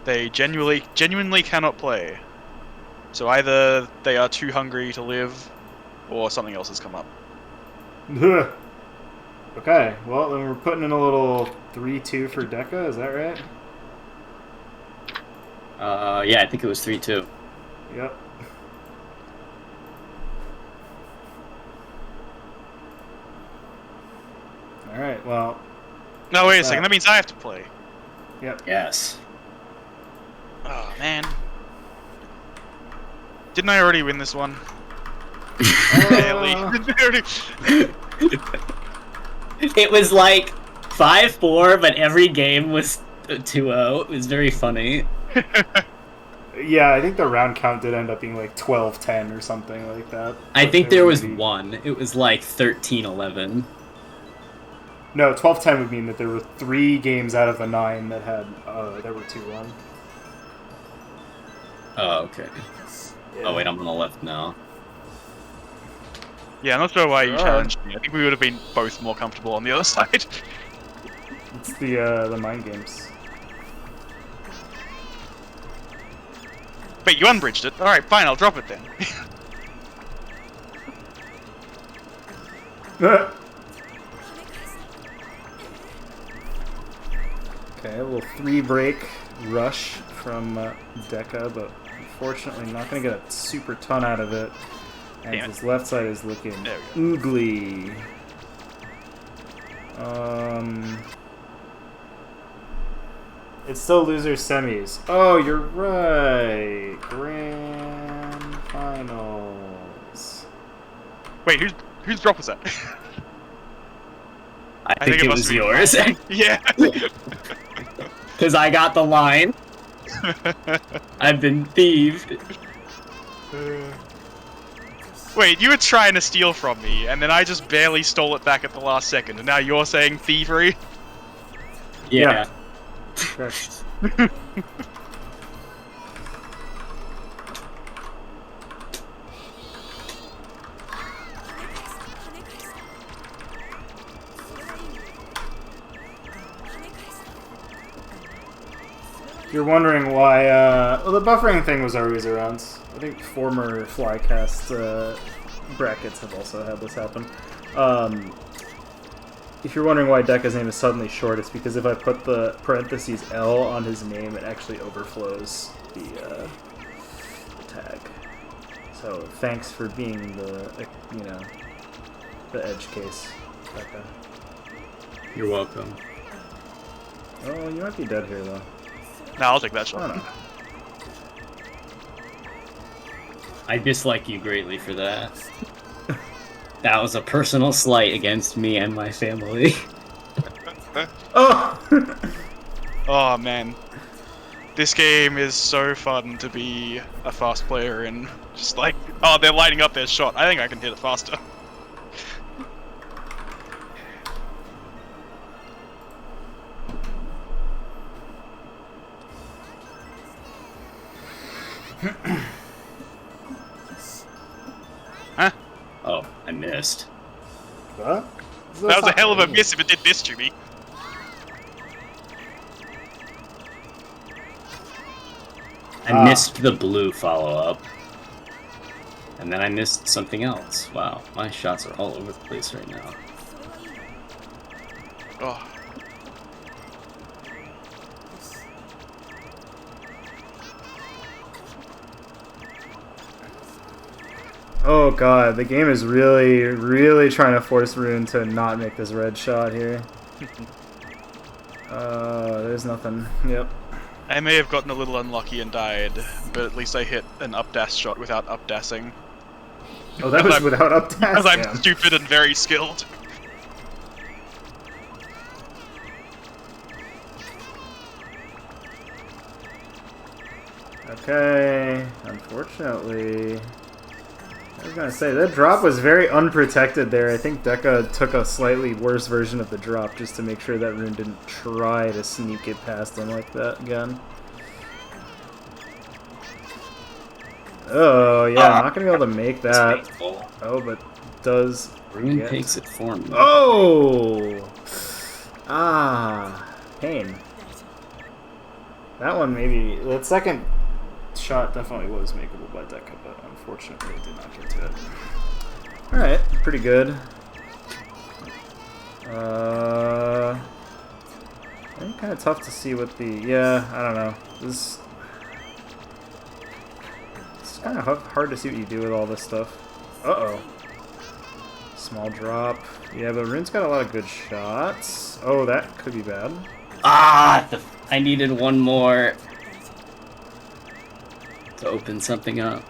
They genuinely cannot play. So either they are too hungry to live, or something else has come up. Okay, well then we're putting in a little 3-2 for Deka, is that right? Yeah, I think it was 3-2. Yep. Alright, well... No, wait a second, that means I have to play. Yep. Yes. Oh, man. Didn't I already win this one? Barely. It was like 5-4, but every game was 2-0. It was very funny. Yeah, I think the round count did end up being like 12-10 or something like that. I think there was one. It was like 13-11. No, 12-10 would mean that there were 3 games out of the 9 that had that were 2-1. Oh, okay. Yeah. Oh wait, I'm on the left now. Yeah, I'm not sure why you challenged me. I think we would have been both more comfortable on the other side. It's the mind games. Wait, you unbridged it. Alright, fine, I'll drop it then. Okay, a little 3-break rush from Deka, but unfortunately not going to get a super ton out of it. And his left side is looking oogly. It's still loser semis. Oh, you're right. Grand finals. Wait, whose drop was that? I think it was be yours. Yeah. Because I got the line. I've been thieved. Wait, you were trying to steal from me, and then I just barely stole it back at the last second, and now you're saying thievery? Yeah. Correct. If you're wondering why, well, the buffering thing was always around. I think former Flycast brackets have also had this happen. If you're wondering why Deka's name is suddenly short, it's because if I put the parentheses L on his name, it actually overflows the tag. So thanks for being the, you know, the edge case, Deka. You're welcome. Oh, you might be dead here, though. No, I'll take that I don't shot. know. I dislike you greatly for that. That was a personal slight against me and my family. Oh! Oh man. This game is so fun to be a fast player in. Just like, oh, they're lining up their shot. I think I can hit it faster. Huh? Oh, I missed. What? That was a hell of a miss if it did this to me. I missed the blue follow-up. And then I missed something else. Wow, my shots are all over the place right now. Oh. Oh god, the game is really, really trying to force Rune to not make this red shot here. There's nothing. Yep. I may have gotten a little unlucky and died, but at least I hit an up-dash shot without up-dashing. Oh, that was without up dash? Because I'm Damn. stupid and very skilled. Okay, unfortunately... I was gonna say, that drop was very unprotected there. I think Deka took a slightly worse version of the drop just to make sure that Rune didn't try to sneak it past him like that again. Oh, yeah, I'm not gonna be able to make that. Oh, but does... Rune get... takes it for me. Oh! Ah, pain. That one maybe... That second shot definitely was makeable by Deka, but unfortunately it did not get to it. Alright, pretty good. I think kind of tough to see what the... Yeah, I don't know. This... It's kind of hard to see what you do with all this stuff. Uh-oh. Small drop. Yeah, but Rune's got a lot of good shots. Oh, that could be bad. Ah! I needed one more to open something up.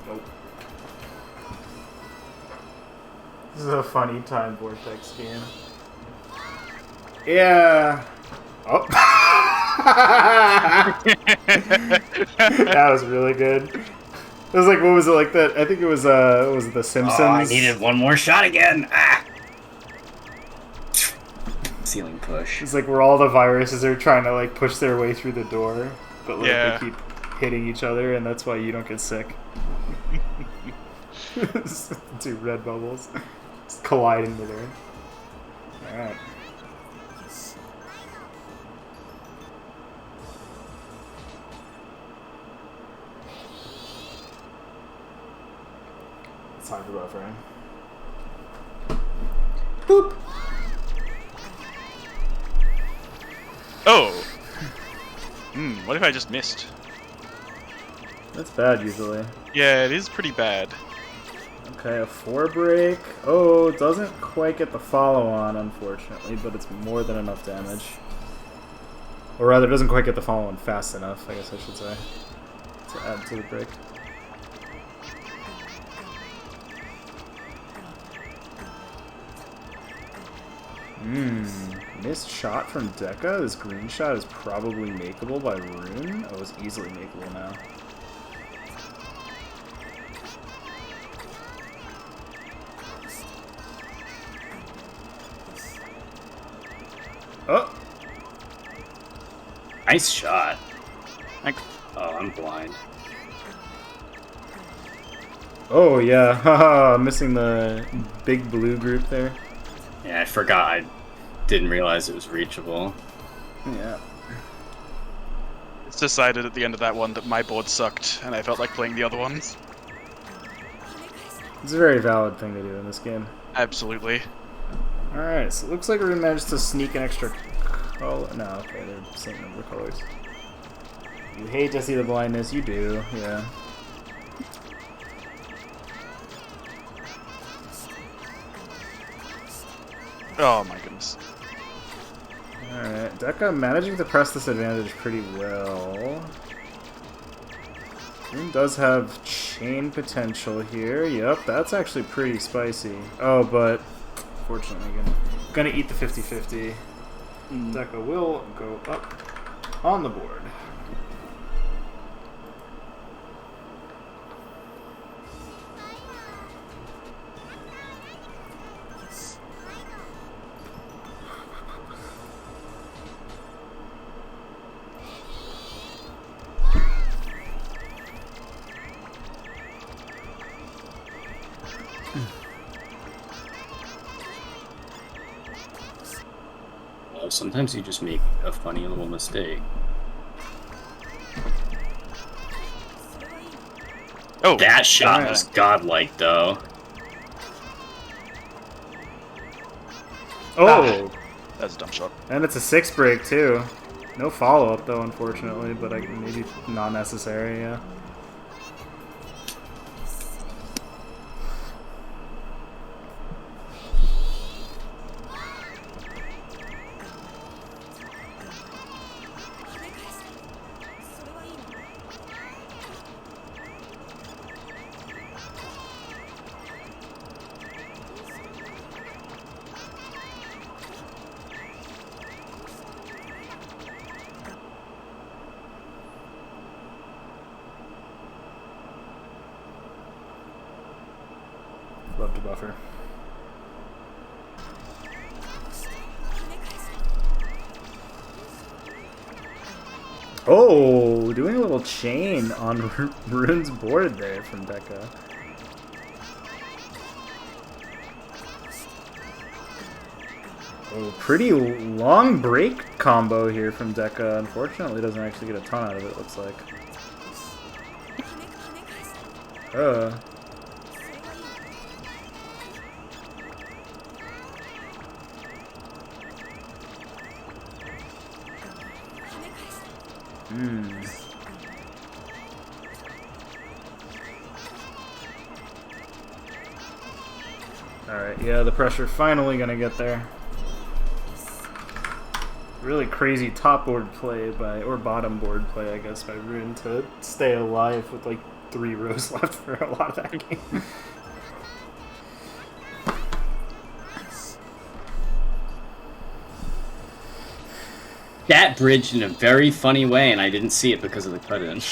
Nope. This is a funny time vortex game. Yeah. Oh. That was really good. It was like, what was it like that? I think it was The Simpsons? Oh, I needed one more shot again! Ah! Ceiling push. It's like where all the viruses are trying to like push their way through the door, but like Yeah. they keep hitting each other, and that's why you don't get sick. Two red bubbles just colliding together. Alright. It's time for buffering. Boop! Oh! What if I just missed? That's bad usually. Yeah, it is pretty bad. Okay, a 4 break. Oh, doesn't quite get the follow-on, unfortunately, but it's more than enough damage. Or rather, it doesn't quite get the follow-on fast enough, I guess I should say, to add to the break. Missed shot from Deka. This green shot is probably makeable by Rune. Oh, it's easily makeable now. Oh! Nice shot. Thanks. Oh, I'm blind. Oh, yeah. Haha, missing the big blue group there. Yeah, I forgot. I didn't realize it was reachable. Yeah. It's decided at the end of that one that my board sucked, and I felt like playing the other ones. It's a very valid thing to do in this game. Absolutely. Alright, so it looks like we managed to sneak an extra color. No, okay, they're the same number of colors. You hate to see the blindness, you do, yeah. Oh my goodness. Alright, Deka managing to press this advantage pretty well. Rune does have chain potential here. Yep, that's actually pretty spicy. Oh, but fortunately gonna eat the 50-50. Deka will go up on the board. Well, sometimes you just make a funny little mistake. Oh! That shot yeah. was godlike, though. Oh! That's a dumb shot. And it's a 6 break too. No follow-up though, unfortunately, but maybe not necessary, yeah. Love to buffer. Oh, doing a little chain on Rune's board there from Deka. Oh, pretty long break combo here from Deka. Unfortunately, doesn't actually get a ton out of it, looks like. Alright, yeah, the pressure finally gonna get there. Really crazy top board play by, or bottom board play, I guess, by Rune to stay alive with like 3 rows left for a lot of that game. That bridged in a very funny way, and I didn't see it because of the cut-in.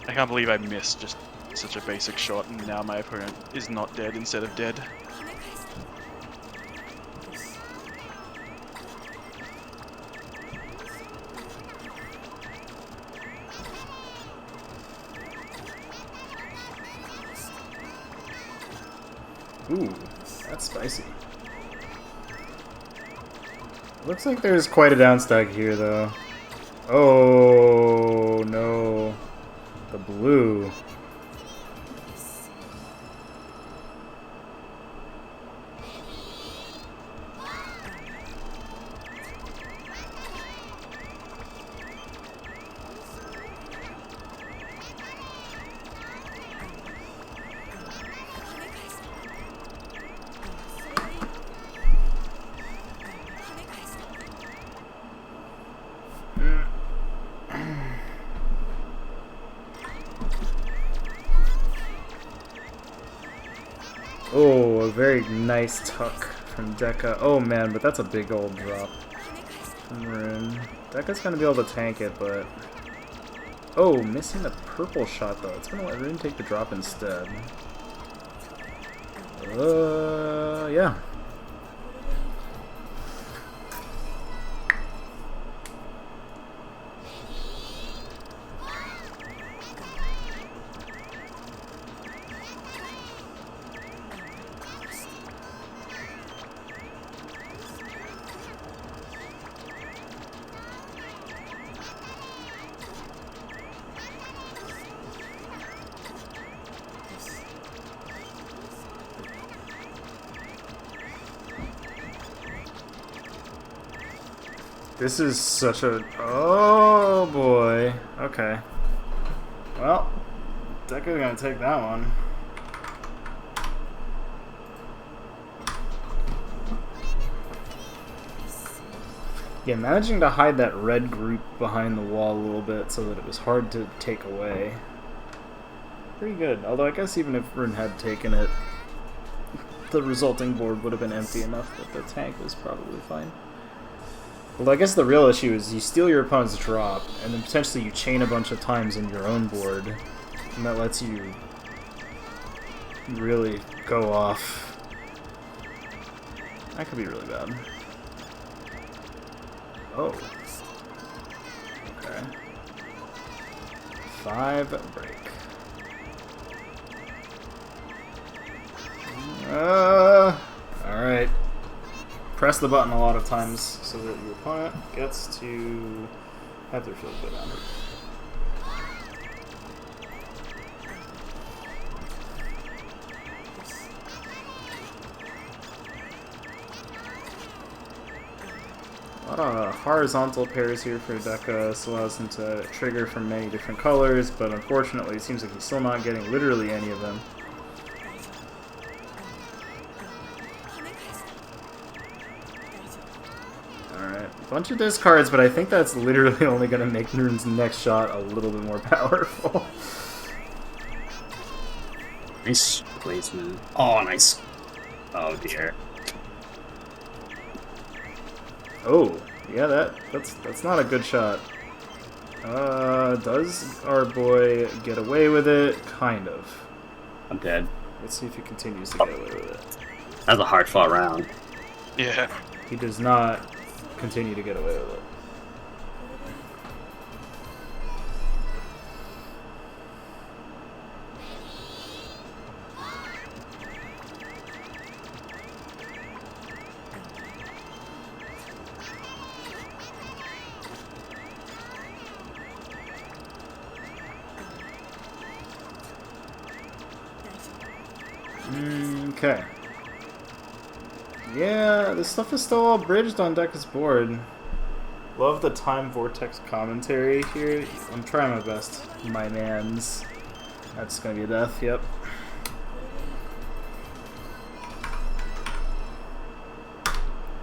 I can't believe I missed just such a basic shot, and now my opponent is not dead instead of dead. Ooh, that's spicy. Looks like there's quite a downstack here, though. Oh, no. The blue. very nice tuck from Deka. Oh man, but that's a big old drop from Rune. Deka's gonna be able to tank it, but... Oh, missing the purple shot though. It's gonna let Rune take the drop instead. Yeah. This is such a... Oh boy. Okay. Well, Deka's gonna take that one. Yeah, managing to hide that red group behind the wall a little bit so that it was hard to take away. Pretty good. Although I guess even if Rune had taken it, the resulting board would have been empty enough that the tank was probably fine. Well, I guess the real issue is you steal your opponent's drop, and then potentially you chain a bunch of times in your own board, and that lets you really go off. That could be really bad. Oh. Okay. 5 break. Alright. Press the button a lot of times so that your opponent gets to have their field go down. A lot of horizontal pairs here for Deka. This allows him to trigger from many different colors, but unfortunately it seems like he's still not getting literally any of them. Bunch of discards, but I think that's literally only going to make Rune's next shot a little bit more powerful. Nice placement. Oh, nice. Oh dear. Oh, yeah, that's not a good shot. Does our boy get away with it? Kind of. I'm dead. Let's see if he continues to get away with it. That was a hard fought round. Yeah. He does not continue to get away with it. Okay. Yeah, this stuff is still all bridged on Deka's board. Love the time vortex commentary here. I'm trying my best, my mans. That's gonna be a death, yep.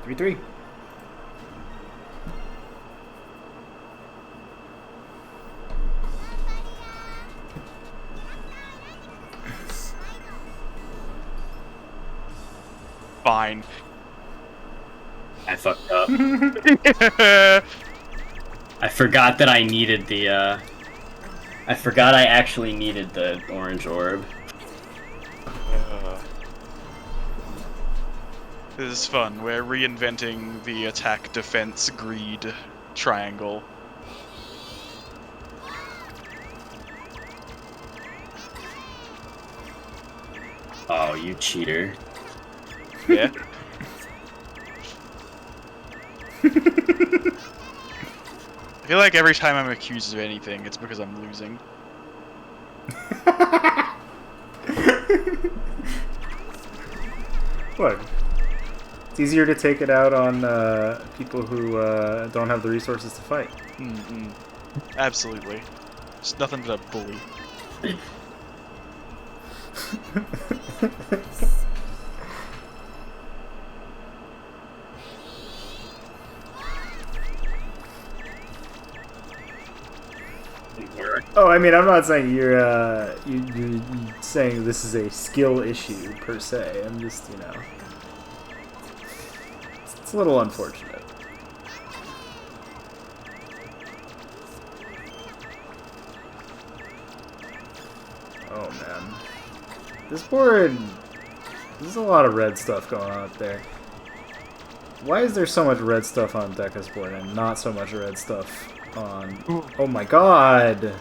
Three. Fine. I fucked up. I forgot that I needed the, I forgot I actually needed the orange orb. This is fun. We're reinventing the attack, defense, greed triangle. Oh, you cheater. Yeah. I feel like every time I'm accused of anything, it's because I'm losing. What? It's easier to take it out on people who don't have the resources to fight. Mm-mm. Absolutely. It's nothing but a bully. Oh, I mean, I'm not saying you're saying this is a skill issue per se. I'm just, you know, it's a little unfortunate. Oh man, this board. There's a lot of red stuff going on up there. Why is there so much red stuff on Deka's board and not so much red stuff on... Oh my god!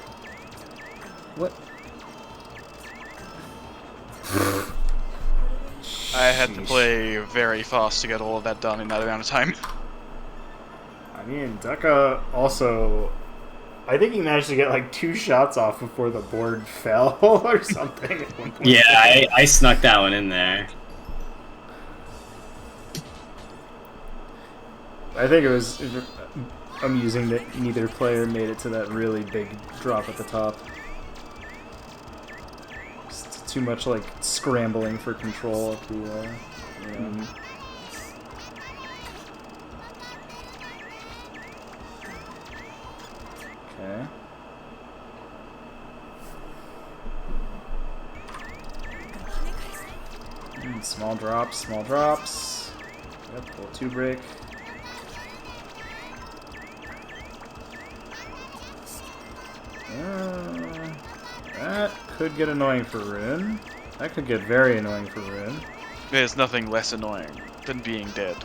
What? I had to play very fast to get all of that done in that amount of time. I mean, Deka also... I think he managed to get like 2 shots off before the board fell or something at one point. Yeah, I snuck that one in there. I think it was amusing that neither player made it to that really big drop at the top. Just too much like scrambling for control at the yeah. Okay. Small drops, small drops. Yep, little 2 break. That could get annoying for Rune. That could get very annoying for Rune. There's nothing less annoying than being dead.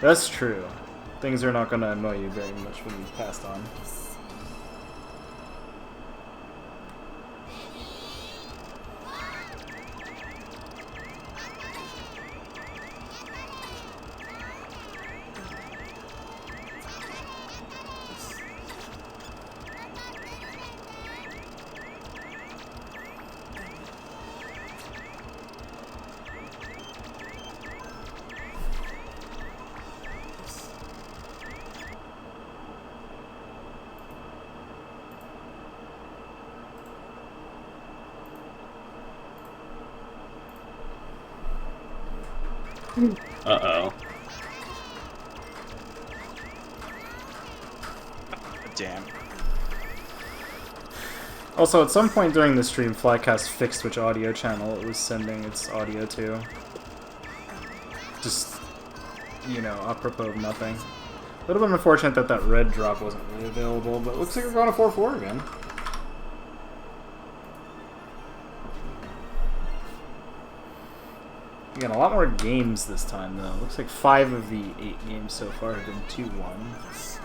That's true. Things are not going to annoy you very much when you passed on. Uh-oh. Damn. Also, at some point during the stream, Flycast fixed which audio channel it was sending its audio to. Just, you know, apropos of nothing. A little bit unfortunate that that red drop wasn't really available, but it looks like we're going to 4-4 again. Again, a lot more games this time, though. Looks like 5 of the 8 games so far have been 2-1.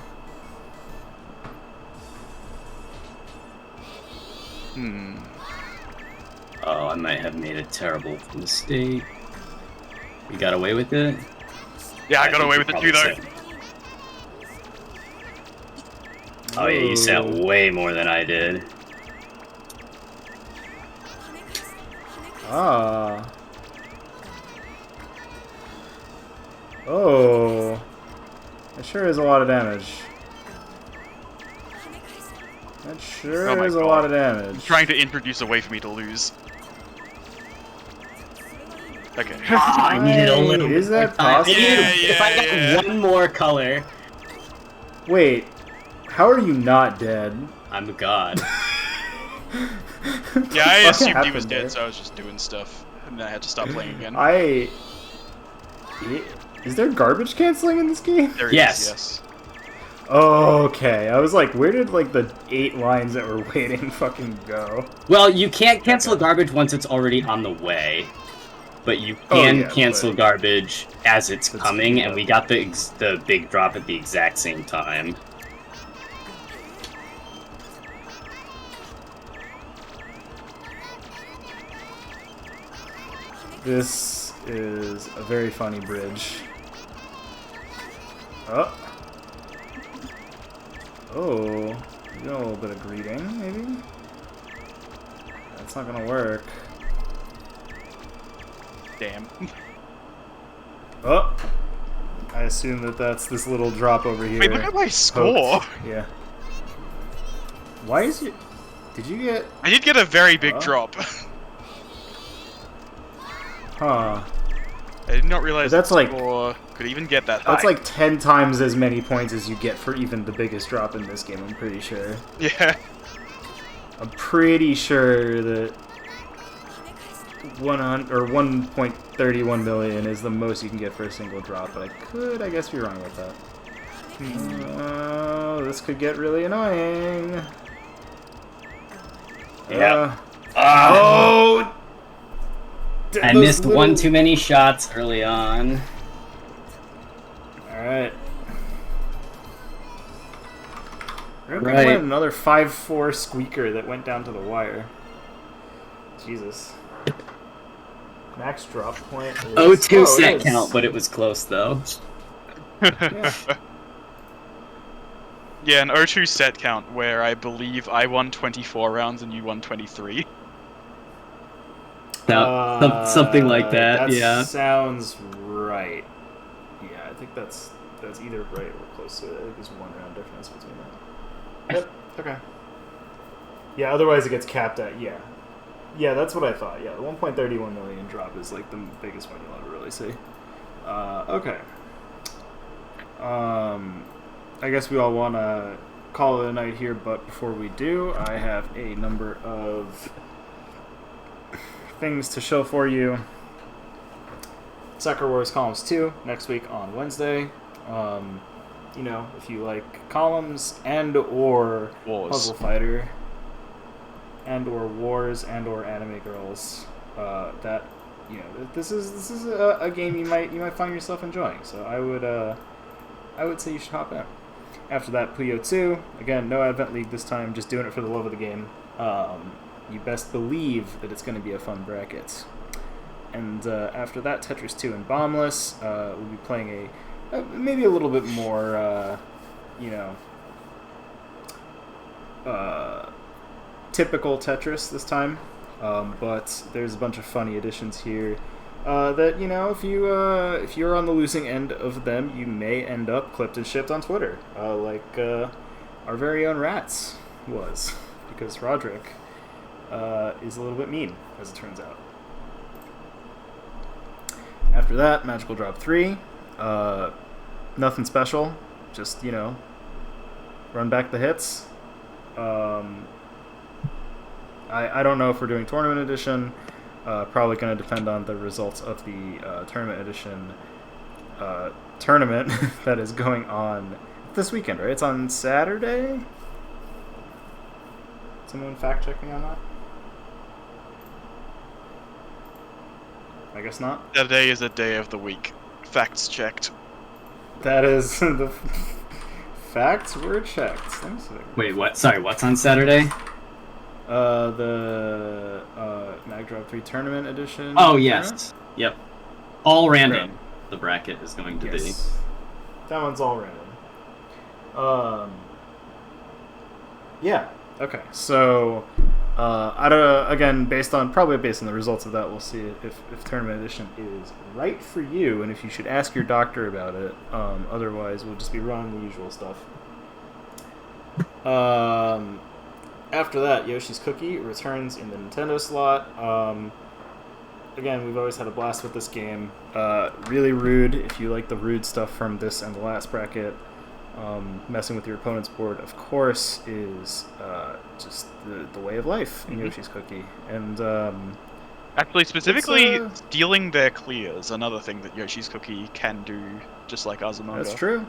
Oh, I might have made a terrible mistake. You got away with it? Yeah, I got away with it too, though. Oh yeah, you sat way more than I did. Ah. Oh. That sure is a lot of damage. That sure is a lot of damage. Trying to introduce a way for me to lose. Okay. I needed a little bit Is that more time. possible? If I got one more color, Wait, how are you not dead? I'm a god. Yeah, I What assumed he happened was dead, there? so I was just doing stuff. And then I had to stop playing again. Is there garbage canceling in this game? There it Yes. is, yes. Oh, okay. I was like, where did like the 8 lines that were waiting fucking go? Well, you can't cancel garbage once it's already on the way, but you can yeah, cancel but- garbage as it's That's coming, true. and we got the big drop at the exact same time. This is a very funny bridge. Oh. Oh. You got a little bit of greeting, maybe? That's not gonna work. Damn. Oh. I assume that that's this little drop over here. Wait, look at my score! Poked. Yeah. Why is it... Did you get... I did get a very big Huh? drop. Huh. I did not realize That's the like- score could even get that high. That's like 10 times as many points as you get for even the biggest drop in this game, I'm pretty sure. Yeah. I'm pretty sure that 1.31 million is the most you can get for a single drop, but I guess, be wrong about that. This could get really annoying. Yeah. Oh! I missed one too many shots early on. Alright. We're gonna Right. win another 5-4 squeaker that went down to the wire. Jesus. Max drop point is... 0-2 it set is. count, but it was close though. Yeah. Yeah, an 0-2 set count where I believe I won 24 rounds and you won 23. Something like that, yeah. Sounds right. Yeah, I think that's either right or close to it. I think there's 1 round difference between that. Yep, okay. Yeah, otherwise it gets capped at, yeah. Yeah, that's what I thought. Yeah, the 1.31 million drop is like the biggest one you'll ever really see. Okay. I guess we all want to call it a night here, but before we do, I have a number of things to show for you. Soccer Wars Columns 2 next week on Wednesday. You know, if you like columns and or Wars. Puzzle Fighter and or Wars and or Anime Girls, that, you know, this is a game you might find yourself enjoying. So I would say you should hop in. After that, Puyo 2, again, no Advent League this time, just doing it for the love of the game. You best believe that it's going to be a fun bracket. And after that, Tetris 2 and Bombless. We'll be playing maybe a little bit more, you know, typical Tetris this time. But there's a bunch of funny additions here that, you know, if you're on the losing end of them, you may end up clipped and shipped on Twitter, like our very own Ratttz was, because Roderick is a little bit mean, as it turns out. After that, Magical Drop 3. Nothing special. Just, you know, run back the hits. I don't know if we're doing Tournament Edition. Probably going to depend on the results of the Tournament Edition tournament that is going on this weekend, right? It's on Saturday? Someone fact-checking on that? I guess not. Saturday is a day of the week. Facts checked. That is the facts were checked. Let me see. Wait, what? Sorry, what's on Saturday? The Mag Drop 3 Tournament Edition. Oh, yes. Yep. All random, the bracket is going to be. Yes. That one's all random. Yeah. Okay. So, again, probably based on the results of that, we'll see if Tournament Edition is right for you, and if you should ask your doctor about it. Otherwise, we'll just be running the usual stuff. After that, Yoshi's Cookie returns in the Nintendo slot. Again, we've always had a blast with this game. Really rude if you like the rude stuff from this and the last bracket. Messing with your opponent's board, of course, is just the way of life in Yoshi's Cookie. And Actually, specifically, stealing their clears, another thing that Yoshi's Cookie can do, just like Azumanga. that's true.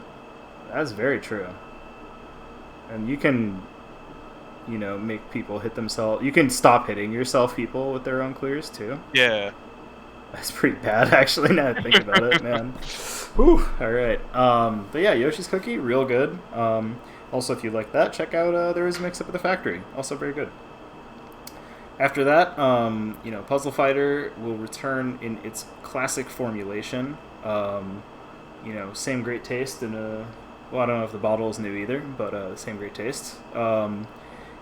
That's very true. And you can, you know, make people hit themselves. You can stop hitting yourself, people, with their own clears, too. Yeah. That's pretty bad, actually, now that I think about it, man. Whew, alright. But yeah, Yoshi's Cookie, real good. Also, if you like that, check out There Is a Mix-Up at the Factory. Also very good. After that, you know, Puzzle Fighter will return in its classic formulation. You know, same great taste in a... Well, I don't know if the bottle is new either, but same great taste. And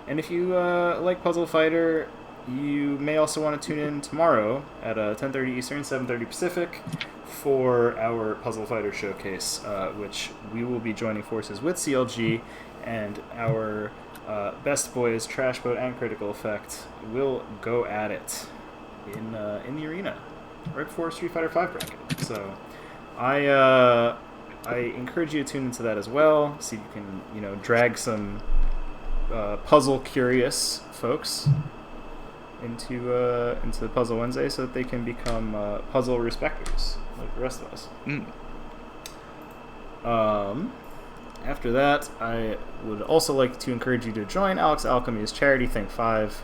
if you like Puzzle Fighter, you may also want to tune in tomorrow at 10:30 Eastern, 7:30 Pacific for our Puzzle Fighter showcase, which we will be joining forces with CLG, and our Best Boys, Trash Boat, and Critical Effect will go at it in the arena. right before Street Fighter V bracket. So I encourage you to tune into that as well. See if you can, drag some puzzle curious folks into the Puzzle Wednesday so that they can become puzzle respecters like the rest of us. After that, I would also like to encourage you to join Alex Alchemy's charity Think 5.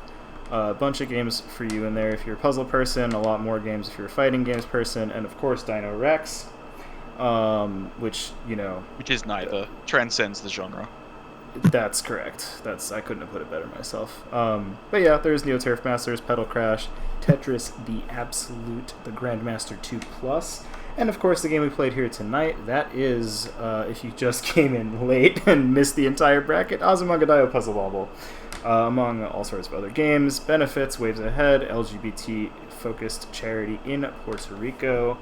A bunch of games for you in there if you're a puzzle person, a lot more games if you're a fighting games person, and of course Dino Rex, which is neither. Transcends the genre. That's correct. I couldn't have put it better myself. But yeah, there's Neo Turf Masters, Pedal Crash, Tetris, the Absolute, the Grandmaster 2 Plus, and of course the game we played here tonight. That is, if you just came in late and missed the entire bracket, Azumanga Daioh Puzzle Bobble. Among all sorts of other games, benefits, waves ahead, LGBT-focused charity in Puerto Rico.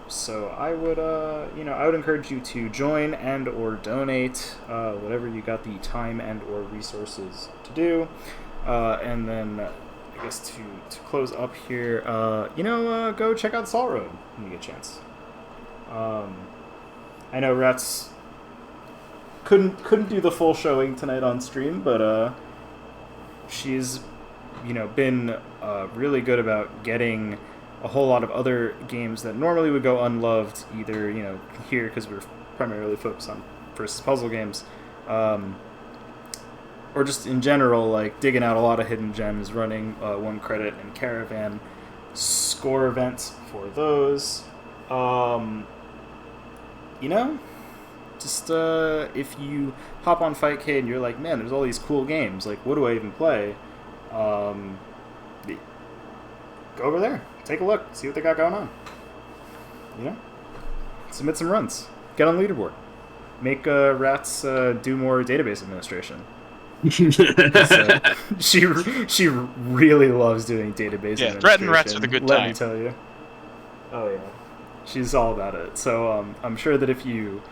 So I would, I would encourage you to join and or donate, whatever you got the time and or resources to do. And then, I guess to close up here, go check out Salt Road when you get a chance. I know Ratttz couldn't do the full showing tonight on stream, but she's been really good about getting a whole lot of other games that normally would go unloved, either here because we're primarily focused on versus puzzle games, or just in general, like digging out a lot of hidden gems, running 1 credit and Caravan score events for those. Just if you hop on Fightcade and you're like, man, there's all these cool games, like what do I even play? Go over there, take a look, see what they got going on. Submit some runs, get on leaderboard, make Ratttz do more database administration. She really loves doing database administration. Threaten Ratttz with a good time. Let me tell you. Oh yeah, she's all about it. So I'm sure that if you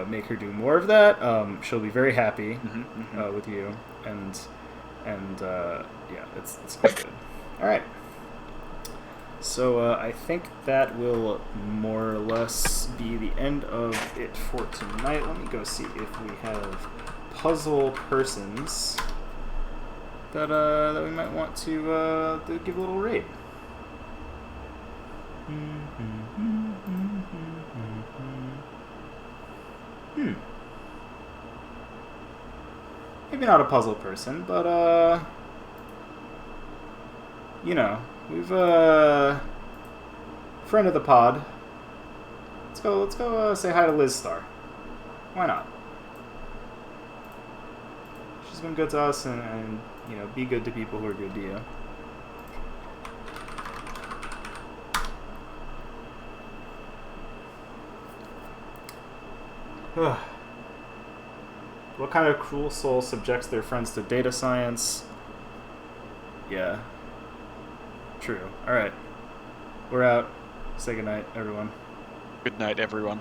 make her do more of that, she'll be very happy with you, and it's quite good. All right. So I think that will more or less be the end of it for tonight. Let me go see if we have puzzle persons that we might want to give a little rate. Maybe not a puzzle person, but we've friend of the pod. Let's go say hi to Liz Star. Why not? She's been good to us, and be good to people who are good to you. What kind of cruel soul subjects their friends to data science? Yeah. True. Alright. We're out. Say goodnight, everyone. Good night, everyone.